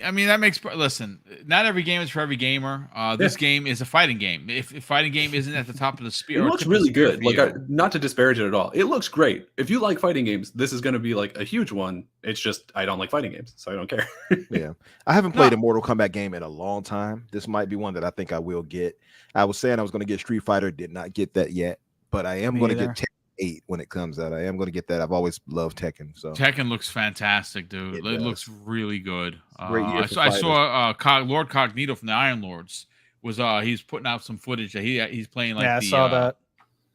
I mean, that makes. Listen, not every game is for every gamer. This game is a fighting game. If fighting game isn't at the top of the spear, It looks really good. Like, not to disparage it at all. It looks great. If you like fighting games, this is going to be like a huge one. It's just I don't like fighting games, so I don't care. Yeah, I haven't played a Mortal Kombat game in a long time. This might be one that I think I will get. I was saying I was going to get Street Fighter, did not get that yet, but I am going to get Tekken 8 when it comes out. I am going to get that. I've always loved Tekken. So Tekken looks fantastic, dude. It does. looks really good. Great year for I saw Lord Cognito from the Iron Lords was he's putting out some footage that he's playing like I saw that.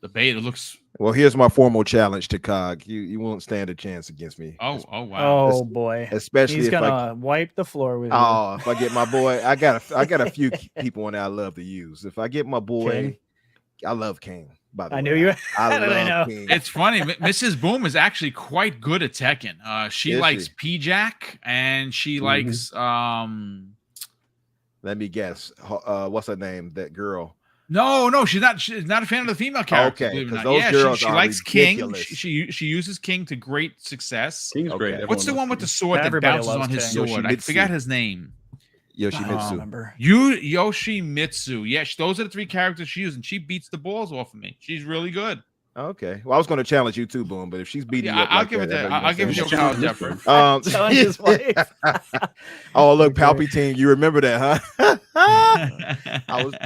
The beta looks. Well, here's my formal challenge to Cog. You won't stand a chance against me. Oh wow. Oh boy. Especially he's if gonna wipe the floor with you. Oh, if I get my boy, I got a few people in there I love to use. If I get my boy, King. I love King. By the way, I knew you. I Did I know? love King. It's funny. Mrs. Boom is actually quite good at Tekken. She Is likes she? P-Jack and she likes Let me guess. What's her name? That girl. No, she's not a fan of the female character. Okay, believe it or 'cause not. those Yeah, girls she are likes King. ridiculous. She uses King to great success. King's great. Okay. What's the one with the sword that Everybody bounces loves on his King. sword? I Yoshimitsu. forgot his name. Yoshimitsu. Remember. Yoshimitsu. Yeah, those are the three characters she uses, and she beats the balls off of me. She's really good. Okay. Well, I was going to challenge you too, Boom, but if she's beating you up I'll like give it that, that. I know I'll give it you're to gonna Kyle Jefford. say- Challenge his wife. Oh, look, Palpatine. You remember that, huh?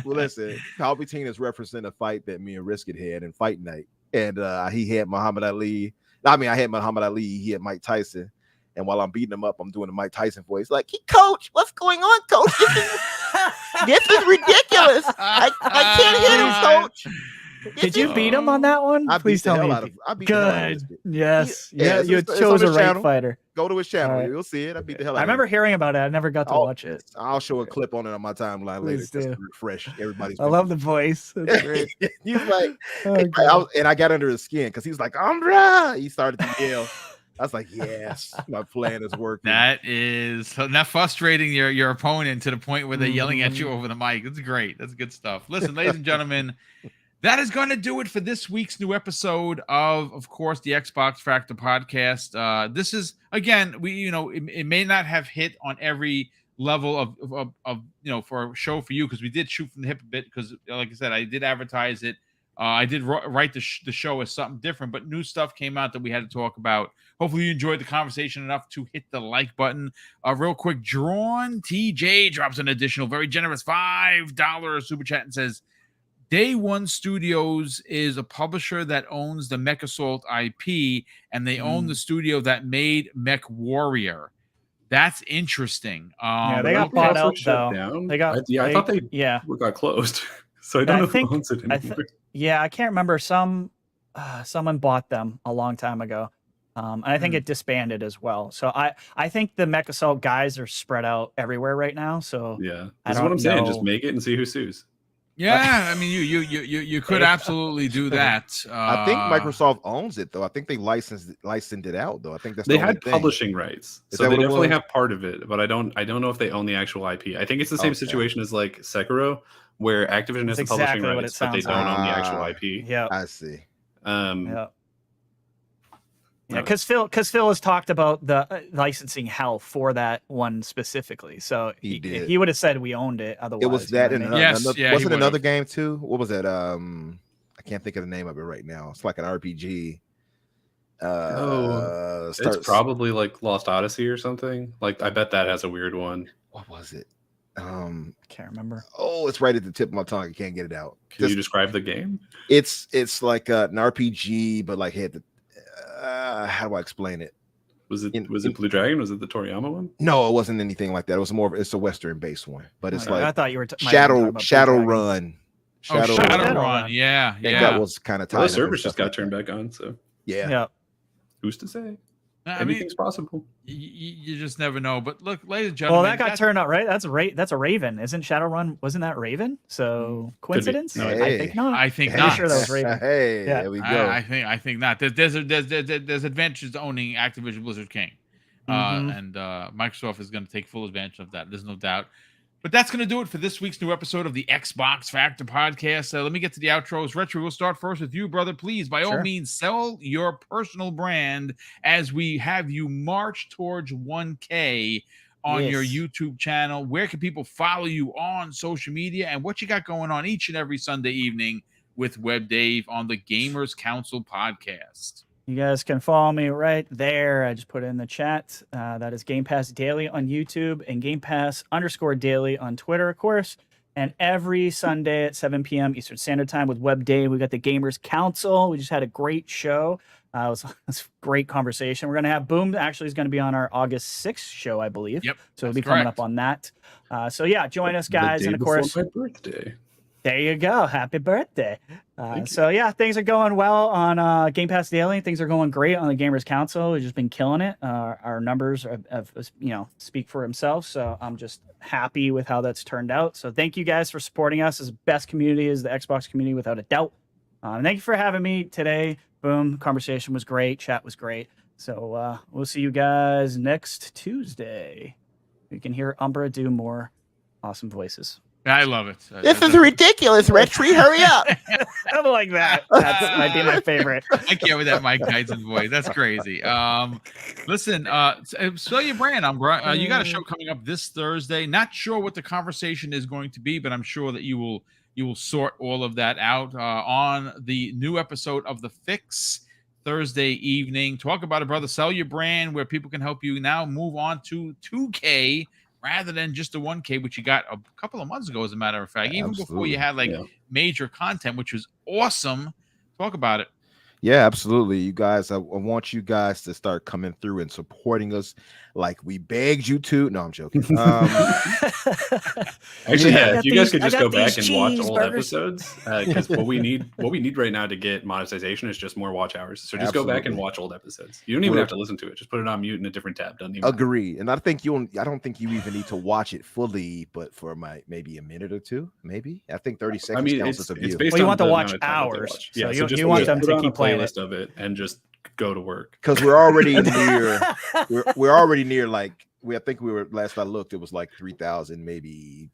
Listen, Palpatine is referencing a fight that me and Risket had in Fight Night. And he had Muhammad Ali. I had Muhammad Ali. He had Mike Tyson. And while I'm beating him up, I'm doing the Mike Tyson voice. Like, Coach, what's going on, Coach? This is ridiculous. I can't hit him, Coach. Did you beat him on that one? I Please beat the tell hell me. out of- I beat the hell out of Good. this kid. Yes. Yeah, Yeah, it's you on chose the a right channel. fighter. Go to his channel. Alright. You'll see it. I beat the hell out I of remember him. hearing about it. I never got to watch it. I'll show a clip on it on my timeline later Please just do. to refresh everybody's. I love the voice. That's great. He's like, Oh, God. and I got under his skin because he's like, Umbra. He started to yell. I was like, yes, my plan is working. That is not frustrating your opponent to the point where they're yelling at you over the mic. That's great. That's good stuff. Listen, ladies and gentlemen, that is going to do it for this week's new episode of course, the Xbox Factor podcast. This is, again, it may not have hit on every level of for a show for you, because we did shoot from the hip a bit, because like I said, I did advertise it. I did write the show as something different, but new stuff came out that we had to talk about. Hopefully you enjoyed the conversation enough to hit the like button. Real quick, Drawn TJ drops an additional very generous $5 super chat and says, Day One Studios is a publisher that owns the Mechassault IP, and they own the studio that made Mech Warrior. That's interesting. They got bought out though. Down. They got I thought they got closed. So I don't know who owns it anymore. I can't remember. Someone bought them a long time ago. And I think it disbanded as well. So I think the Mechassault guys are spread out everywhere right now. So yeah, that's what I'm saying. Just make it and see who sues. Yeah, I mean, you could absolutely do that. I think Microsoft owns it though. I think they licensed it out though. I think they had publishing rights, so they definitely have part of it. But I don't know if they own the actual IP. I think it's the same situation as like Sekiro, where Activision has the publishing rights, but they don't own the actual IP. Yeah, I see. Because Phil has talked about the licensing hell for that one specifically. So he would have said we owned it. Otherwise, it was that. And wasn't another game too? What was that? I can't think of the name of it right now. It's like an RPG. It's probably like Lost Odyssey or something. Like I bet that has a weird one. What was it? I can't remember. Oh, it's right at the tip of my tongue. I can't get it out. Can you describe the game? It's like an RPG, but like had the. How do I explain it? Was it Blue Dragon? Was it the Toriyama one? No, it wasn't anything like that. It was it's a Western based one, but it's like I thought you were Shadowrun. Shadowrun. Yeah. That was kind of tied. Well, the servers just got turned back on, so yeah. Who's to say? I Anything's possible. You just never know. But look, ladies and gentlemen, that got turned out, right? That's a Raven, isn't Shadowrun? Wasn't that Raven? So coincidence? No, I think not. I think I'm not. sure that was Raven. Hey, there we go. I think not. There's advantages to owning Activision Blizzard King, and Microsoft is going to take full advantage of that. There's no doubt. But that's going to do it for this week's new episode of the Xbox Factor podcast. Let me get to the outros. Retro, we'll start first with you, brother. Please, by all means, sell your personal brand as we have you march towards 1K on your YouTube channel. Where can people follow you on social media, and what you got going on each and every Sunday evening with Web Dave on the Gamers Council podcast? You guys can follow me right there. I just put it in the chat. That is Game Pass Daily on YouTube and Game Pass _Daily on Twitter, of course. And every Sunday at 7 p.m. Eastern Standard Time with Web Dave, we got the Gamers Council. We just had a great show. It was a great conversation. We're going to have Boom. Actually, is going to be on our August 6th show, I believe. Yep. So we'll be coming up on that. So yeah, join us, guys. And of course, my birthday. There you go. Happy birthday. So yeah, things are going well on Game Pass Daily. Things are going great on the Gamers Council. We've just been killing it. Our numbers have speak for themselves. So I'm just happy with how that's turned out. So thank you guys for supporting us. As best community is the Xbox community, without a doubt. And thank you for having me today. Boom. Conversation was great. Chat was great. So we'll see you guys next Tuesday. You can hear Umbra do more awesome voices. I love it. This is ridiculous, Retry. Hurry up. Something like that. That might be my favorite. I can't with that Mike Tyson voice. That's crazy. Listen, sell your brand. You got a show coming up this Thursday. Not sure what the conversation is going to be, but I'm sure that you will sort all of that out on the new episode of The Fix Thursday evening. Talk about it, brother. Sell your brand, where people can help you now move on to 2K. Rather than just the 1K, which you got a couple of months ago, as a matter of fact, even before you had major content, which was awesome. Talk about it. Yeah, absolutely. You guys, I want you guys to start coming through and supporting us like we begged you to. No, I'm joking. Actually, Yeah. yeah, I if you got guys these- could I just got go back these and watch old cheeseburgers. episodes, because what we need right now to get monetization is just more watch hours. So just go back and Absolutely. watch old episodes. You don't even We're- have to listen to it. Just put it on mute in a different tab. Doesn't even matter. Agree. And I don't think you even need to watch it fully, but for maybe a minute or two, maybe. I think 30 seconds I mean, counts it's as a view. based Well, you on want to the watch amount of time that they hours, watch. so Yeah, you want them put to on keep a playing playlist of it and just go to work. Because we're already near we're already near, like, I think we were, last I looked, it was like 3,000, maybe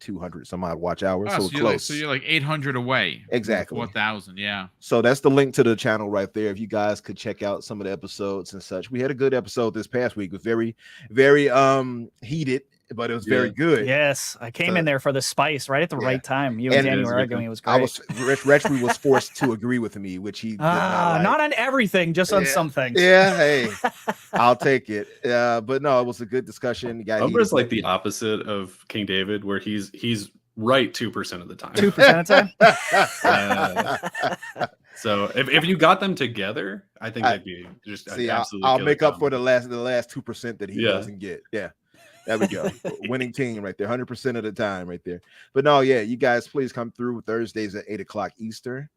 200 some odd watch hours. Oh, So we're close. so you're like 800 away. from Exactly. 4,000. Yeah. So that's the link to the channel right there. If you guys could check out some of the episodes and such. We had a good episode this past week. It was very, very heated, but it was very good. Yes, I came in there for the spice right at the Yeah. right time. You and And- Danny It is were a good arguing. thing. It was great. Retchy was forced to agree with me, which he did not like. Not on everything, just on Yeah. some things. Yeah, hey, I'll take it. But no, it was a good discussion. Umbra's like the opposite of King David, where he's right 2% of the time. 2% of the time. So if you got them together, I think they'd be just See, absolutely. I'll killer make up for combo. the last 2% that he Yeah. doesn't get. Yeah. There we go. Winning team right there, 100% of the time right there. But no, yeah, you guys please come through Thursdays at 8:00 Eastern.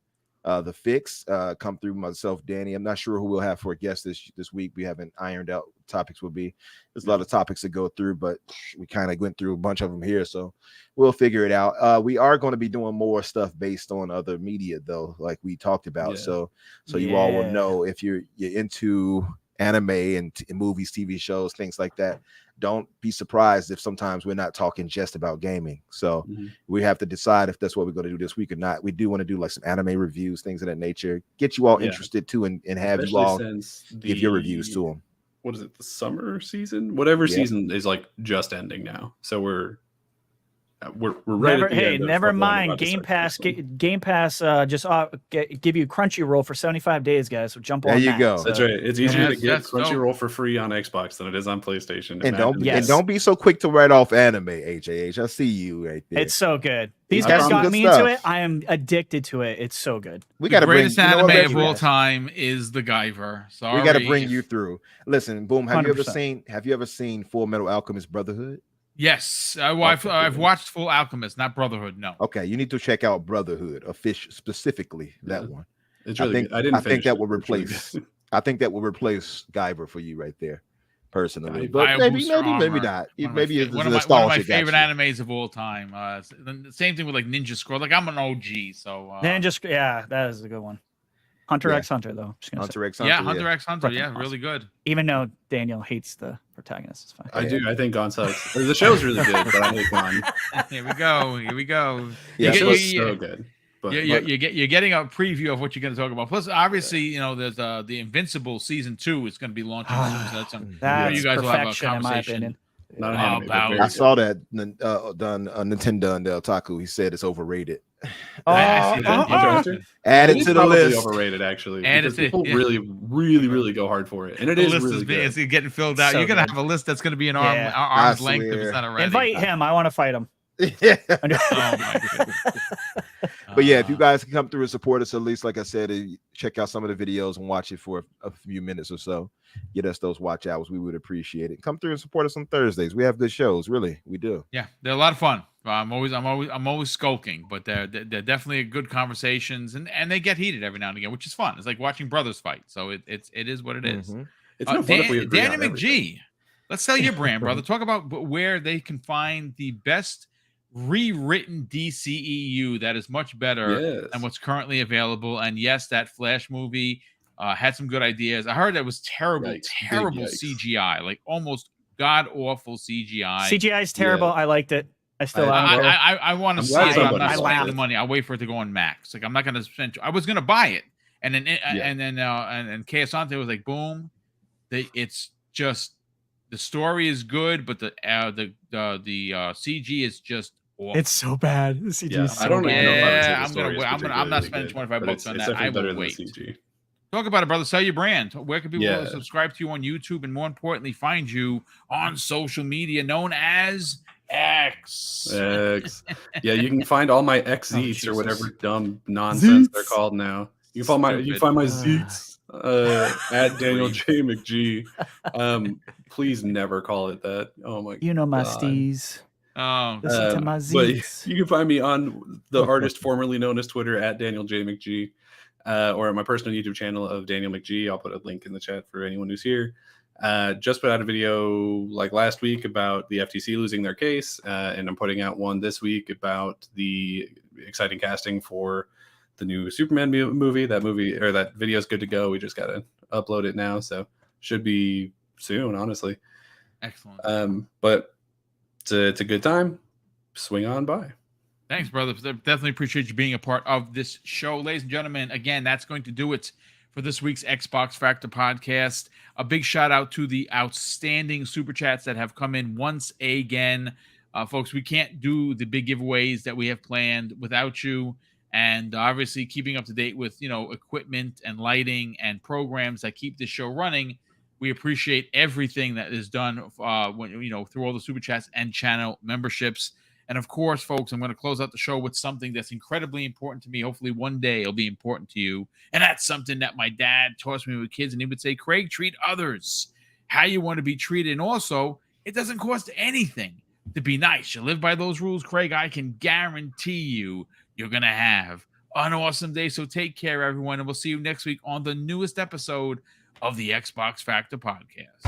The Fix, come through, myself, Danny. I'm not sure who we'll have for a guest this week. We haven't ironed out what topics will be. There's a lot of topics to go through, but we kind of went through a bunch of them here, so we'll figure it out. We are going to be doing more stuff based on other media, though, like we talked about. Yeah. So you all will Yeah. know if you're into anime and movies, TV shows, things like that. Don't be surprised if sometimes we're not talking just about gaming. So Mhm. we have to decide if that's what we're going to do this week or not. We do want to do like some anime reviews, things of that nature. Get you all Yeah. interested too, and have Especially you all since give your reviews to them. What is it? The summer season, whatever Yeah. season is like just ending now. So we're right. Never, at the hey, end of never what we're mind. about to Game start Pass, this one. Game Pass, just give you Crunchyroll for 75 days, guys. So jump There on you that. go. So- That's right. It's easier Yeah, to get that's dope. Crunchyroll for free on Xbox than it is on PlayStation. And Imagine. don't be so quick to write off anime, HAH. I see you right there. It's so good. These He's got guys some got good me stuff. into it. I am addicted to it. It's so good. We The got to bring greatest you know what, anime Reggie? of all time is The Guyver. Sorry. We got to bring you through. Listen, Boom. Have you ever 100%. seen Full Metal Alchemist Brotherhood? Yes. Okay, I've good. watched Full Alchemist, not Brotherhood. No. Okay, you need to check out Brotherhood, a fish specifically that Yeah. one. It's I really think good. I didn't. I think finish that it. will It's really replace. good. I think that will replace Guyver for you right there, personally. Guyver. But Bio maybe Booster Armor. not. One of my Maybe it's one of nostalgia. my got favorite you. animes of all time. The same thing with like Ninja Scroll. Like I'm an OG, so Then just that is a good one. Hunter Yeah. x Hunter though. Just gonna say. Hunter x Hunter. yeah, Hunter x Hunter. Fucking Yeah, awesome. really good. Even though Daniel hates the protagonist, it's fine. I do. I think Gon sucks. The show's really good, but I hate Gon. Here we go. Here we go. Yeah, The You show's get- so good. But, you're getting a preview of what you're going to talk about. Plus, obviously, you know, there's the Invincible season 2 is going to be launching soon. So that's That's you guys will have a perfection, in my conversation. opinion. not an Oh, anime, but about- very I good. saw that done Nintendo and Otaku. He said it's overrated. I see that. Interesting. Add it It's to the probably list. overrated, actually. Add because it to- people yeah. really go hard for it, and it The is list really is good. it's getting filled out. So you're going to good. have a list that's going to be an Yeah. arm's I length if swear. it's not already. Invite him. I want to fight him. Yeah. Oh, my goodness. But yeah, if you Uh, guys can come through and support us, at least like I said, check out some of the videos and watch it for a few minutes or so. Get us those watch hours. We would appreciate it. Come through and support us on Thursdays. We have good shows, really. We do. Yeah, they're a lot of fun. I'm always skulking, but they're definitely good conversations, and they get heated every now and again, which is fun. It's like watching brothers fight. So it is what it is. Mhm. It's no fun if we agree Danny on everything. McGee, let's sell your brand, brother. Talk about where they can find the best rewritten DCEU that is much better Yes. than what's currently available. And yes, that Flash movie had some good ideas. I heard that was terrible, Yikes. Big terrible yikes. CGI, like almost god awful CGI. CGI is terrible. Yeah. I liked it. I still I- am. I want to I'm see glad it. But I'm somebody not liked spending it. the money. I'll wait for it to go on Max. Like I'm not going to spend. I was going to buy it, and then and Keosante was like, boom. It's just the story is good, but the CG is just awful. It's so bad. The CG Yeah, is so I don't bad. even know if I would say Yeah, the I'm story is not particularly spending good, 25 but bucks it's on that. definitely I will better than wait. CG. Talk about it, brother. Sell your brand. Where can people Yeah. subscribe to you on YouTube, and more importantly, find you on social media known as X? X. Yeah, you can find all my X Oh, Eats or Jesus. whatever dumb nonsense they're called now. You can find my Zeets at Daniel J. McG. Please never call it that. Oh my god. You know my steez. Oh, Listen to my but Zeets. you can find me on the artist formerly known as Twitter at Daniel J. McG, or at my personal YouTube channel of Daniel McG. I'll put a link in the chat for anyone who's here. Just put out a video like last week about the FTC losing their case, and I'm putting out one this week about the exciting casting for the new Superman movie. That video is good to go. We just gotta upload it now, so should be soon, honestly. excellent. But it's a good time. Swing on by. Thanks, brother. Definitely appreciate you being a part of this show. Ladies and gentlemen, again, that's going to do it for this week's Xbox Factor podcast. A big shout out to the outstanding super chats that have come in once again. Folks, we can't do the big giveaways that we have planned without you. And obviously keeping up to date with, equipment and lighting and programs that keep this show running. We appreciate everything that is done through all the super chats and channel memberships. And of course, folks, I'm going to close out the show with something that's incredibly important to me. Hopefully one day it'll be important to you. And that's something that my dad taught me with kids. And he would say, Craig, treat others how you want to be treated. And also, it doesn't cost anything to be nice. You live by those rules, Craig. I can guarantee you're going to have an awesome day. So take care, everyone. And we'll see you next week on the newest episode of the Xbox Factor podcast.